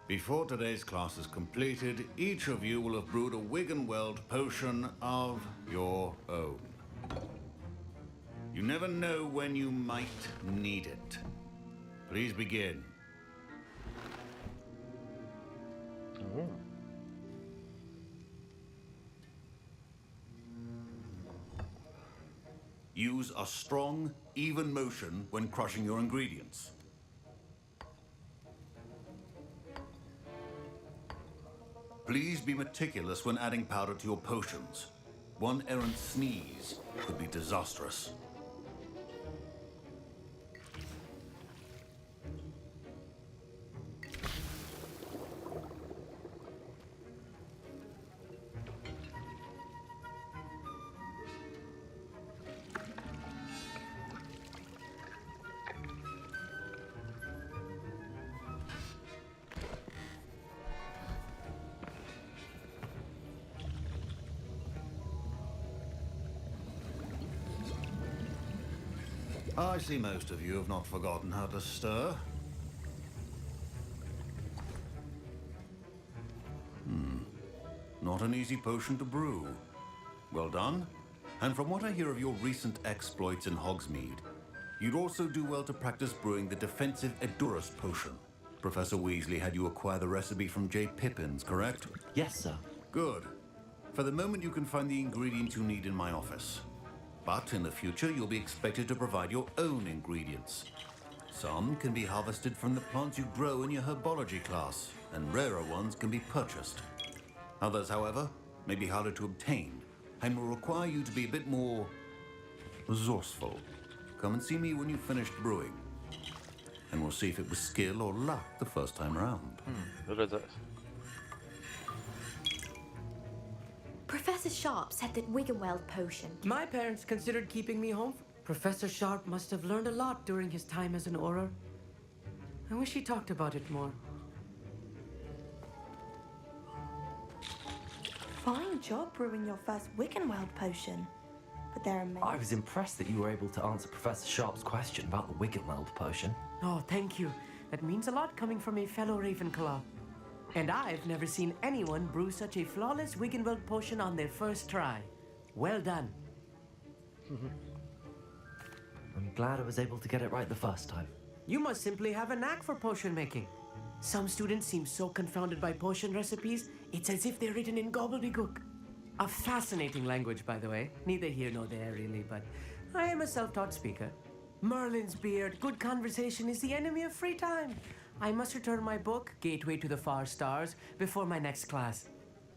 Before today's class is completed, each of you will have brewed a Wigan-Weld potion of your own. You never know when you might need it. Please begin. Use a strong, even motion when crushing your ingredients. Please be meticulous when adding powder to your potions. One errant sneeze could be disastrous. I see most of you have not forgotten how to stir. Not an easy potion to brew. Well done. And from what I hear of your recent exploits in Hogsmeade, You'd also do well to practice brewing the defensive Edurus potion. Professor Weasley had you acquire the recipe from J. Pippin's, correct? Yes, sir. Good. For the moment, you can find the ingredients you need in my office. But in the future, you'll be expected to provide your own ingredients. Some can be harvested from the plants you grow in your herbology class, and rarer ones can be purchased. Others, however, may be harder to obtain, and will require you to be a bit more resourceful. Come and see me when you've finished brewing, and we'll see if it was skill or luck the first time around. What is this? Professor Sharp said that Wiggenweld potion. My parents considered keeping me home. Professor Sharp must have learned a lot during his time as an Auror. I wish he talked about it more. Fine job brewing your first Wiggenweld potion. But there are many. I was impressed that you were able to answer Professor Sharp's question about the Wiggenweld potion. Oh, thank you. That means a lot coming from a fellow Ravenclaw. And I've never seen anyone brew such a flawless Wiggenweld potion on their first try. Well done. I'm glad I was able to get it right the first time. You must simply have a knack for potion making. Some students seem so confounded by potion recipes, it's as if they're written in gobbledygook. A fascinating language, by the way. Neither here nor there, really, but I am a self-taught speaker. Merlin's beard, good conversation is the enemy of free time. I must return my book, Gateway to the Far Stars, before my next class.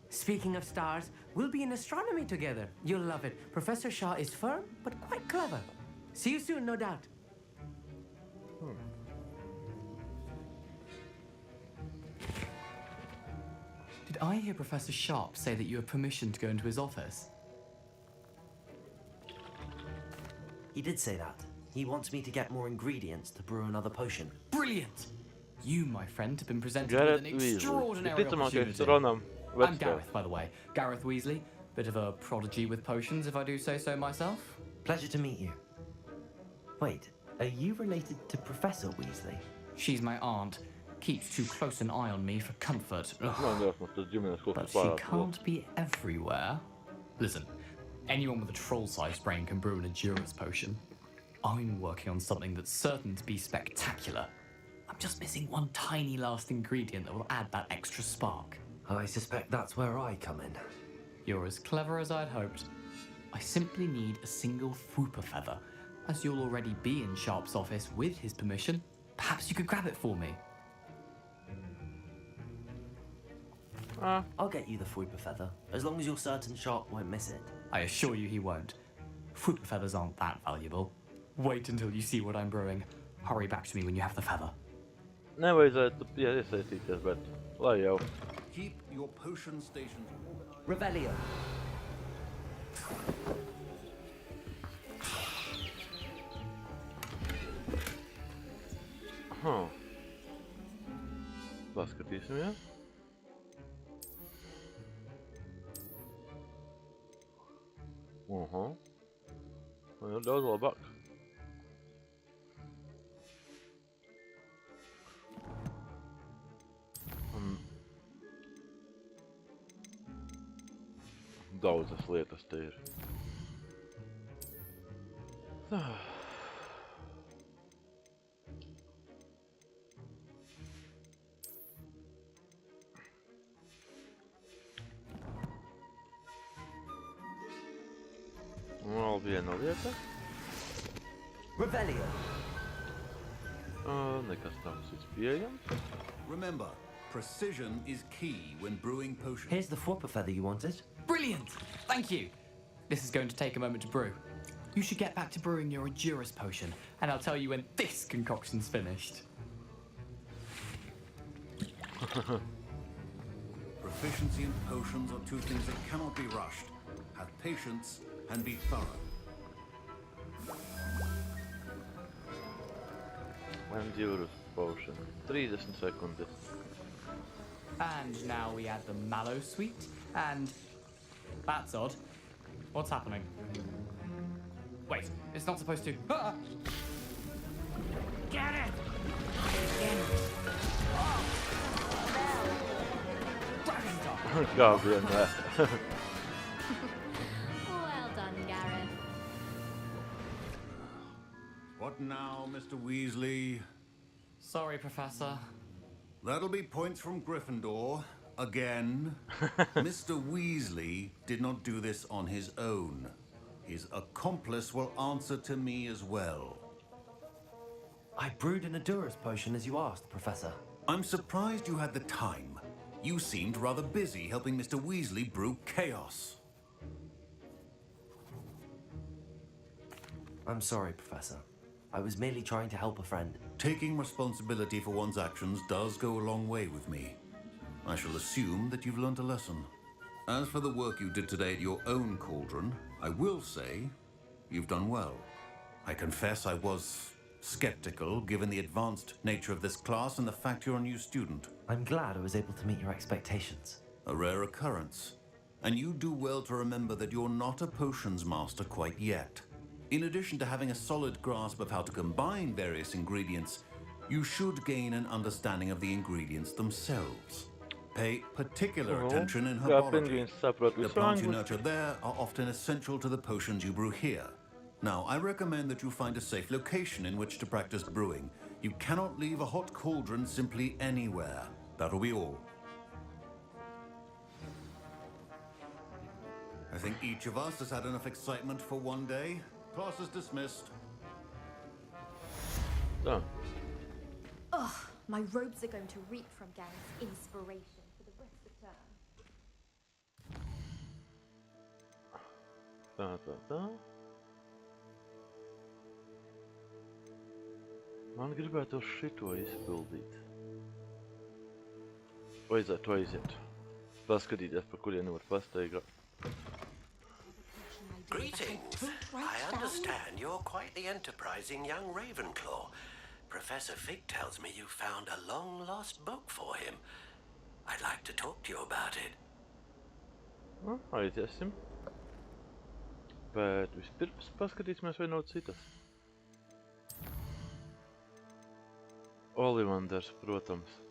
Speaking of stars, we'll be in astronomy together. You'll love it. Professor Shaw is firm, but quite clever. See you soon, no doubt. Did I hear Professor Sharp say that you have permission to go into his office? He did say that. He wants me to get more ingredients to brew another potion. Brilliant! You, my friend, have been presented Gareth with an Weasley. extraordinary Pyta ma opportunity. gastronom. I'm Gareth, by the way. Gareth Weasley. Bit of a prodigy with potions, if I do say so myself. Pleasure to meet you. Wait, are you related to Professor Weasley? She's my aunt. Keeps too close an eye on me for comfort. No, But she can't be everywhere. Listen, anyone with a troll-sized brain can brew an Edurus potion. I'm working on something that's certain to be spectacular. I'm just missing one tiny last ingredient that will add that extra spark. I suspect that's where I come in. You're as clever as I'd hoped. I simply need a single Fwooper feather. As you'll already be in Sharp's office with his permission, perhaps you could grab it for me. I'll get you the Fwooper feather, as long as you're certain Sharp won't miss it. I assure you he won't. Fwooper feathers aren't that valuable. Wait until you see what I'm brewing. Hurry back to me when you have the feather. Anyways, yeah, this is teachers, but well, yo. Keep your potion stations. Revelio. Huh. Paskatīsim, ja? Nu, daudz labāk. Daudzas lietas te ir. Vēl viena lieta. Revelio. Nekas tāds ir pieejams. Remember, precision is key when brewing potions. Here's the Fwooper feather you wanted. Brilliant! Thank you. This is going to take a moment to brew. You should get back to brewing your Edurus potion, and I'll tell you when this concoction's finished. Proficiency in potions are two things that cannot be rushed. Have patience and be thorough. Edurus potion. 30 sekundes. And now we add the mallow sweet, and... That's odd. What's happening? Wait, it's not supposed to... Ah! Get it! Kā vienmēr. Well done, Gareth. What now, Mr. Weasley? Sorry, Professor. That'll be points from Gryffindor. Again. Mr. Weasley did not do this on his own. His accomplice will answer to me as well. I brewed an Adura's potion as you asked, Professor. I'm surprised you had the time. You seemed rather busy helping Mr. Weasley brew chaos. I'm sorry, Professor. I was merely trying to help a friend. Taking responsibility for one's actions does go a long way with me. I shall assume that you've learnt a lesson. As for the work you did today at your own cauldron, I will say you've done well. I confess I was skeptical, given the advanced nature of this class and the fact you're a new student. I'm glad I was able to meet your expectations. A rare occurrence. And you do well to remember that you're not a potions master quite yet. In addition to having a solid grasp of how to combine various ingredients, you should gain an understanding of the ingredients themselves. Pay particular attention in herbology. The plants you nurture there are often essential to the potions you brew here. Now, I recommend that you find a safe location in which to practice brewing. You cannot leave a hot cauldron simply anywhere. That'll be all. I think each of us has had enough excitement for one day. Class is dismissed. Done. Ugh, my robes are going to reek from Garen's inspiration for the rest of the term. Man gribētu šito izpildīt. Vajadzētu aiziet. Paskatīties, pa kurien var pastaigāt. Greetings. I understand you're quite the enterprising young Ravenclaw. Professor Fig tells me you found a long-lost book for him. I'd like to talk to you about it. Aiziesim. Bet vispirms paskatīsimies, vai nav citas. Olivanders, protams.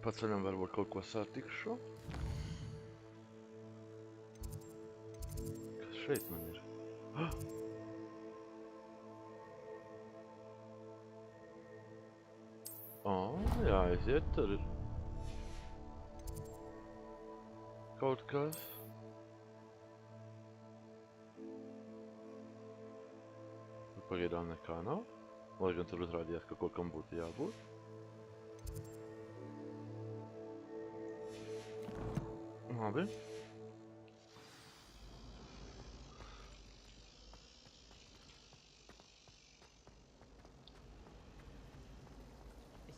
Paceļam varbūt kaut ko satikšu. Kas šeit man ir? Jāaiziet, tur ir kaut kas. Pagaidām nekā nav, lai gan tur uzrādījās, ka kaut kam būtu jābūt. Labi. This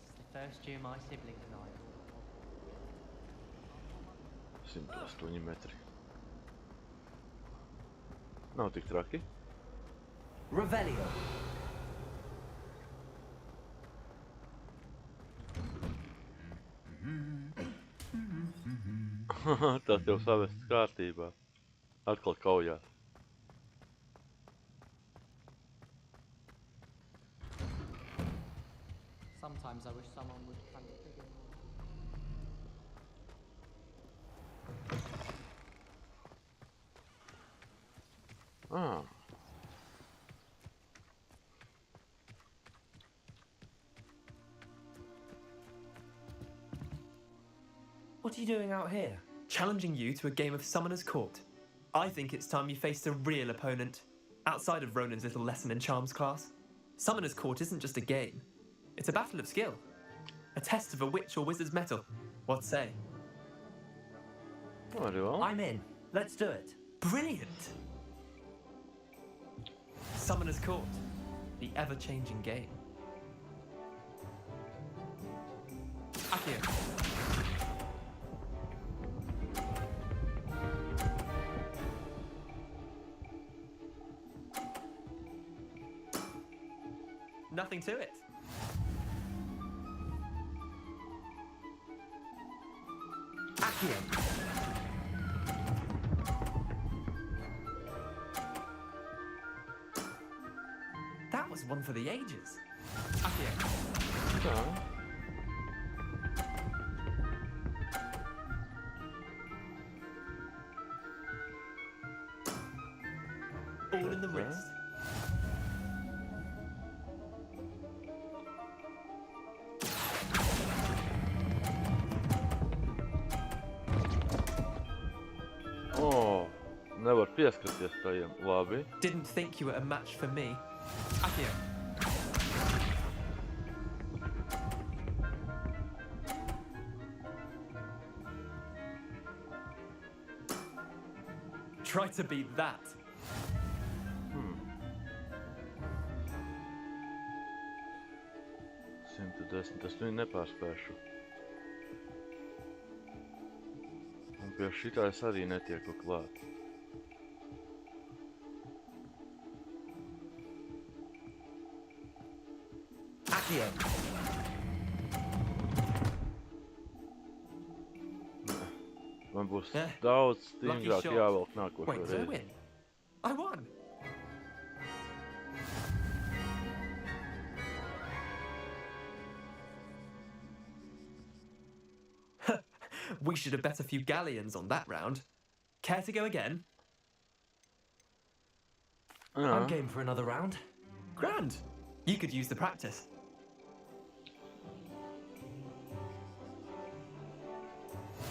is the first year my siblings and I. 108 metri. Nav tik traki. Revelio. Tas jau savests kārtībā. Atkal kaujās. Sometimes I wish someone would plant a bigger. What are you doing out here? Challenging you to a game of Summoner's Court. I think it's time you faced a real opponent, outside of Ronan's little lesson in charms class. Summoner's Court isn't just a game. It's a battle of skill. A test of a witch or wizard's mettle. What say? I'm in. Let's do it. Brilliant! Summoner's Court. The ever-changing game. Accio. Nothing to it. Accio. That was one for the ages. Accio. All in the wrist. O, nevar pieskarties tajiem. Labi. Didn't think you were a match for me. Akio. Try to beat that. 110, es viņu nepārspēšu. Un pie šitā es arī netieku klāt. Akio. Man būs daudz Lucky stingrāk shot. jāvelk nākošo Wait, did I reizi. win? I won. We should have bet a few galleons on that round. Care to go again? I'm game for another round. Grand. You could use the practice.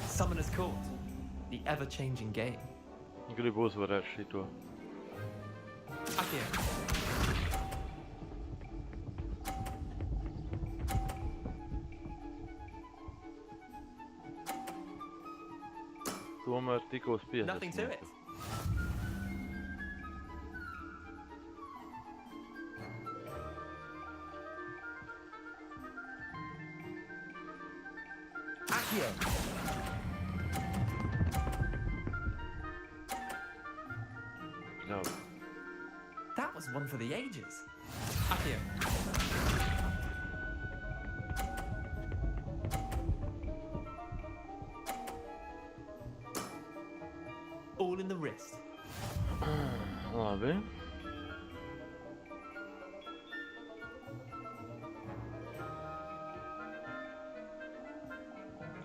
Summoner's Court. The ever-changing game. Gribu uzvarēt šito. Akio. Tomēr tikos 50. Nothing to it. Akio. No. That was one for the ages. Akio. All in the wrist. Labi.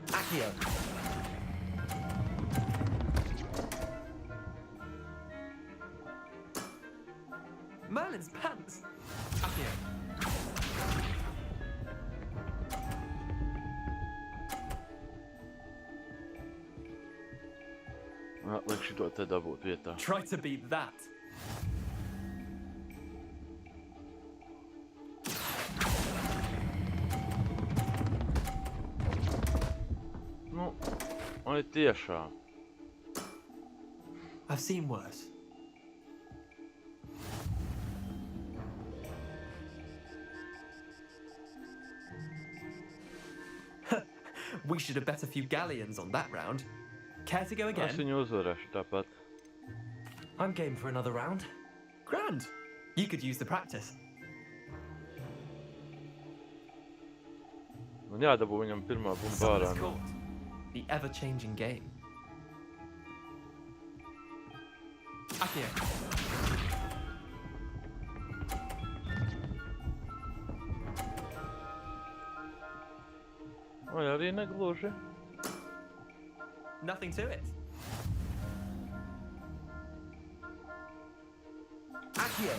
Akio. Merlin's pants. Akio. Liek šito te dabūt vietā. Try to beat that. Nu, vai tiešām? I've seen worse. We should have bet a few galleons on that round. Care to go Es again? viņu uzvarēšu tāpat. I'm game for another round. Grand. You could use the practice. Man jādabū viņam pirmā bumba ārā. Summoner's Court. The ever-changing game. Akio. Vai arī negluži? Nothing to it. Akio.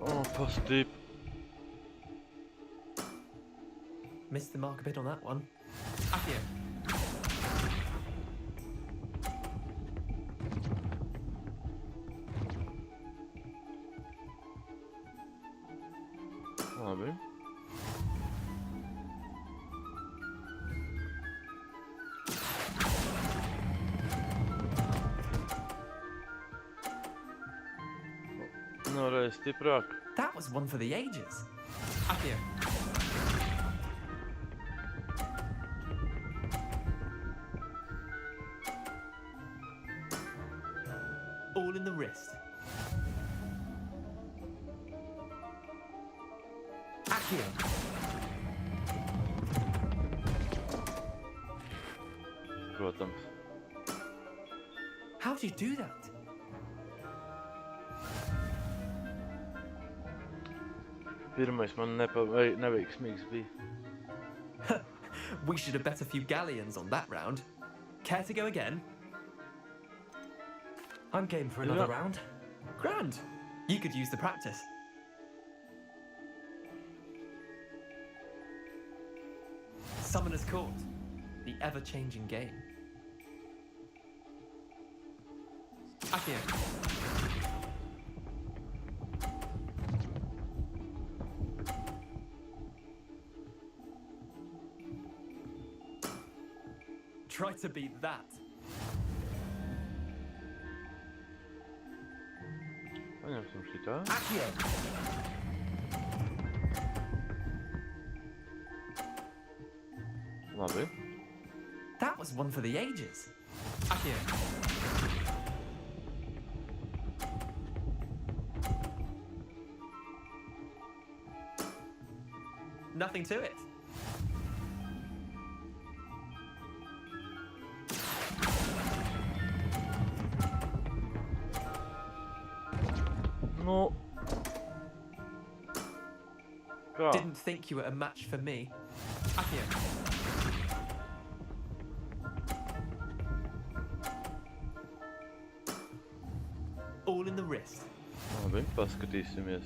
O, pastīp. Missed the mark a bit on that one. Akio. Labi. No reiz stiprāk. That was one for the ages. Akio. All in the wrist. Akio. Protams. How'd you do that? Pirmais man neveiksmīgs bija. We should have bet a few galleons on that round. Care to go again? I'm game for another round. Grand. You could use the practice. Summoner's Court. The ever-changing game. Accio. Try to beat that. A nie chcę czytać. Accio. Łaby. That was one for the ages. Accio. Nothing to it. No. God. Didn't think you were a match for me. Accio. All in the wrist. Labi, paskatīsimies.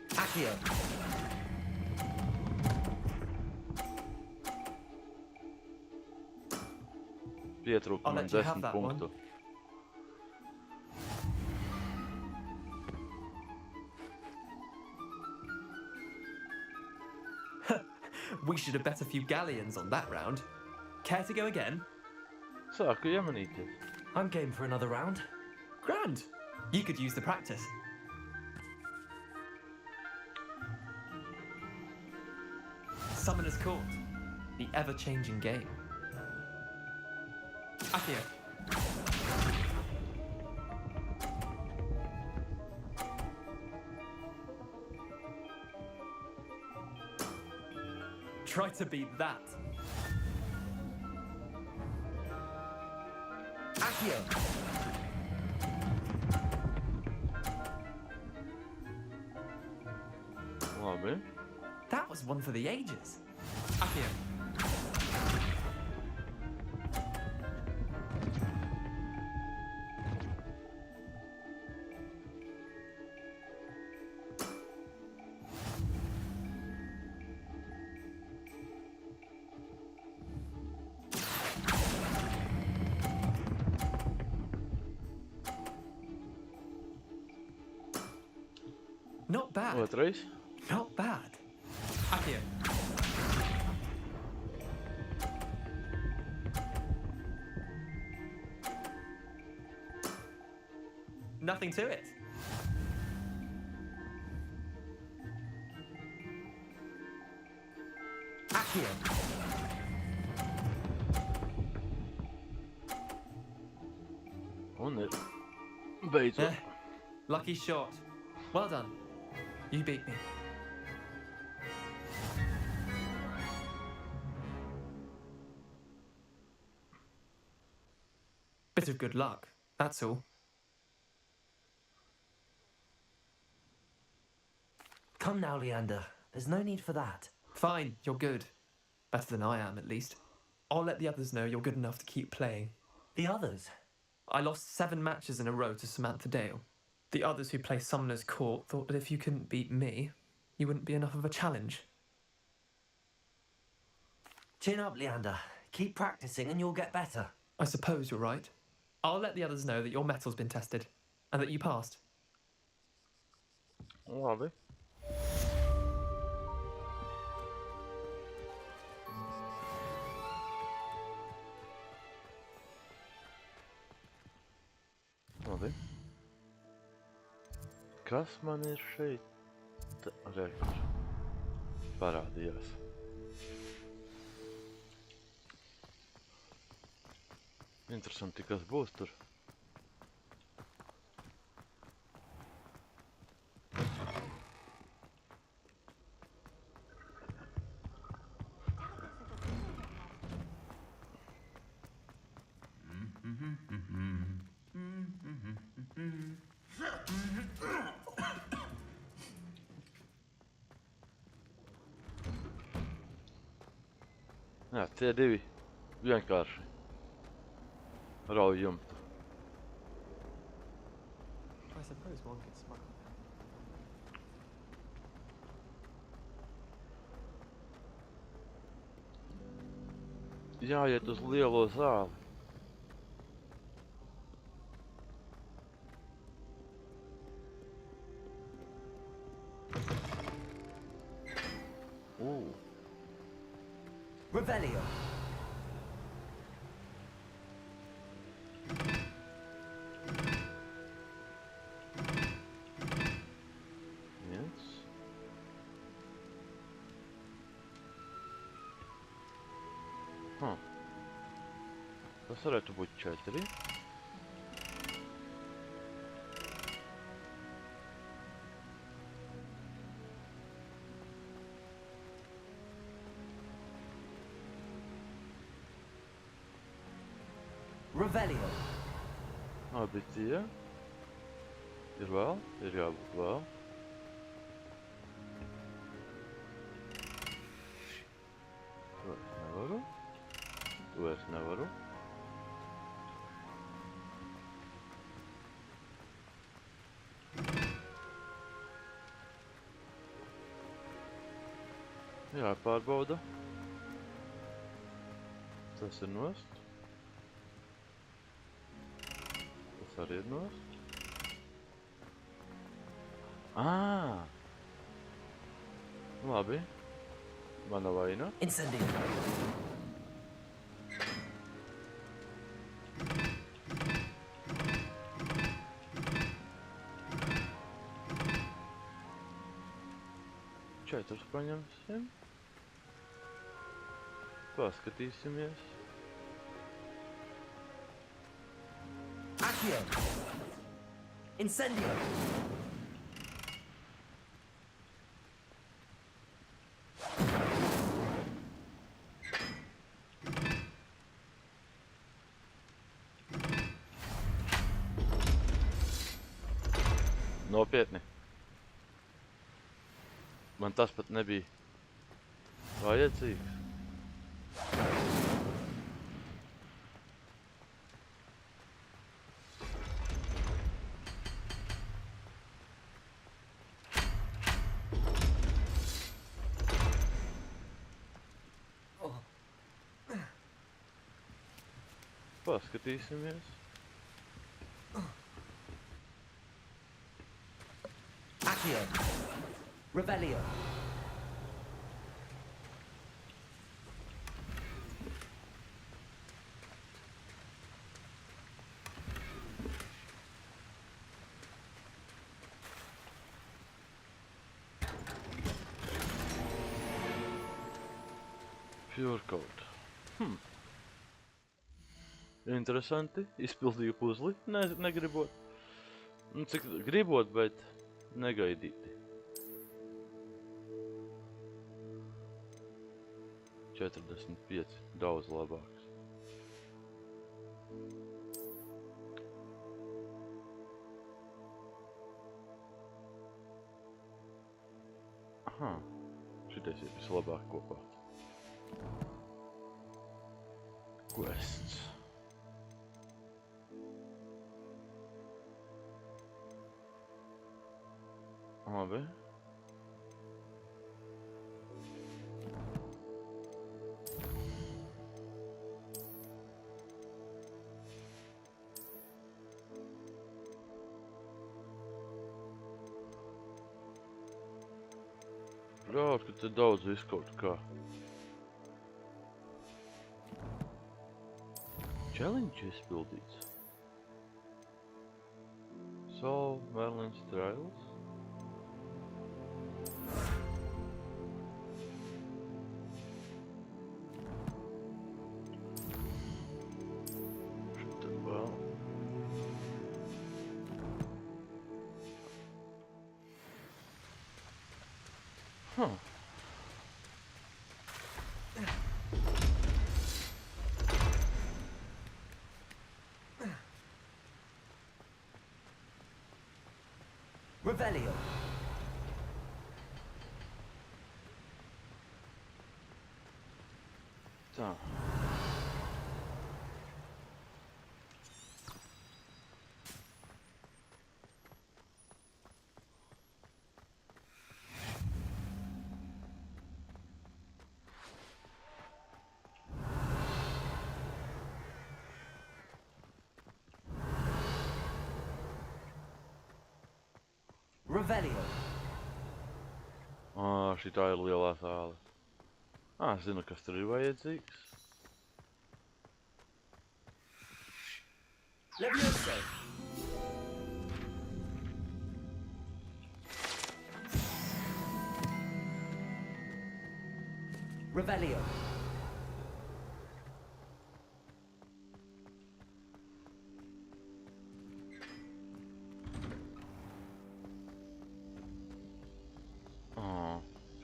Accio. Pietrūka man 10 punktu. We should have bet a few galleons on that round. Care to go again? Sāku iemanīties. I'm game for another round. Grand. You could use the practice. Summoner's Court. The ever-changing game. Accio. Try to beat that. Accio. Labi. That was one for the ages. Accio. Not bad. Otrais. Not bad. Accio. Nothing to it. Accio. Un ir. Beidzot. Lucky shot. Well done. You beat me. Bit of good luck, that's all. Come now, Leander. There's no need for that. Fine, you're good. Better than I am, at least. I'll let the others know you're good enough to keep playing. The others? I lost 7 matches in a row to Samantha Dale. The others who play Summoner's Court thought that if you couldn't beat me, you wouldn't be enough of a challenge. Chin up, Leander. Keep practicing and you'll get better. I suppose you're right. I'll let the others know that your metal's been tested, and that you passed. Labi. Labi. Kas man ir šeit? Rekurs. Parādījās. Interesanti, kas būs tur. Jā, tie divi vienkārši rauj jumtu. I suppose one could smuggle them. Jāiet uz lielo zāli. Revelio. Viens. Tas varētu būt 4. Revelio. Abi tie. Ir vēl, ir jābūt vēl. To es nevaru. To es nevaru. Jāpārbauda. Tas ir nost. Tas arī ir nost. Labi. Mana vaina. Incendio. Četrus paņemsim. Paskatīsimies. Accio. Incendio. Nopietni. Man tas pat nebija vajadzīgs. Paskatīsimies. Accio. Revelio. Pure code. Interesanti. Izpildīju puzli. Negribot. Cik gribot, bet negaidīti. 45. Daudz labāks. Aha. Šitais ir vislabāk kopā. Quests. Labi. Brāl, ka te daudz visu kaut kā. Challenge izpildīts. Solve Merlin's trials. Šitad vēl. Revelio. Tā. Revelio. Šī tā ir lielā zāle. Zinu, kas tur ir vajadzīgs. Levioso! Revelio.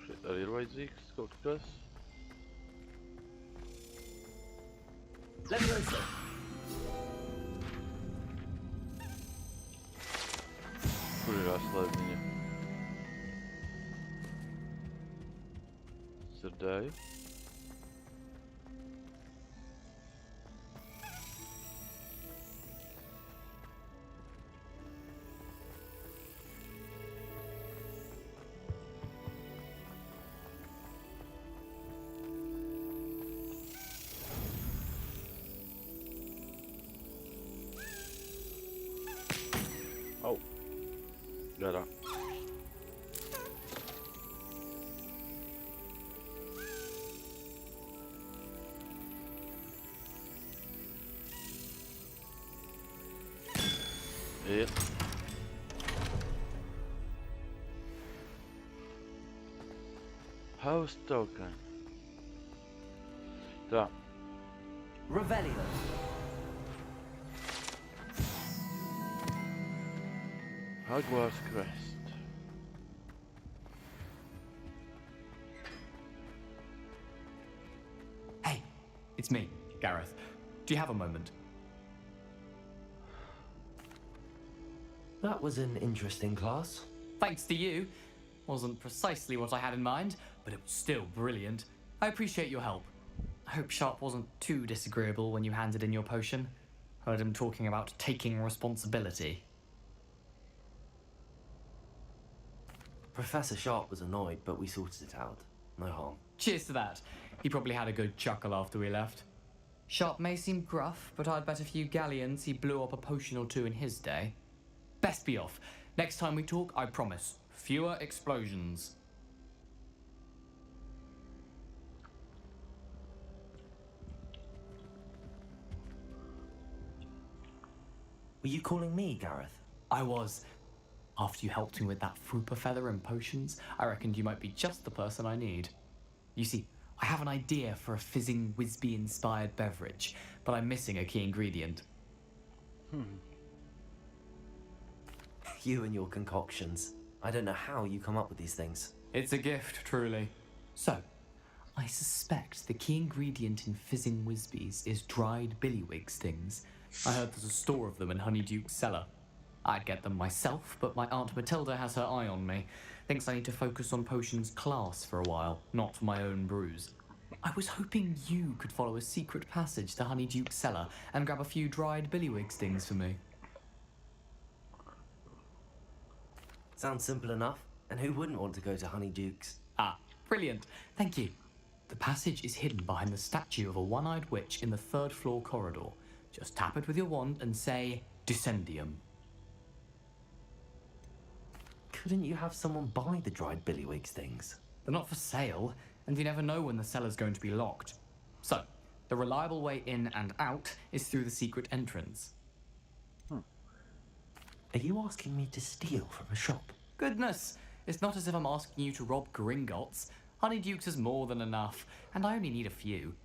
Šeit arī ir vajadzīgs kaut kas. Levioso. Kur ir atslēdniņa? Dzirdēju. Garā. Ir. House token. Tā. Revelio. Hogwarts quest. Hey, it's me, Gareth. Do you have a moment? That was an interesting class. Thanks to you. Wasn't precisely what I had in mind, but it was still brilliant. I appreciate your help. I hope Sharp wasn't too disagreeable when you handed in your potion. Heard him talking about taking responsibility. Professor Sharp was annoyed, but we sorted it out. No harm. Cheers to that. He probably had a good chuckle after we left. Sharp may seem gruff, but I'd bet a few galleons he blew up a potion or two in his day. Best be off. Next time we talk, I promise. Fewer explosions. Were you calling me, Gareth? I was. After you helped me with that Frupa feather and potions, I reckoned you might be just the person I need. You see, I have an idea for a fizzing Wisby-inspired beverage, but I'm missing a key ingredient. You and your concoctions. I don't know how you come up with these things. It's a gift, truly. So, I suspect the key ingredient in fizzing Wisbies is dried billywig stings. I heard there's a store of them in Honeyduke's cellar. I'd get them myself, but my Aunt Matilda has her eye on me. Thinks I need to focus on potions class for a while, not my own brews. I was hoping you could follow a secret passage to Honeyduke's cellar and grab a few dried billywig stings for me. Sounds simple enough. And who wouldn't want to go to Honeyduke's? Ah, brilliant. Thank you. The passage is hidden behind the statue of a one-eyed witch in the third-floor corridor. Just tap it with your wand and say, Descendium. Couldn't you have someone buy the dried billywig things? They're not for sale, and you never know when the cellar's going to be locked. So, the reliable way in and out is through the secret entrance. Are you asking me to steal from a shop? Goodness! It's not as if I'm asking you to rob Gringotts. Honeyduke's is more than enough, and I only need a few.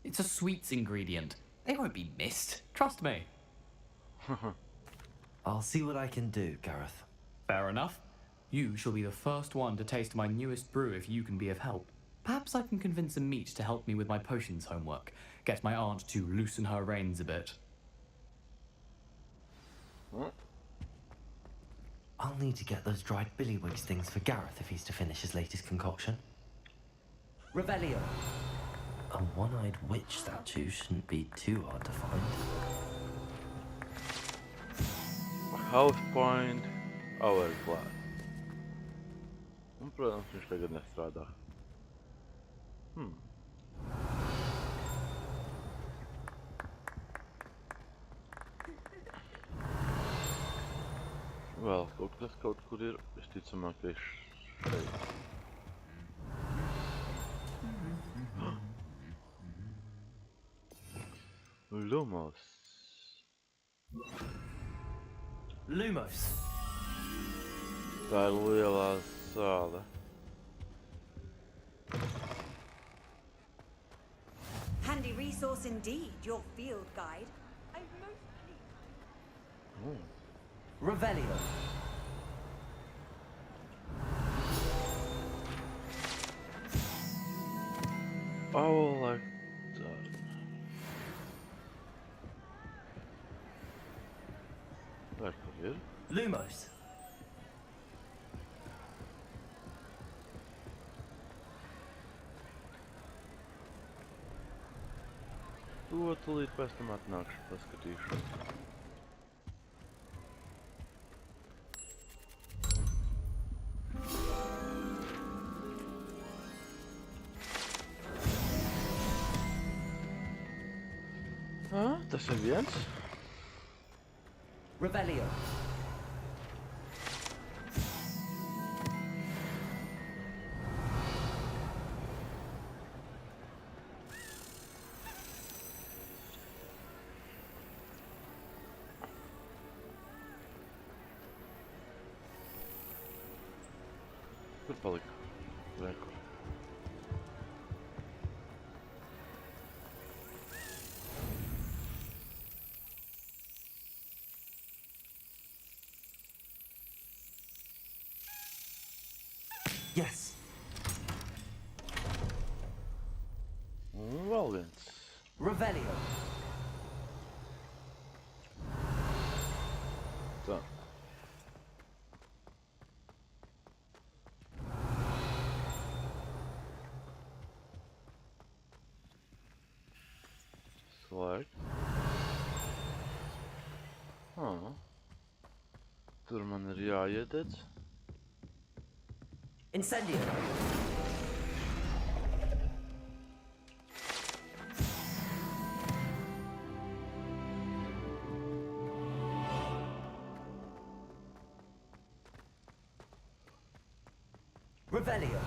It's a sweets ingredient. They won't be missed. Trust me. I'll see what I can do, Gareth. Fair enough. You shall be the first one to taste my newest brew if you can be of help. Perhaps I can convince a meat to help me with my potions homework. Get my aunt to loosen her reins a bit. I'll need to get those dried billywig things for Gareth if he's to finish his latest concoction. Revelio. A one-eyed witch statue shouldn't be too hard to find. House point, hourglass. Un, protams, viņš tagad nestrādā. Vēl kaut kas kaut kur ir, visticamākais šeit. Lumos. Lumos. Tā ir lielā zāle. Handy resource indeed, your field guide. I'm most pleased. Revelio. Oh, like that. Waar kan weer? Lumos. To tūlīt pēc tam atnākšu, paskatīšu. Tas ir viens. Revelio. Kur palika? Rekur. Yes. Un vēl viens. Revelio. Tā. Slēgt. Tur man ir jāiededz. Incendio. Revelio.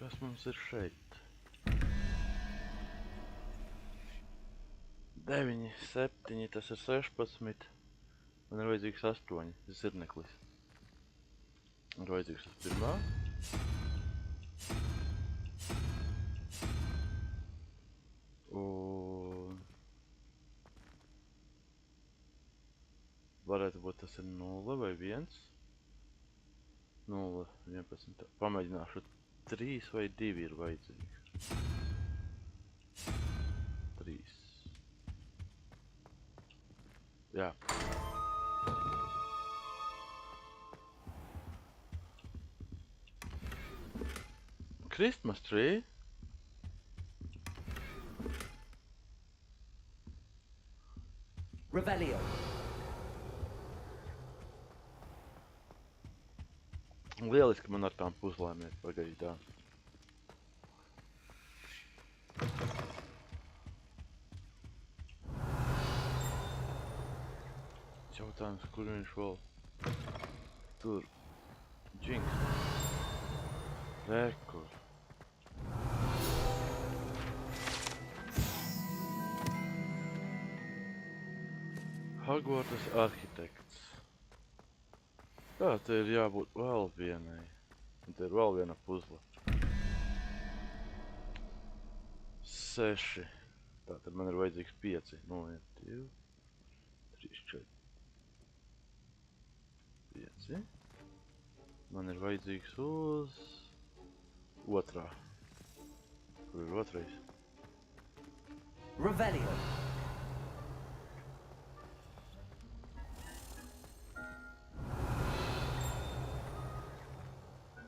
Kas mums ir šeit? 9, 7, tas ir 16. Man ir vajadzīgs 8, zirneklis. Ir vajadzīgs tas pirmā. Un... varētu būt tas ir 0 vai 1. 0, 11. Pamēģināšu 3 vai 2 ir vajadzīgi. 3. Jā. Christmas tree. Revelio. Lieliski man ar tām puzlēm ir pagaidām. Jautājums, kur viņš vēl? Tur. Džinks. Rekur. Hogwarts arhitekts. Tā, te ir jābūt vēl vienai. Un te ir vēl viena puzla. 6. Tātad man ir vajadzīgs 5. 0, 2, 3, 4. 5. Man ir vajadzīgs uz... otrā. Kur ir otrais? Revelio.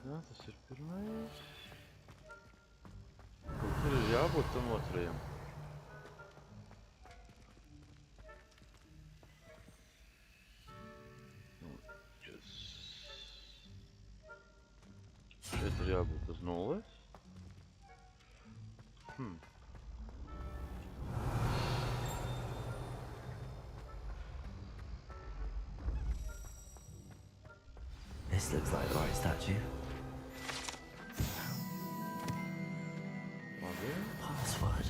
Jā, tas ir pirmais. Kur ir jābūt tam otrajam? tur jābūt uz nulles. This looks like the right statue. Labi. Password.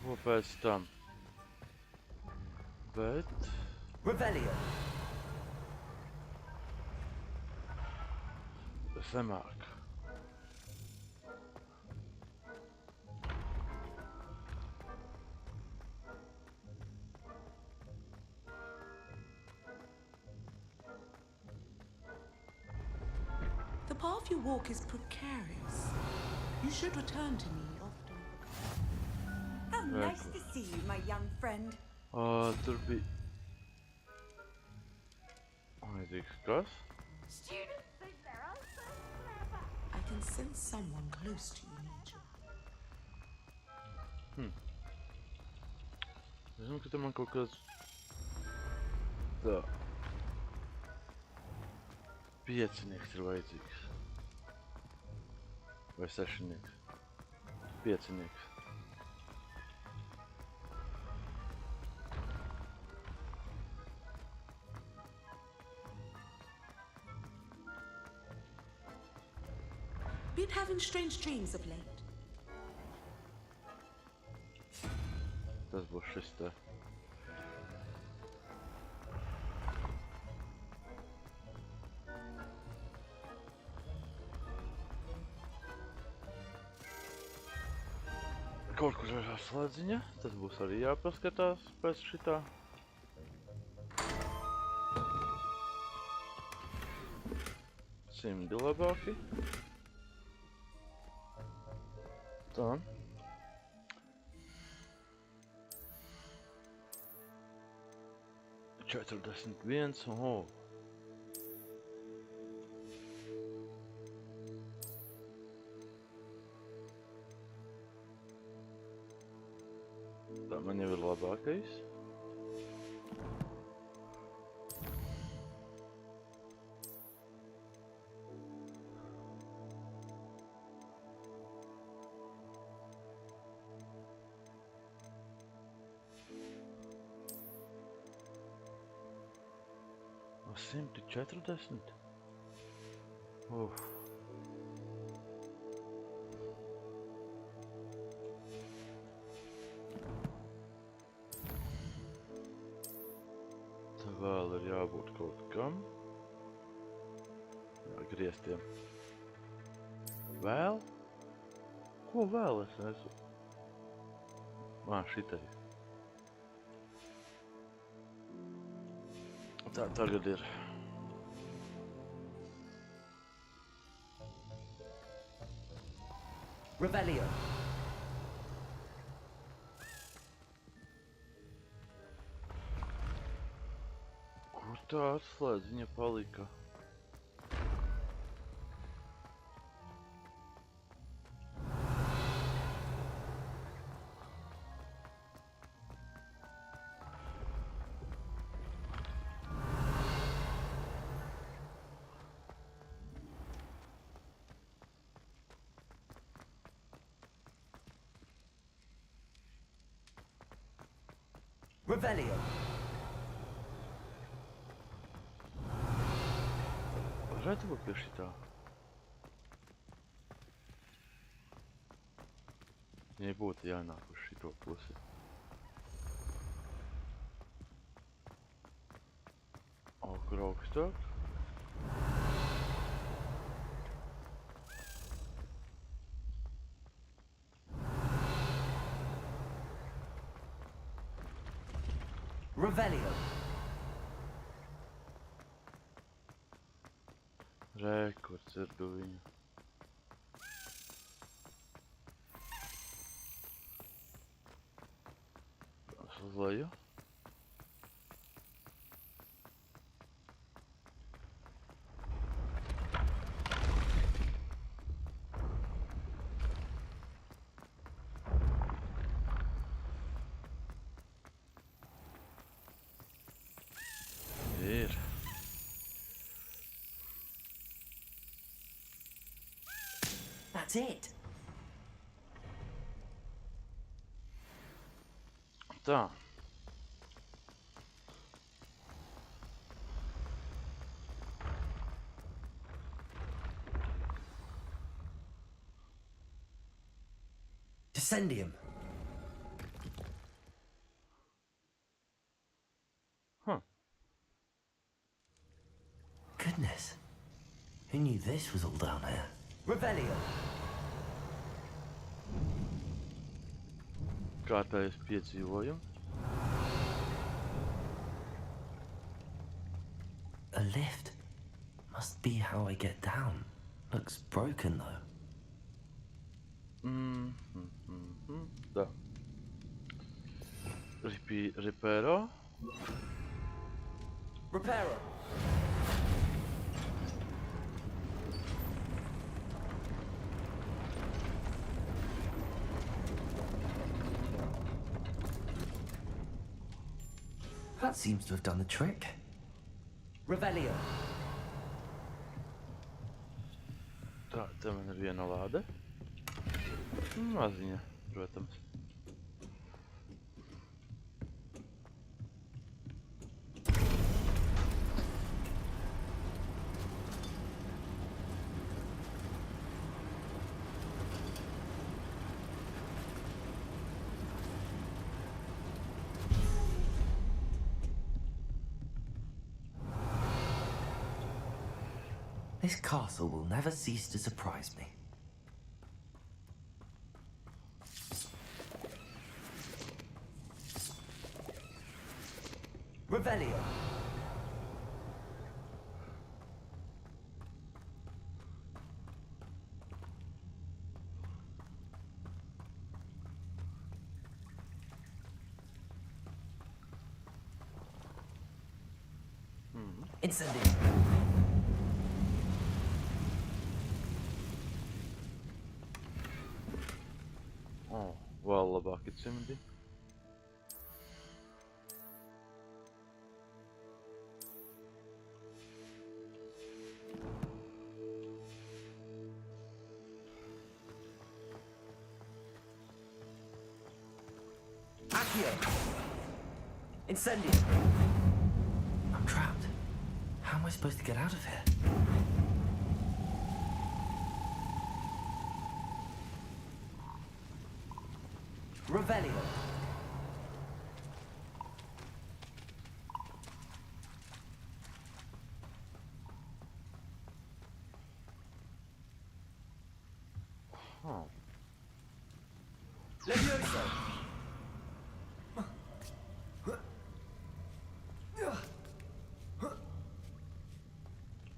To pēc tam. Bet... Revelio. Zemāk. The path you walk is precarious. You should return to me often. How nice to see you, my young friend. Tur bija... Aizīgs kas? Students think they're all so clever. I can sense someone close to you, Nature. Es zinu, ka te man kaut kas... Tā... Piecinieks ir vajadzīgs. Vai sešinieks? Piecinieks. Been having strange dreams of late. Tas būs šis te. Kaut kur ir slēdziņa, tas būs arī jāpaskatās pēc šitā. Simdi labāki. Tā. 41, Tā man jau ir labākais. No 140? Tā vēl ir jābūt kaut kam. Jā, grieztiem. Vēl? Ko vēl es esmu? Šitai. Tā tagad ir. Revelio. Kur tā atslēdziņa palika? Revelio. Varētu būt pie šitā. Viņai būtu jānāk uz šito pusi. Kur augstāk? Revelio. Kur dzirdu viņu. Uz leju. That's it. Da. Descendium. Huh. Goodness. Who knew this was all down here? Revelio. Kārtējais piedzīvojums. A lift. Must be how I get down. Looks broken though. Da. Reparo. Reparo. That seems to have done the trick. Revelio. Tā, te man ir viena lāde. Maziņa, protams. This castle will never cease to surprise me. Revelio. Incendio. Vēl labāk ir cimdi. Accio. Incendio. I'm trapped. How am I supposed to get out of here? Revelio. Levioso.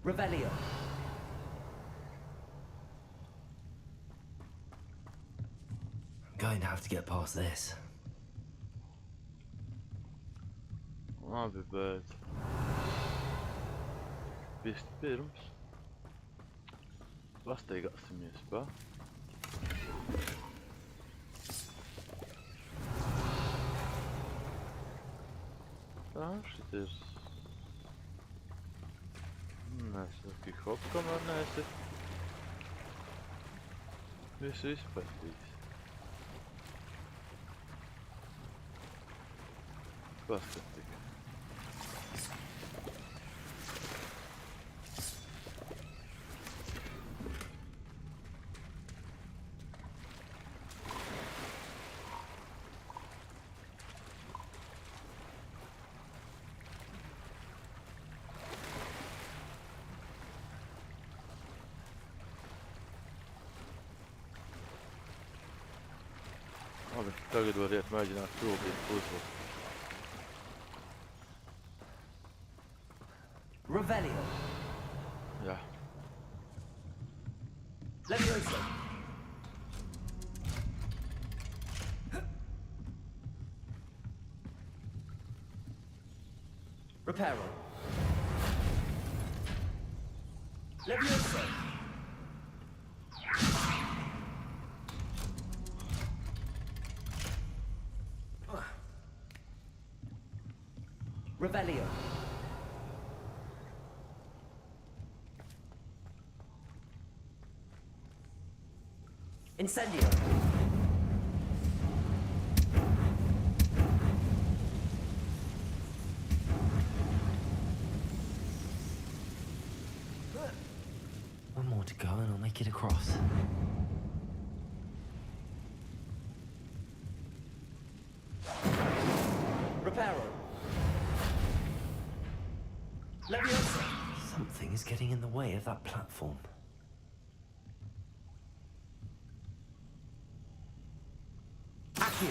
Revelio. I'm going to have to get past this. Labi, bet... Vispirms... Pastaigāsimies pa... Tā, šit ir... Nesaki hop, kamēr neesi... Visu izpētījis. Paskat tikai. Labi, tagad variet mēģināt pildīt puzli. Revelio. Jā. Levioso. Reparo. Levioso. Revelio. Incendio! One more to go and I'll make it across. Reparo! Leviosa! Something is getting in the way of that platform. Accio!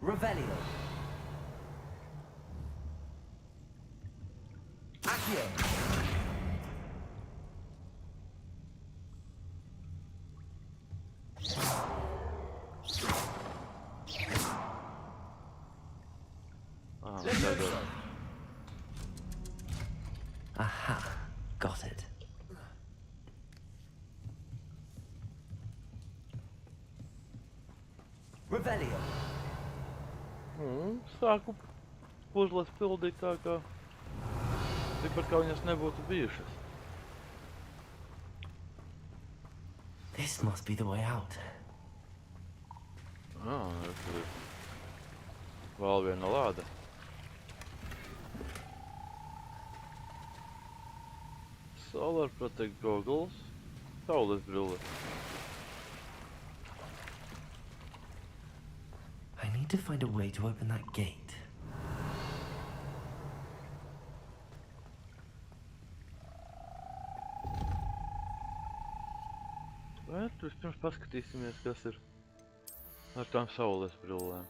Revelio! Accio! Aha, got it. Revelio! Sāku puzles pildīt tā kā... Tikpat kā viņas nebūtu bijušas. This must be the way out. Tur ir vēl viena lāde. Solar Protect Goggles. Saules brille. I need to find a way to open that gate. Bet vispirms paskatīsimies, kas ir ar tām saules brillēm.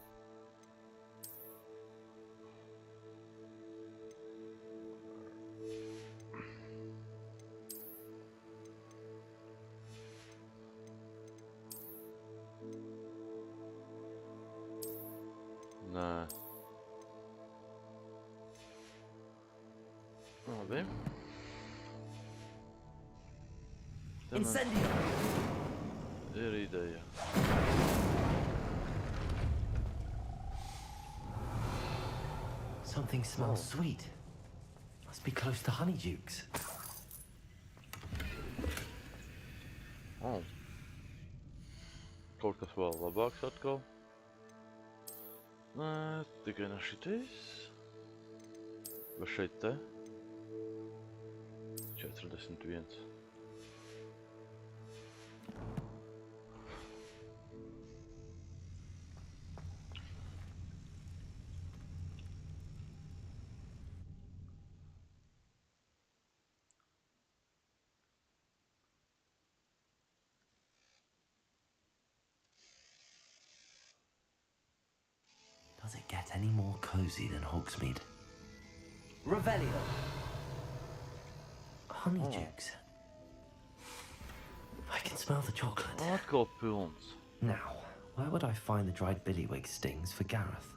Nē. Labi. Incendio! Ir ideja. Something smells sweet. Must be close to Honeydukes. Kaut kas vēl labāks atkal. Nē, tikai ne šitais. Vai šeit te? 41. Does it get any more cozy than Hogsmeade? Revelio! Honeydukes. I can smell the chocolate. Atkal pilns. Now, where would I find the dried billywig stings for Gareth?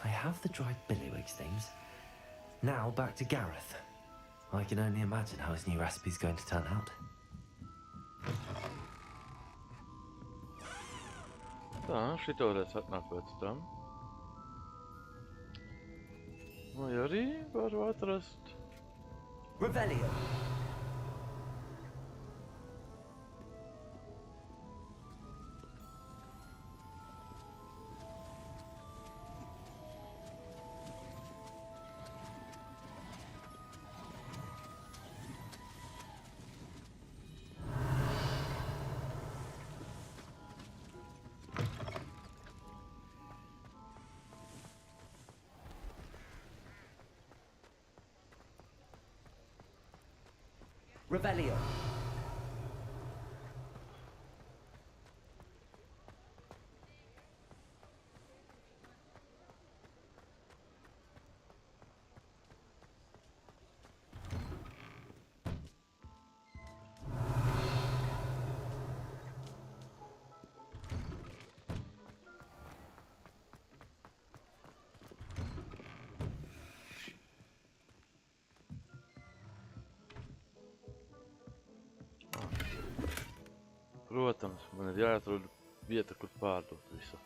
I have the dried billywig stings. Now back to Gareth. I can only imagine how his new recipe's going to turn out. Tā, šito varēs atnākt pēc tam. Vai arī varu atrast... Revelio! Revelio! Protams, man ir jāatrod vieta, kur pārdot visu.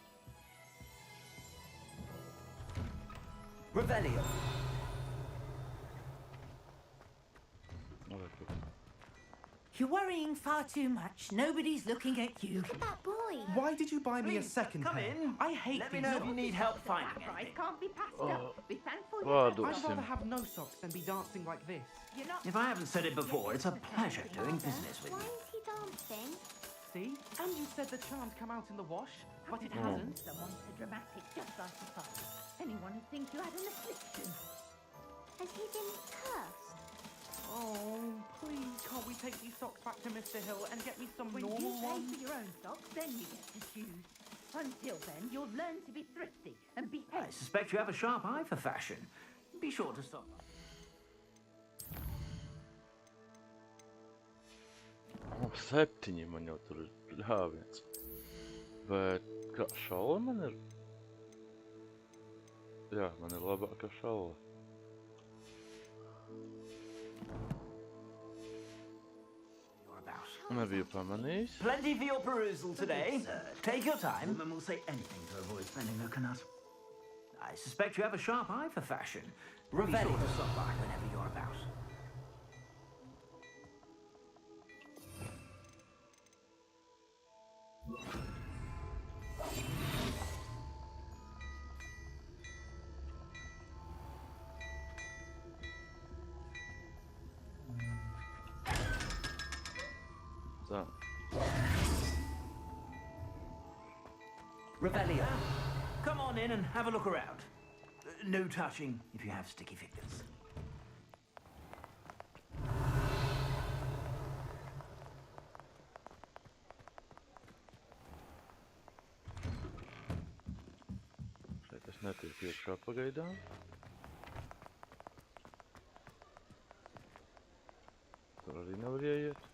Revelio. You're worrying far too much. Nobody's looking at you. Look at that boy. Why did you buy me a second come pair? in. I hate Let me these know if socks. you need help finding That price anything. can't be passed Oh. up. Be thankful you Oh, have don't I'd sim. rather have no socks than be dancing like this. You're not. If I haven't said it before, it's a pleasure doing business with Why you. is he dancing? See? And you said the charms come out in the wash, but it Oh. hasn't. Someone so dramatic, just like your father. Anyone who thinks you had an affliction. Has he been cursed? Oh, please, can't we take these socks back to Mr. Hill and get me some When you normal pay ones? for your own socks, then you get to choose. Until then, you'll learn to be thrifty and behave. I suspect you have a sharp eye for fashion. Be sure to stop. O, 7 man jau tur ir ļāviens. Bet kā šaula man ir? Jā, man ir labākā šaula. Nebiju pamanījis. Plenty for your perusal today. Take your time. Woman will say anything to avoid spending her canut. I suspect you have a sharp eye for fashion. Be Revelio. sure to stop by whenever you're about. Tā. Revelio. Come on in and have a look around. No touching if you have sticky fingers. Šeit es netieku iekšā pagaidām. Tur arī nevar ieiet.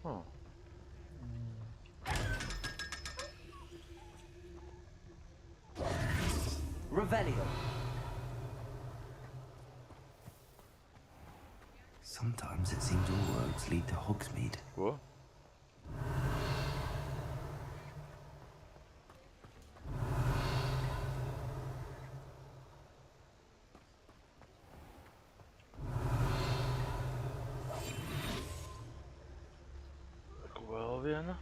Oh. Revelio. Sometimes it seems all roads lead to Hogsmeade. Ko? Ko vēl viena?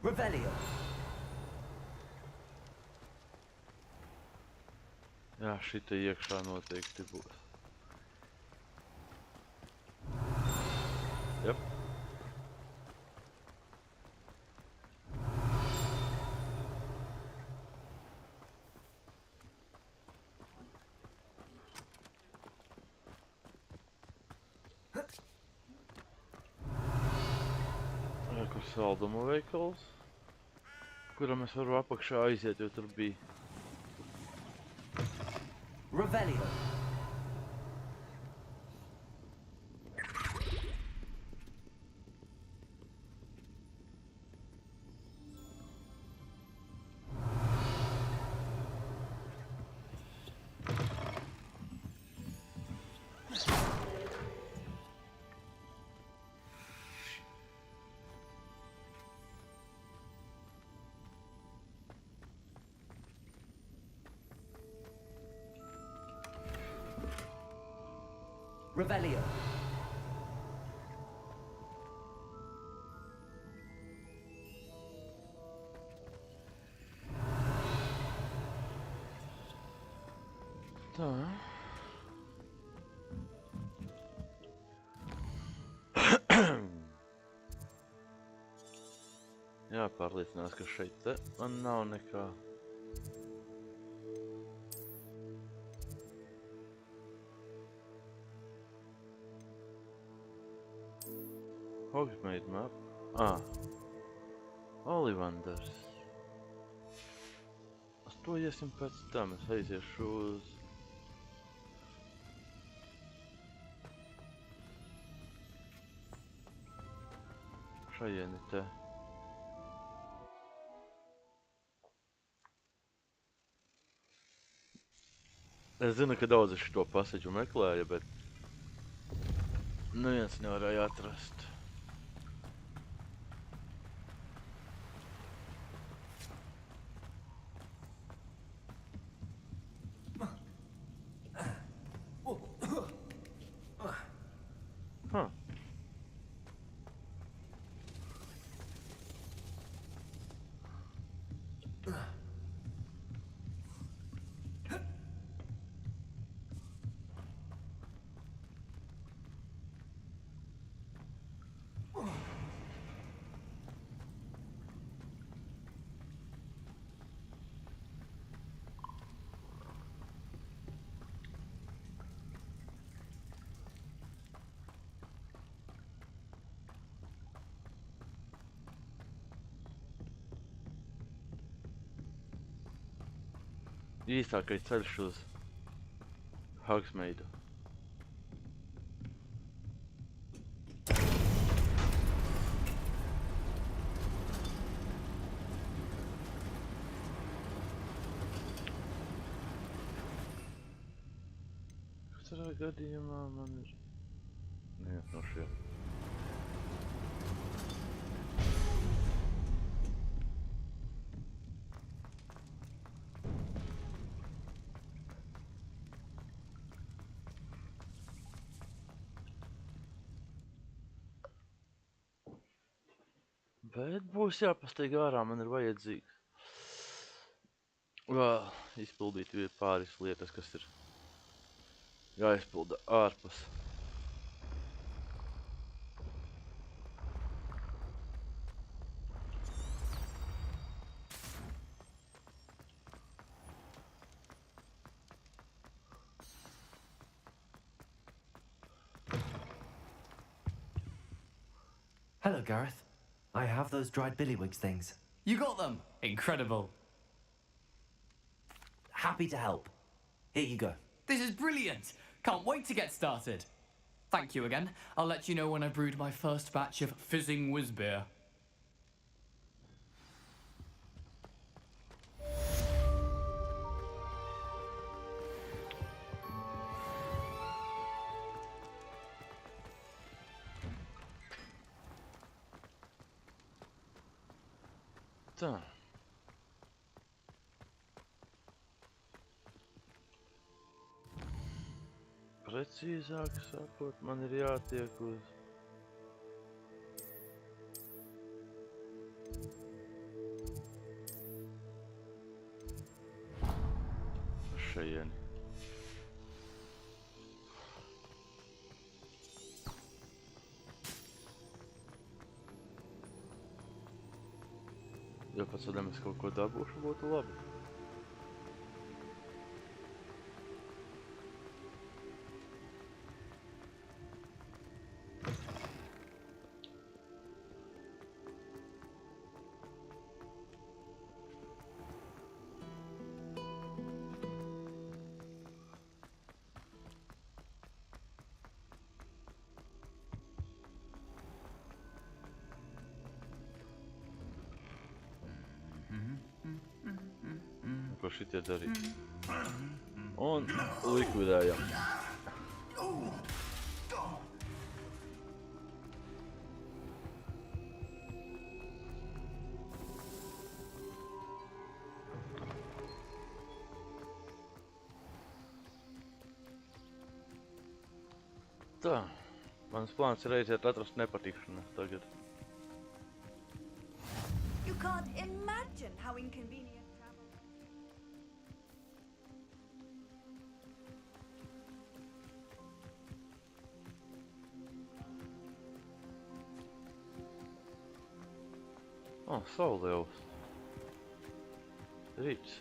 Revelio. Jā, šita iekšā noteikti būs. Jep. Kur saldumu veikals, kuram es varu apakšā aiziet, jo tur bija. Revelio. Revelio. Tā. Jāpārliecinās, ka šeit te man nav nekā. Hogsmeade map. Olivanders. Uz to iesim pēc tam. Es aiziešu uz... šajieni te. Es zinu, ka daudzi šo pasažu meklēja, bet neviens nevarēja atrast. Huh. Īsākais ceļš uz Hogsmeidu. Katrā gadījumā man ir neviens no šiem. Bet būs jāpasteig ārā, man ir vajadzīgs vēl izpildīt pāris lietas, kas ir jāizpilda ārpus. Hello, Gareth. I have those dried billywigs things. You got them? Incredible. Happy to help. Here you go. This is brilliant. Can't wait to get started. Thank you again. I'll let you know when I brewed my first batch of fizzing whiz beer. Tā. Precīzāk sakot, man ir jātiek uz šajieni. Ja pēc tam es kaut ko dabūšu, būtu labi. Ko šitie darīt. Un likvidējam. Tā, mans plāns ir aiziet atrast nepatikšanas tagad. You can't imagine how inconvenient. Saule jau rīts.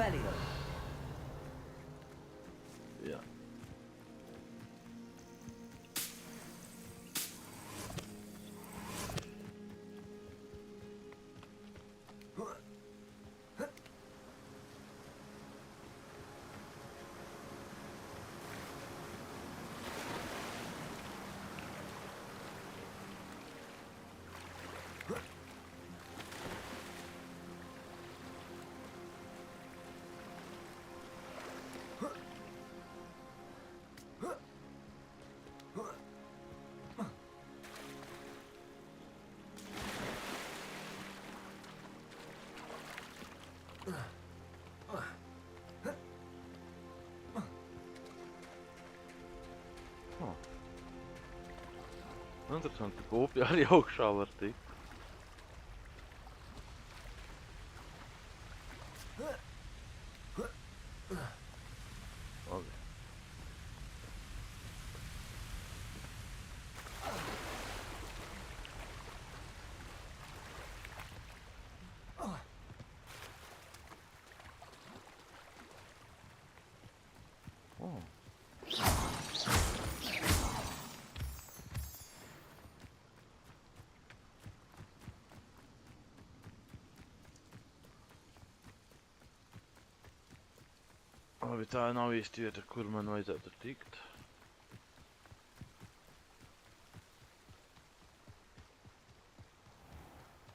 Revelio. Jā. Interesanti, ka upja arī augšā var tikt. Labi. Labi, tā nav īsti vieta, kur man vajadzētu tikt.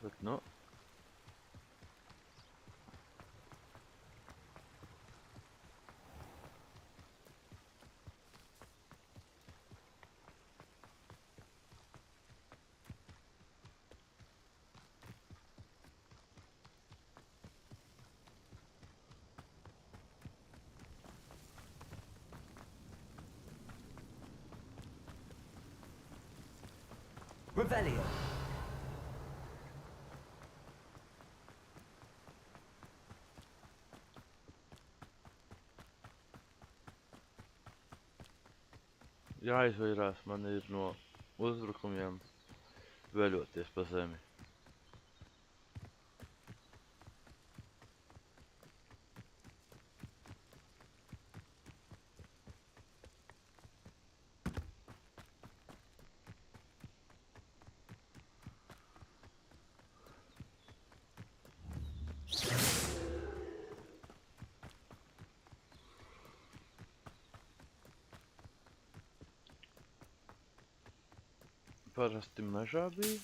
Bet, nu. Revelio. Jāizvairās man ir no uzbrukumiem veļoties pa zemi. Parasti mežā bija.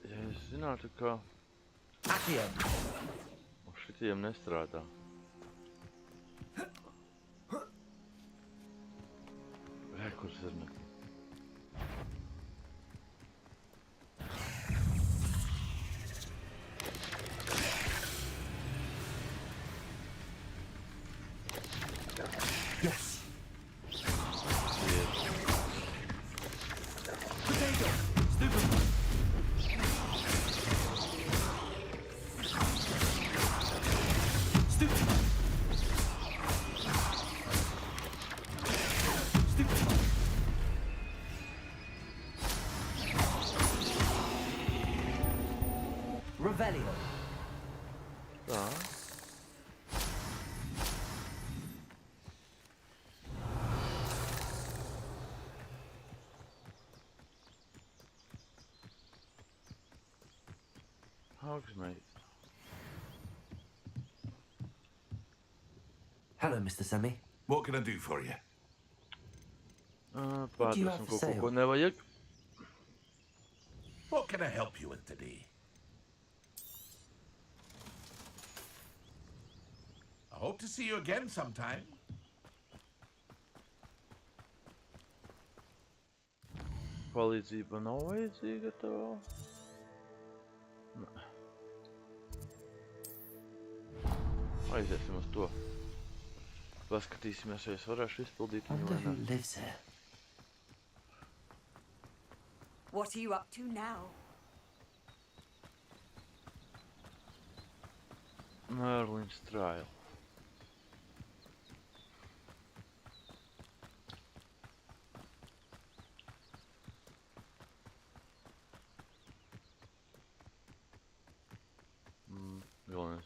Ja es zinātu, ka šitiem nestrādā. Kur zirnekļi? Yes. Revelio. Tā. Augsmeit. Hello, Mr. Semi. What can I do for you? What do you have for sale? Ko nevajag. What can I help you with today? I hope to see you again sometime. Palīdzība nav vajadzīga tev. Nē. Aiziesim uz to. Paskatīsimies, vai es varēšu izpildīt viņu vai ne. Who lives here? What are you up to now? Merlin's trial. Galvenais.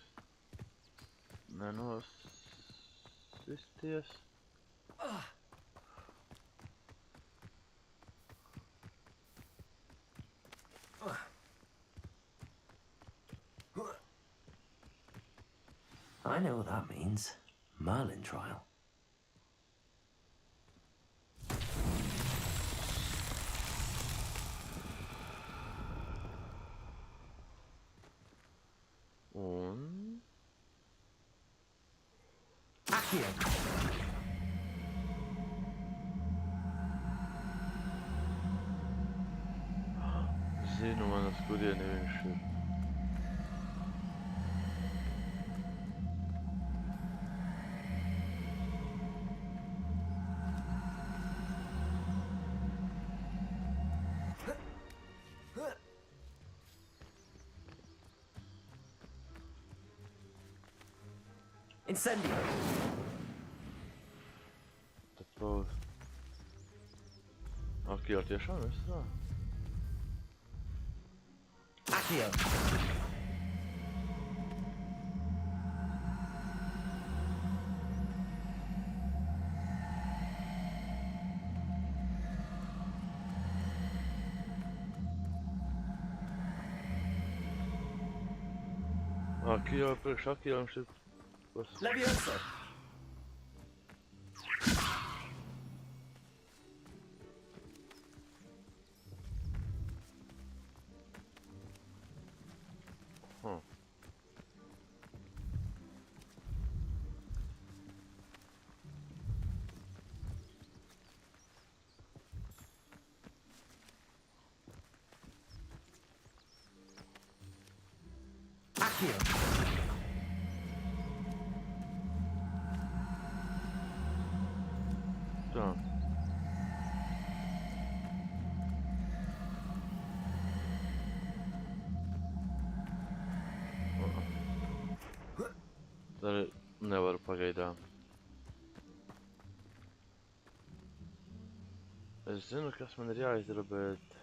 Nenosisties. I know what that means. Merlin trial. Und... Accio! Zinu, man uz kurieni viņš ir. Incendio! Tad pauz. Ak, jau tiešām es tā. Accio! Ak, jau priekš Akio viņš ir... Levioso! Huh. Accio! Tā. Tad nevaru pagaidām. Es zinu, kas man ir jāizdara, bet...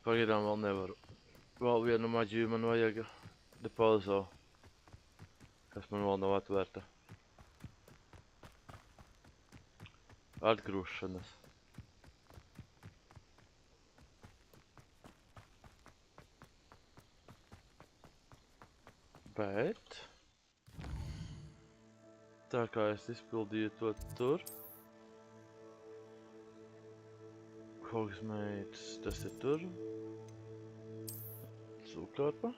Pagaidām vēl nevaru. Vēl vienu maģiju man vajag depauzo. Kas man vēl nav atvērta. Atgrūšanas. Bet... Tā kā es izpildīju to tur. Hogsmeits, tas ir tur. Zūkārpa.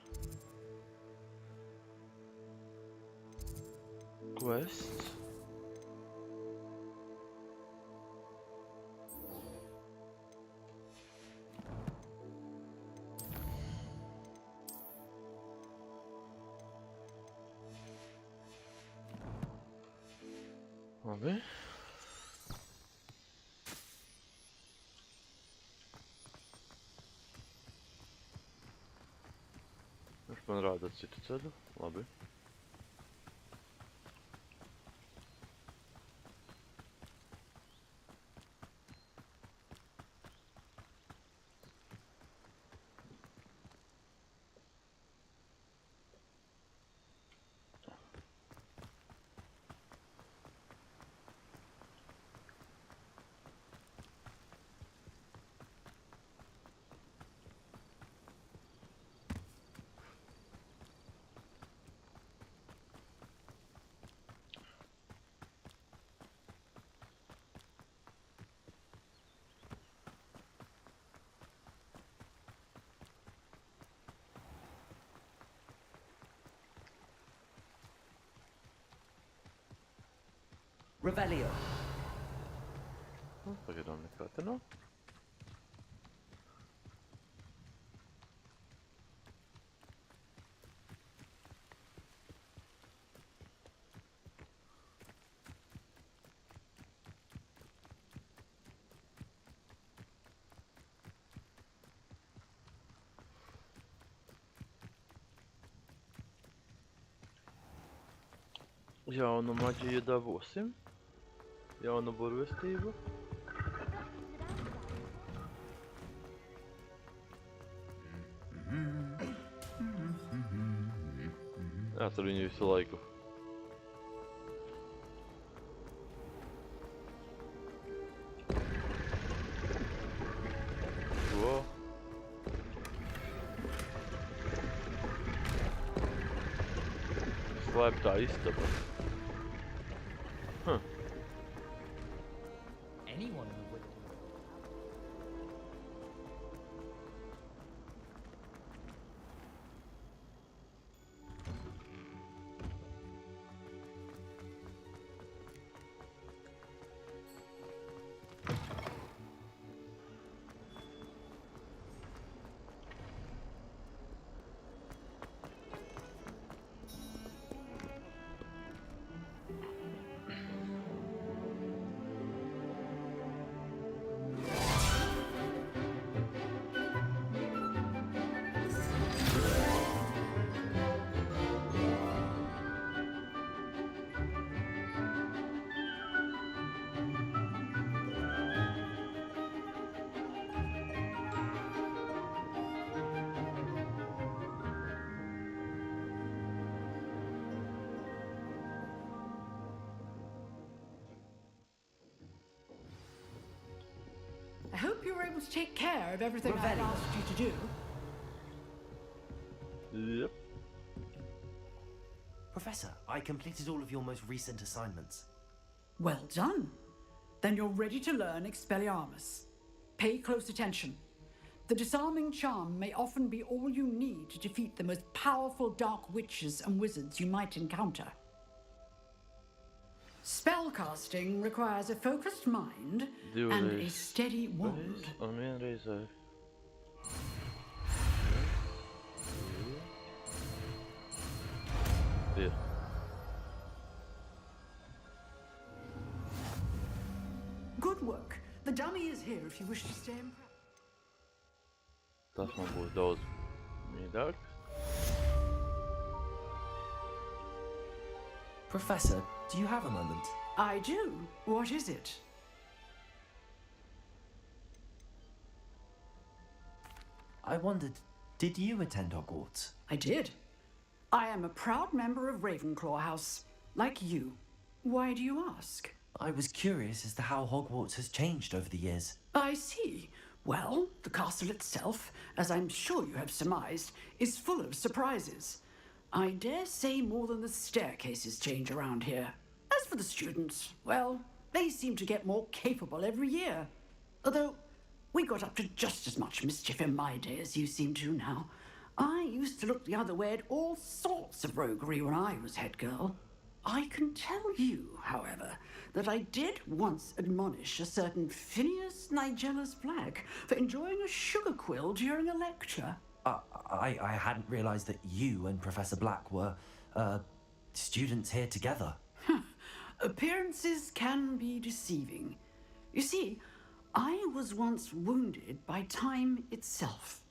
Quests. Labi. Viņš man rāda citu ceļu. Labi. Revelio. Pagaidām nekā te nav. Jaunu maģiju dabūsim. Jaunu burvestību. Jātur viņu visu laiku. Ko? Slēptā istaba. Anyone in the wood. I hope you were able to take care of everything I had asked you to do. Yep. Professor, I completed all of your most recent assignments. Well done. Then you're ready to learn Expelliarmus. Pay close attention. The disarming charm may often be all you need to defeat the most powerful dark witches and wizards you might encounter. Spellcasting requires a focused mind and a steady wand. Un vienreiz Ir. Good work. The dummy is here if you wish to stay in practice. Tas man būs daudz mīļāk. Professor, do you have a moment? I do. What is it? I wondered, did you attend Hogwarts? I did. I am a proud member of Ravenclaw House, like you. Why do you ask? I was curious as to how Hogwarts has changed over the years. I see. Well, the castle itself, as I'm sure you have surmised, is full of surprises. I dare say more than the staircases change around here. As for the students, well, they seem to get more capable every year. Although, we got up to just as much mischief in my day as you seem to now. I used to look the other way at all sorts of roguery when I was head girl. I can tell you, however, that I did once admonish a certain Phineas Nigellus Black for enjoying a sugar quill during a lecture. I hadn't realized that you and Professor Black were, students here together. Appearances can be deceiving. You see, I was once wounded by time itself.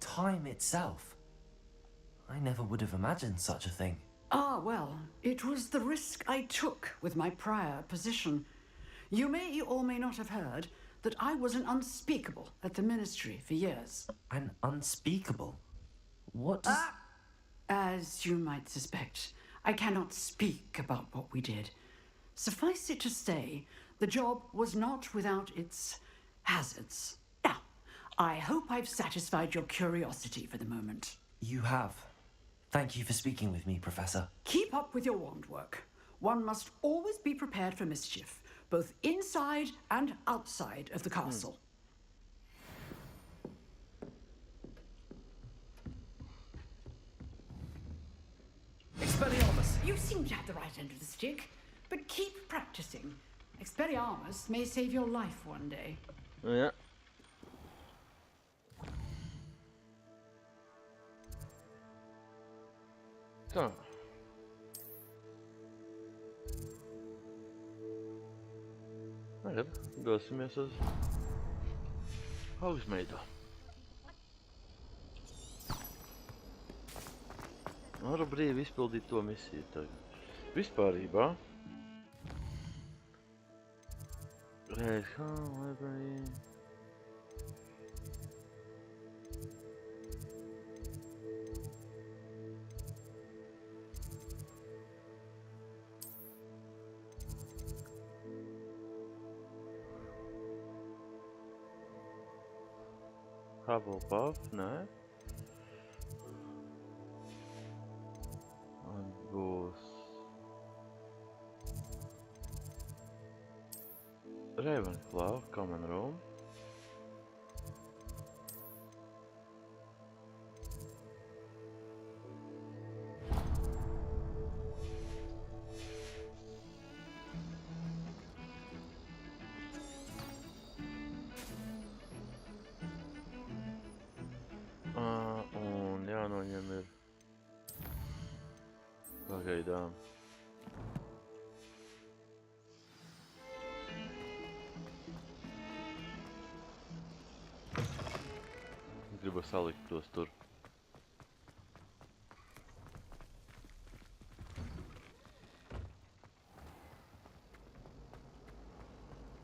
Time itself? I never would have imagined such a thing. Ah, well, it was the risk I took with my prior position. You may or may not have heard that I was an unspeakable at the ministry for years. An unspeakable? What does... As you might suspect, I cannot speak about what we did. Suffice it to say, the job was not without its hazards. Now, I hope I've satisfied your curiosity for the moment. You have. Thank you for speaking with me, Professor. Keep up with your wand work. One must always be prepared for mischief, both inside and outside of the castle. Expelliarmus! You seem to have the right end of the stick, but keep practicing. Expelliarmus may save your life one day. Ja. Tā. Tagad dosimies uz Hogsmeidu. Varu brīvi izpildīt to misiju tagad. Vispārībā. Reiz, library. Hufflepuff, nē. Un būs Ravenclaw, Common Room. Un jānoņem ir pagaidām. Gribu salikt tos tur.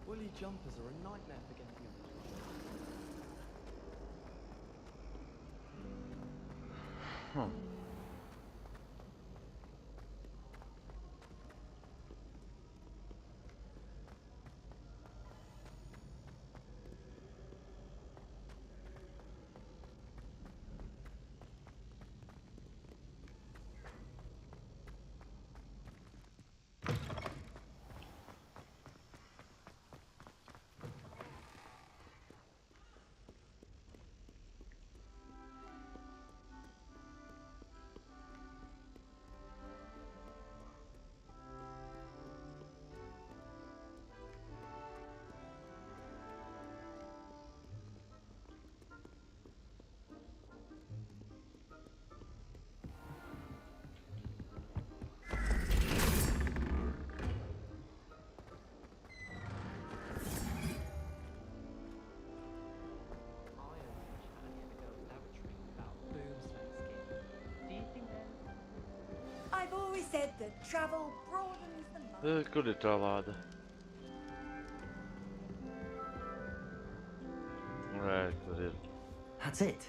Woolly jumpers are a nightmare for getting into. Huh. I've always said that travel broadens the mind. Kur ir tā lāde? Nē, kur ir? That's it.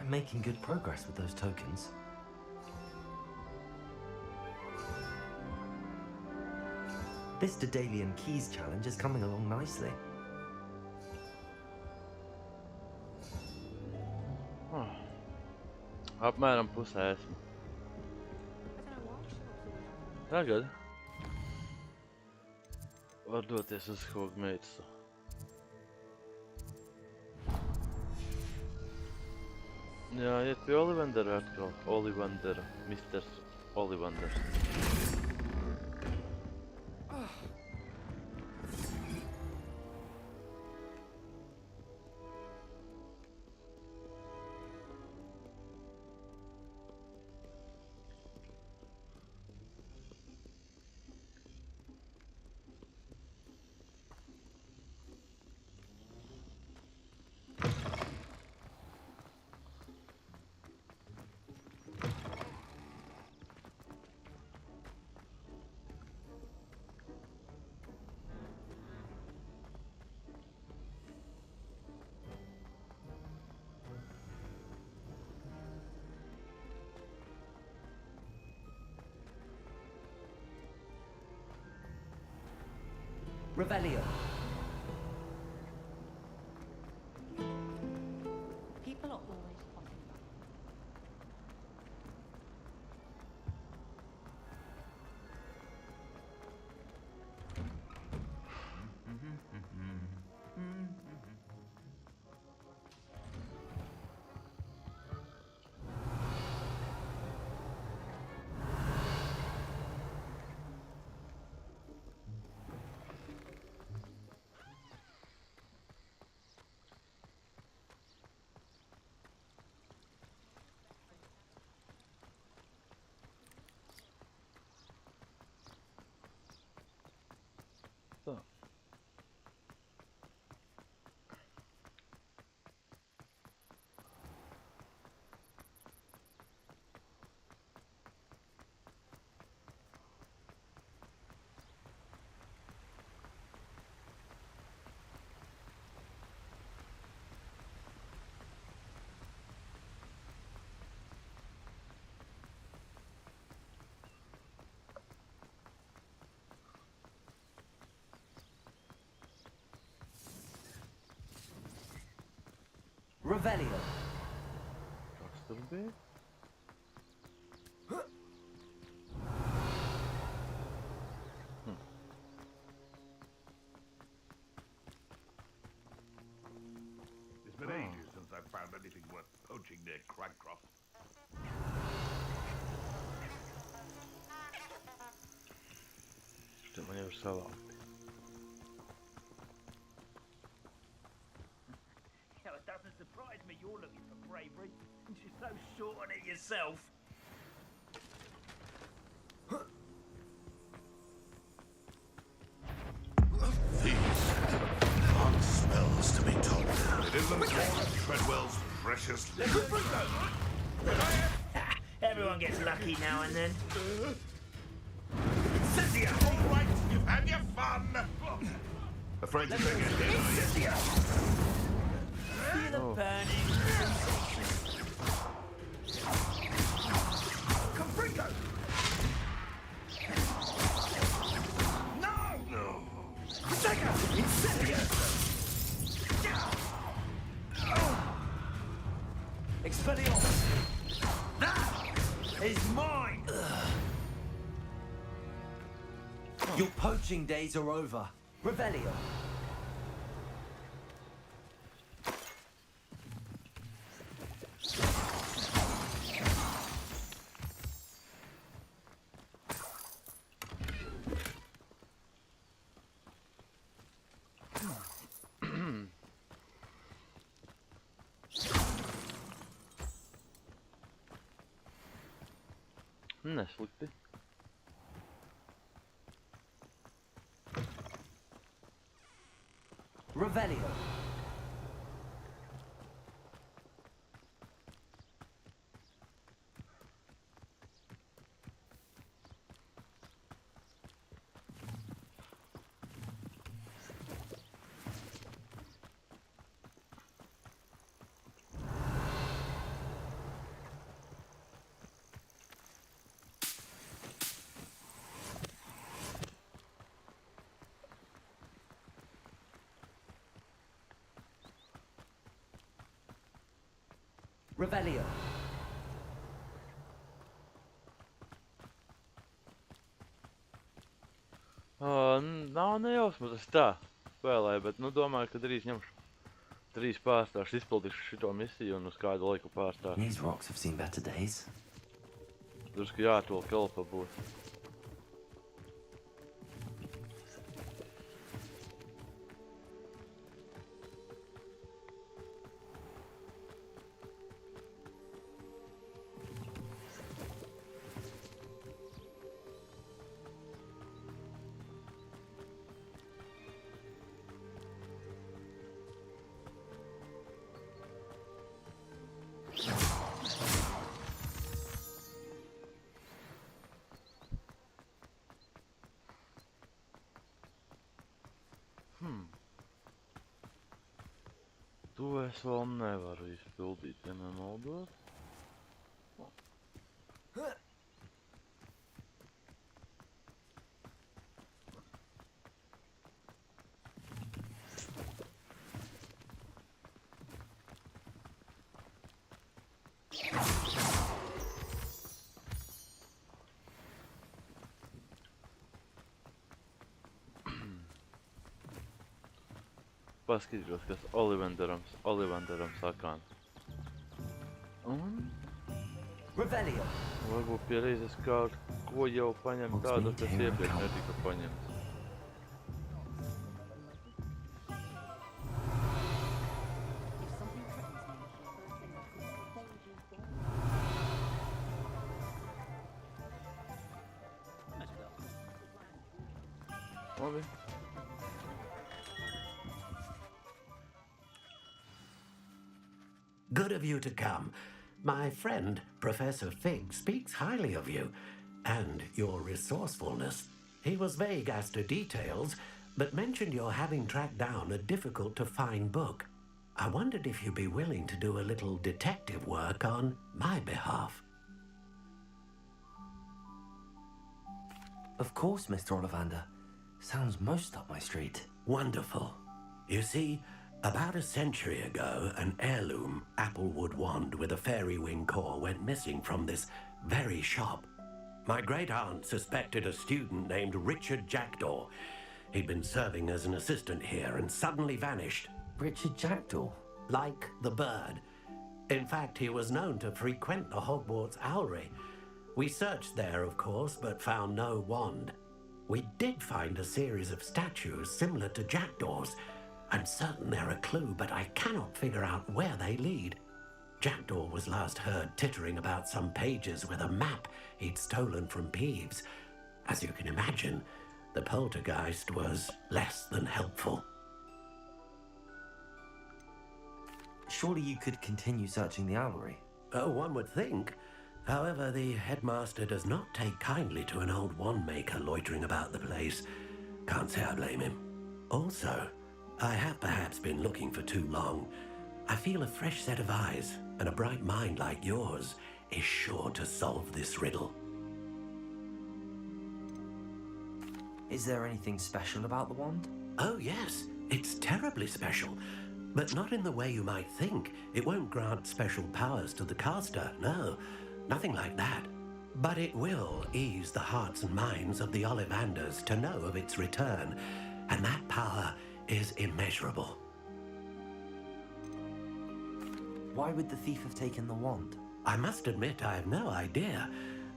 I'm making good progress with those tokens. This Daedalian Keys challenge is coming along nicely. Apmēram pusē esmu. Tagad var doties uz Hogwartsu. Jā, iet pie Ollivandera atkal. Ollivandera. Misters Ollivanders. Revelio. People are always talking about Revelio. Kas tur bija? It's been ages since I've found anything worth poaching near Cragcroft. Šķiet, man jau ir savākti. Now, it doesn't surprise me you're looking for bravery, since you're so short on it yourself. These plant smells to be told. It isn't Treadwell's precious liquor. Everyone gets lucky now and then. Cynthia! All right, you've had your fun. Afraid to take a hit, are you? Cynthia! Feel the burning sensation. Confringo! No! No. Protego! Incendio! Expelliarmus. That is mine! Your poaching days are over. Revelio. Neslikti. Revelio. Revelio. Nav nejausmas, es tā spēlēju, bet nu domāju, ka drīz ņemšu 3 pārstāšus, izpildīšu šito misiju un uz kādu laiku pārstāšu. These rocks have seen better days. Drusku jātol kalpa būt. To es vēl nevaru izpildīt, ja nemaldos. Paskatīšos, kas Olivenderam sakām. Un? Revelio. Varbūt piereizes kaut ko jau paņem tādu, kas iepriekš netika paņemts. Labi. Good of you to come. My friend, Professor Fig, speaks highly of you and your resourcefulness. He was vague as to details, but mentioned your having tracked down a difficult-to-find book. I wondered if you'd be willing to do a little detective work on my behalf. Of course, Mr. Ollivander. Sounds most up my street. Wonderful. You see, About a century ago, an heirloom applewood wand with a fairy wing core went missing from this very shop. My great-aunt suspected a student named Richard Jackdaw. He'd been serving as an assistant here and suddenly vanished. Richard Jackdaw? Like the bird. In fact, he was known to frequent the Hogwarts Owlery. We searched there, of course, but found no wand. We did find a series of statues similar to Jackdaw's. I'm certain they're a clue, but I cannot figure out where they lead. Jackdaw was last heard tittering about some pages with a map he'd stolen from Peeves. As you can imagine, the poltergeist was less than helpful. Surely you could continue searching the Owlery. Oh, one would think. However, the headmaster does not take kindly to an old wand maker loitering about the place. Can't say I blame him. Also, I have perhaps been looking for too long. I feel a fresh set of eyes, and a bright mind like yours is sure to solve this riddle. Is there anything special about the wand? Oh, yes. It's terribly special. But not in the way you might think. It won't grant special powers to the caster, no. Nothing like that. But it will ease the hearts and minds of the Ollivanders to know of its return, and that power is immeasurable. Why would the thief have taken the wand? I must admit I have no idea.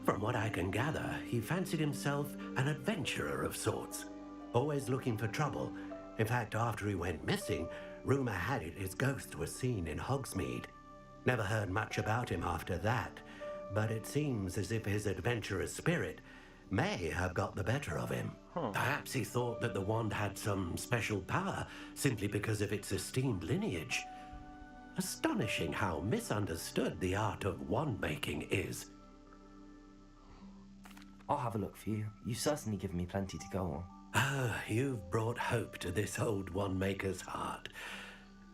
From what I can gather, he fancied himself an adventurer of sorts, always looking for trouble. In fact, after he went missing, rumour had it his ghost was seen in Hogsmeade. Never heard much about him after that, but it seems as if his adventurous spirit may have got the better of him. Perhaps he thought that the wand had some special power simply because of its esteemed lineage. Astonishing how misunderstood the art of wand-making is. I'll have a look for you. You've certainly given me plenty to go on. Ah, you've brought hope to this old wand-maker's heart.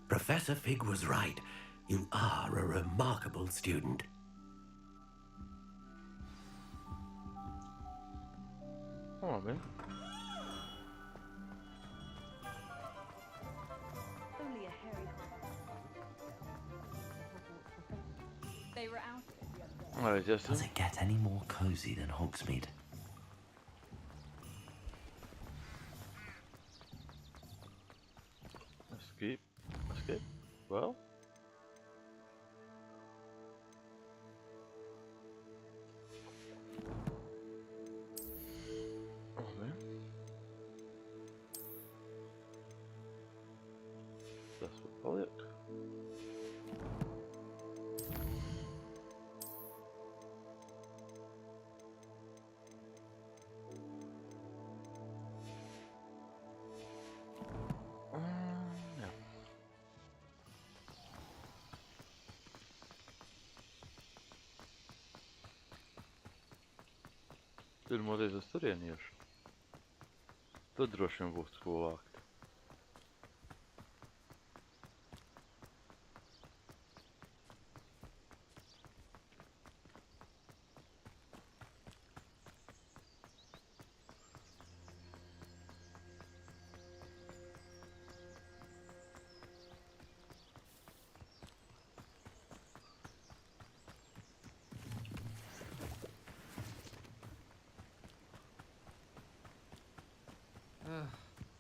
Professor Fig was right. You are a remarkable student. Come on, man. Only a hairy They were out. Oh, just Does it get any more cozy than Hogsmeade? Escape. Escape. Well. Oh, man. That's what call it. Yeah. Pirmo reizi uz turieni iešu. Tad droši vien būs ko vākt.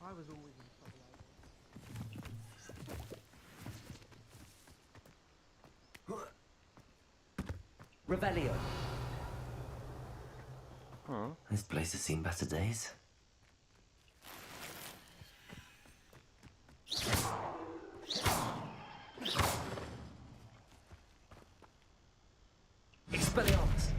I was always in trouble. Revelio. Huh? This place has seen better days. Expelliarmus.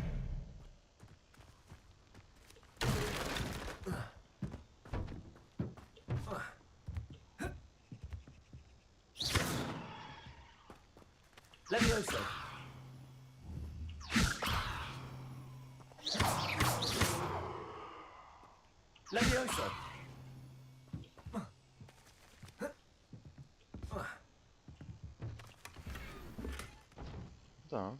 Levioso. Levioso. Da.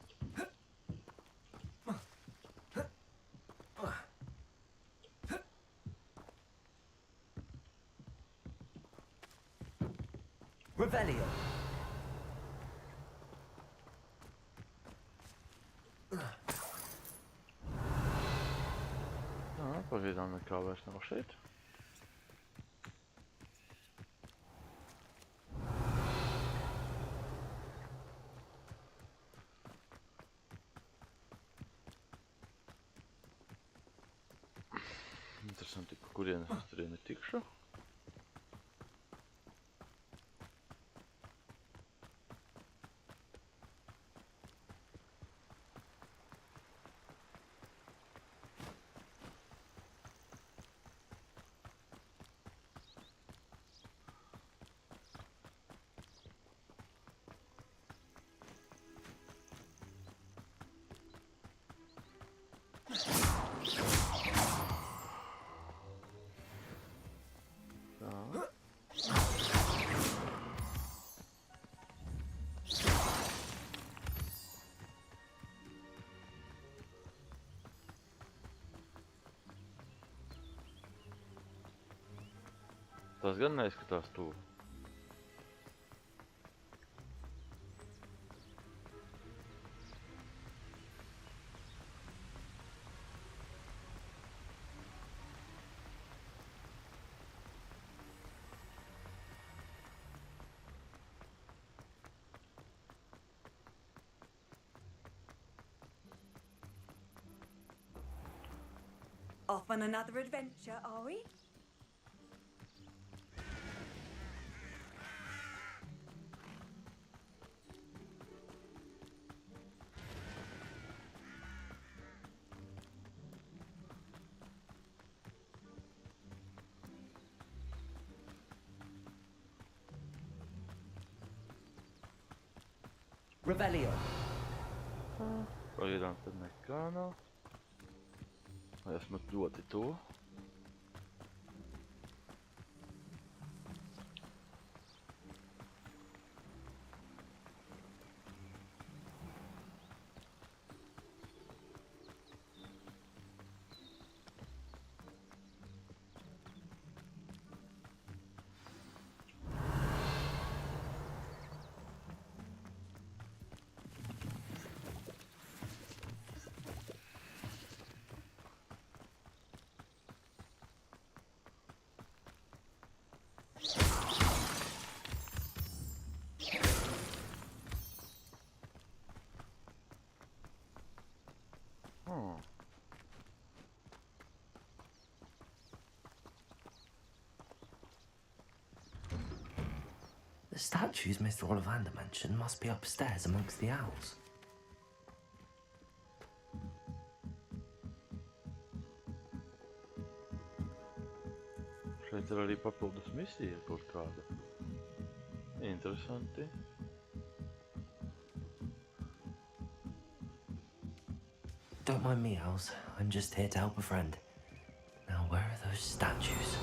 Revelio. Jā, pagaidām nekā vairs nav šeit. Interesanti, pa kurienes es turieni tikšu. Tas gan neizskatās tuvu. Off on another adventure, are we? Revelio. Pagaidām tad nekā nav. Esmu ļoti tuvu. The statues Mr. Ollivander mentioned must be upstairs amongst the owls. Šeit ir arī papildus misija kaut kāda. Interesanti. Don't mind me, owls. I'm just here to help a friend. Now, where are those statues?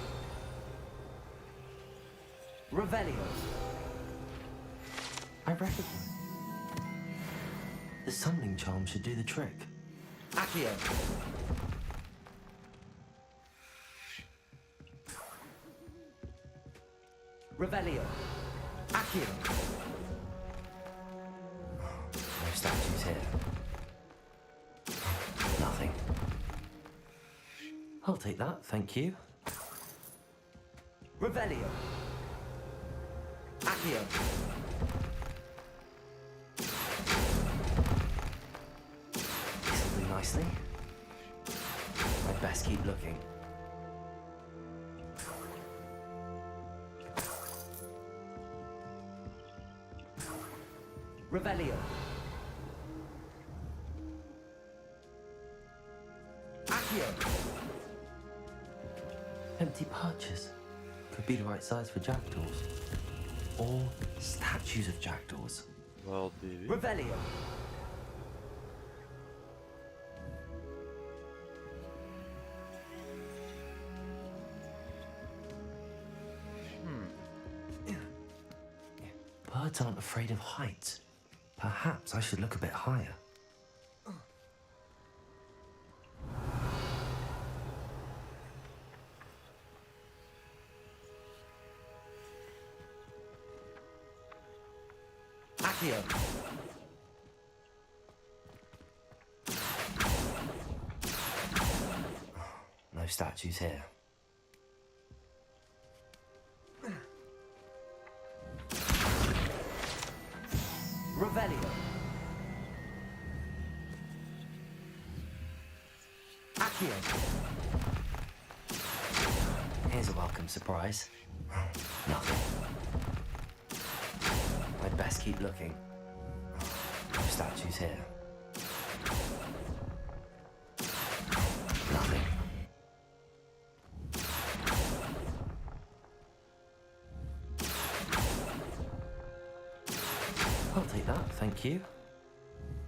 Revelio. I recognize. The summoning charm should do the trick. Accio. Revelio. Accio. No statues here. Nothing. I'll take that, thank you. Revelio. Accio. This'll do nicely. I'd best keep looking. Revelio. Accio. Empty perches. Could be the right size for jackdaws. Or statues of jackdaws. Well, TV. Revelio. Birds aren't afraid of heights. Perhaps I should look a bit higher. Accio. No statues here. Revelio. Accio. Here's a welcome surprise. Nothing. I'd best keep looking. No statues here. Nothing. I'll take that, thank you.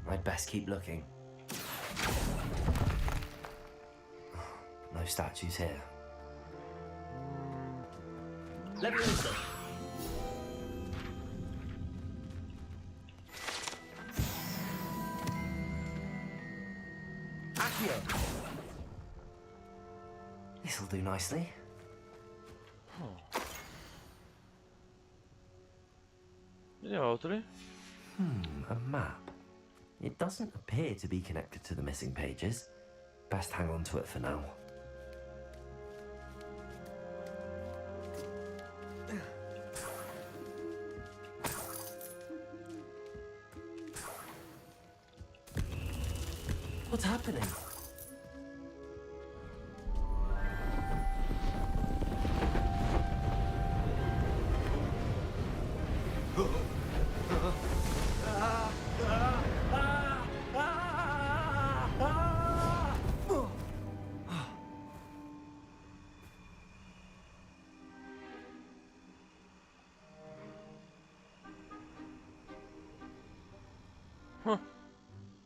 I'd best keep looking. No statues here. Leviosa. Accio. This'll do nicely. Jautri. A map. It doesn't appear to be connected to the missing pages. Best hang on to it for now. What's happening?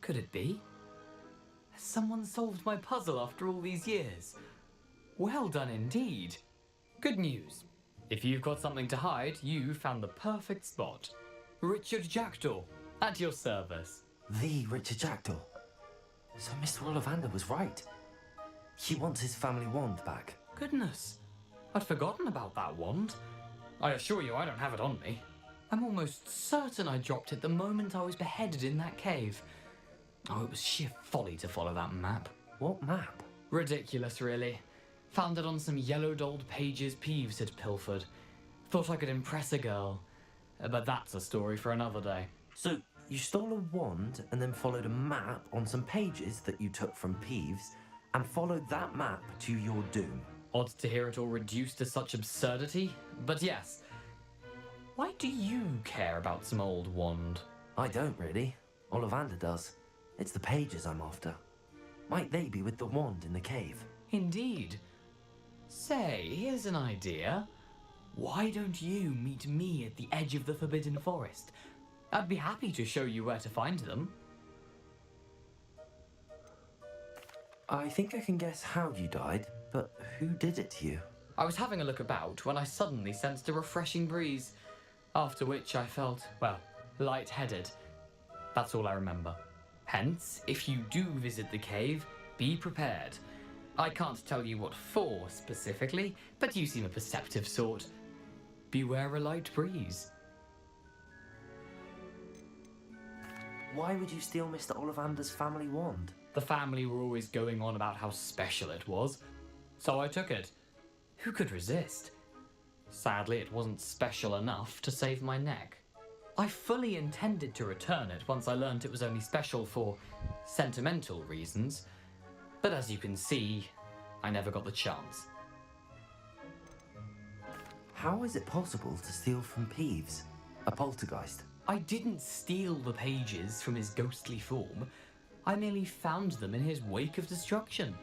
Could it be? Has someone solved my puzzle after all these years? Well done indeed. Good news. If you've got something to hide, you found the perfect spot. Richard Jackdaw, at your service. The Richard Jackdaw. So Mr. Ollivander was right. He wants his family wand back. Goodness, I'd forgotten about that wand. I assure you I don't have it on me. I'm almost certain I dropped it the moment I was beheaded in that cave. Oh, it was sheer folly to follow that map. What map? Ridiculous, really. Found it on some yellowed old pages Peeves had pilfered. Thought I could impress a girl. But that's a story for another day. So, you stole a wand and then followed a map on some pages that you took from Peeves and followed that map to your doom. Odd to hear it all reduced to such absurdity, but yes. Why do you care about some old wand? I don't really. Ollivander does. It's the pages I'm after. Might they be with the wand in the cave? Indeed. Say, here's an idea. Why don't you meet me at the edge of the Forbidden Forest? I'd be happy to show you where to find them. I think I can guess how you died, but who did it to you? I was having a look about when I suddenly sensed a refreshing breeze, after which I felt, well, lightheaded. That's all I remember. Hence, if you do visit the cave, be prepared. I can't tell you what for specifically, but you seem a perceptive sort. Beware a light breeze. Why would you steal Mr. Ollivander's family wand? The family were always going on about how special it was, so I took it. Who could resist? Sadly, it wasn't special enough to save my neck. I fully intended to return it once I learned it was only special for sentimental reasons, but as you can see, I never got the chance. How is it possible to steal from Peeves, a poltergeist? I didn't steal the pages from his ghostly form. I merely found them in his wake of destruction.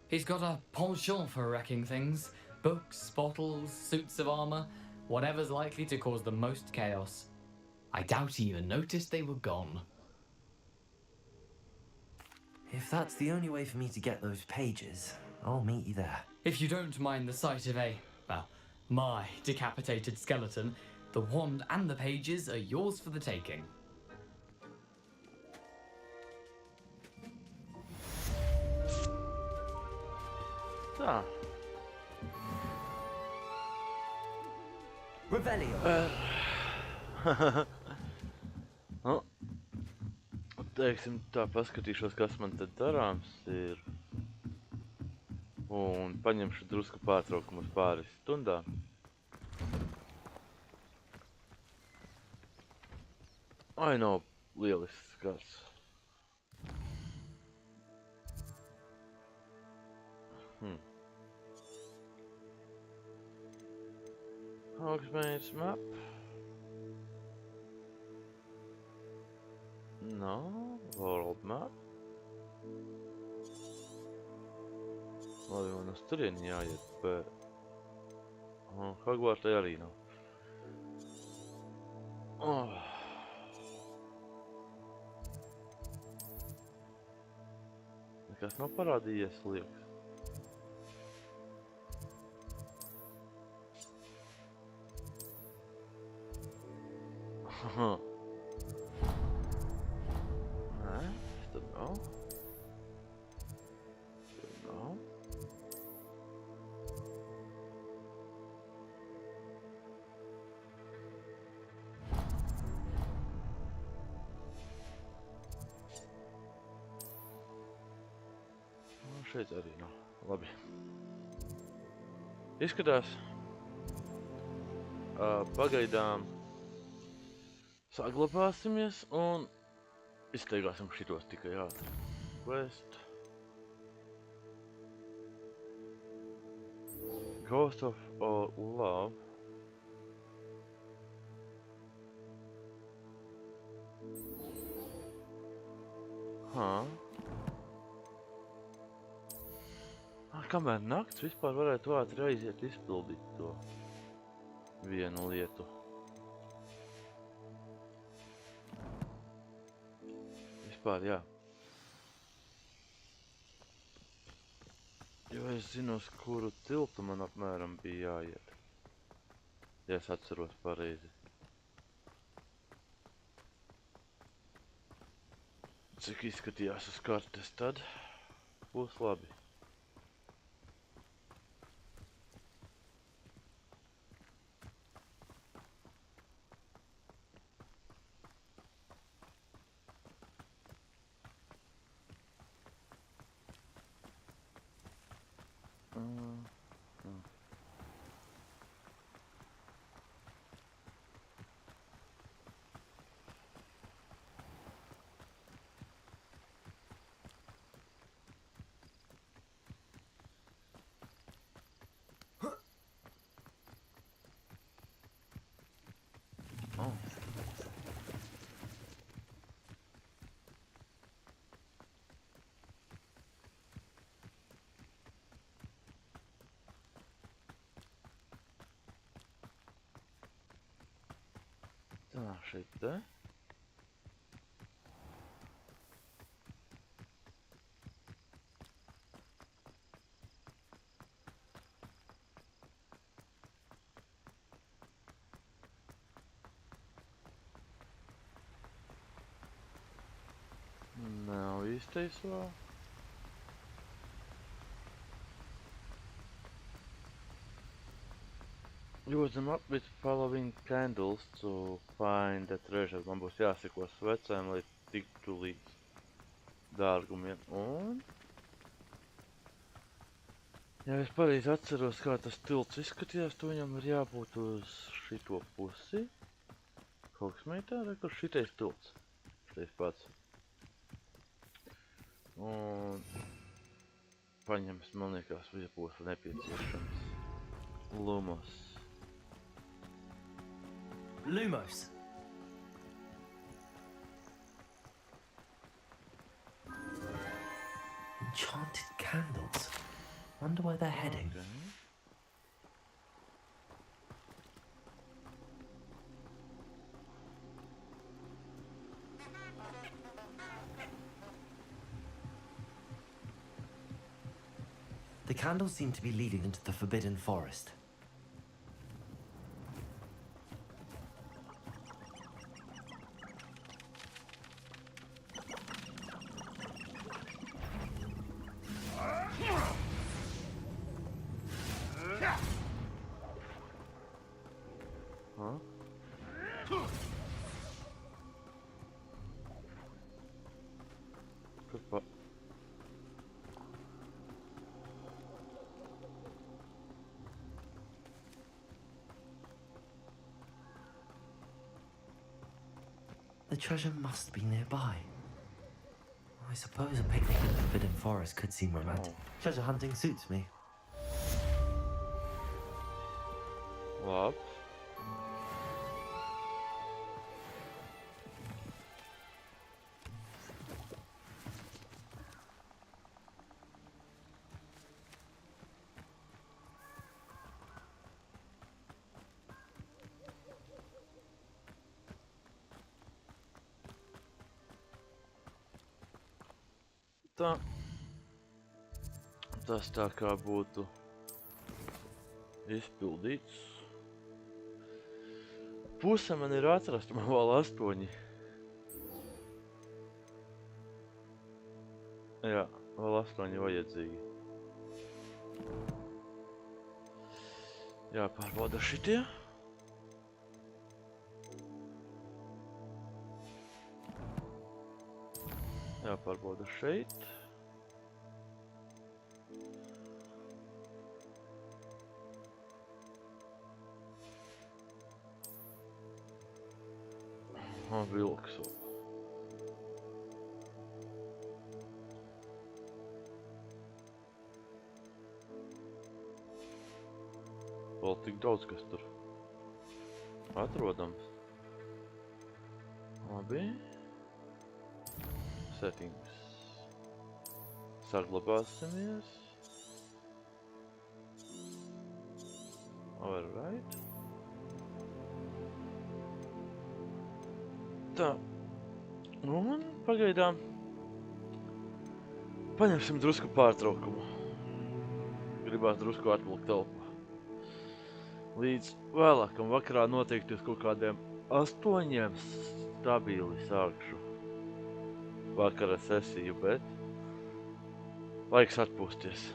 He's got a penchant for wrecking things. Books, bottles, suits of armor, whatever's likely to cause the most chaos. I doubt he even noticed they were gone. If that's the only way for me to get those pages, I'll meet you there. If you don't mind the sight of my decapitated skeleton, the wand and the pages are yours for the taking. Ah. Revelio. teiksim tā, paskatīšos, kas man te darāms ir. Un paņemšu drusku pārtraukumu uz pāris stundām. Ai, nav lielisks skats. Hogwarts map. No, world map. Labi, man uz turieni jāiet, bet... Hogwarts arī nav. Nekas nav parādījies, liekas. Nē, tad nav. Tad nav. Šeit arī nav. Labi. Izskatās. Pagaidām saglabāsimies un izteigāsim šitos tikai ātri. Quest. Ghost of Love. Kamēr nakts vispār varētu ātri aiziet izpildīt to vienu lietu. Vispār, jā. Jo es zinu, uz kuru tiltu man apmēram bija jāiet. Ja es atceros pareizi. Cik izskatījās uz kartes tad, būs labi. Tā, šeit te. Nav īstais vēl. Use them up with following candles to find the treasure. Man būs jāseko svecēm, lai tiktu līdz dārgumiem. Un... Ja es pareizi atceros, kā tas tilts izskatījās, to viņam ir jābūt uz šito pusi. Hogsmeitā, re, kur šitais tilts. Šitais pats. Un... Paņems, man liekas, būs nepieciešams. Lumos. Lumos. Enchanted candles. Wonder where they're heading. Okay. The candles seem to be leading into the Forbidden Forest. The treasure must be nearby. I suppose a picnic in the Forbidden Forest could seem romantic. Treasure hunting suits me. Labi. Tā. Tas tā kā būtu izpildīts. Puse man ir atrast, man vēl 8. Jā, vēl 8 vajadzīgi. Jāpārbauda šitie. Jāpārbauda šeit. Vilks. Vēl tik daudz, kas tur atrodams. Labi. Settings. Saglabāsimies. Alright. Tā. Un pagaidām paņemsim drusku pārtraukumu. Gribās drusku atvilkt telpu. Līdz vēlākam vakarā noteikti uz kaut kādiem 8 stabili sākšu vakara sesiju, bet laiks atpūsties.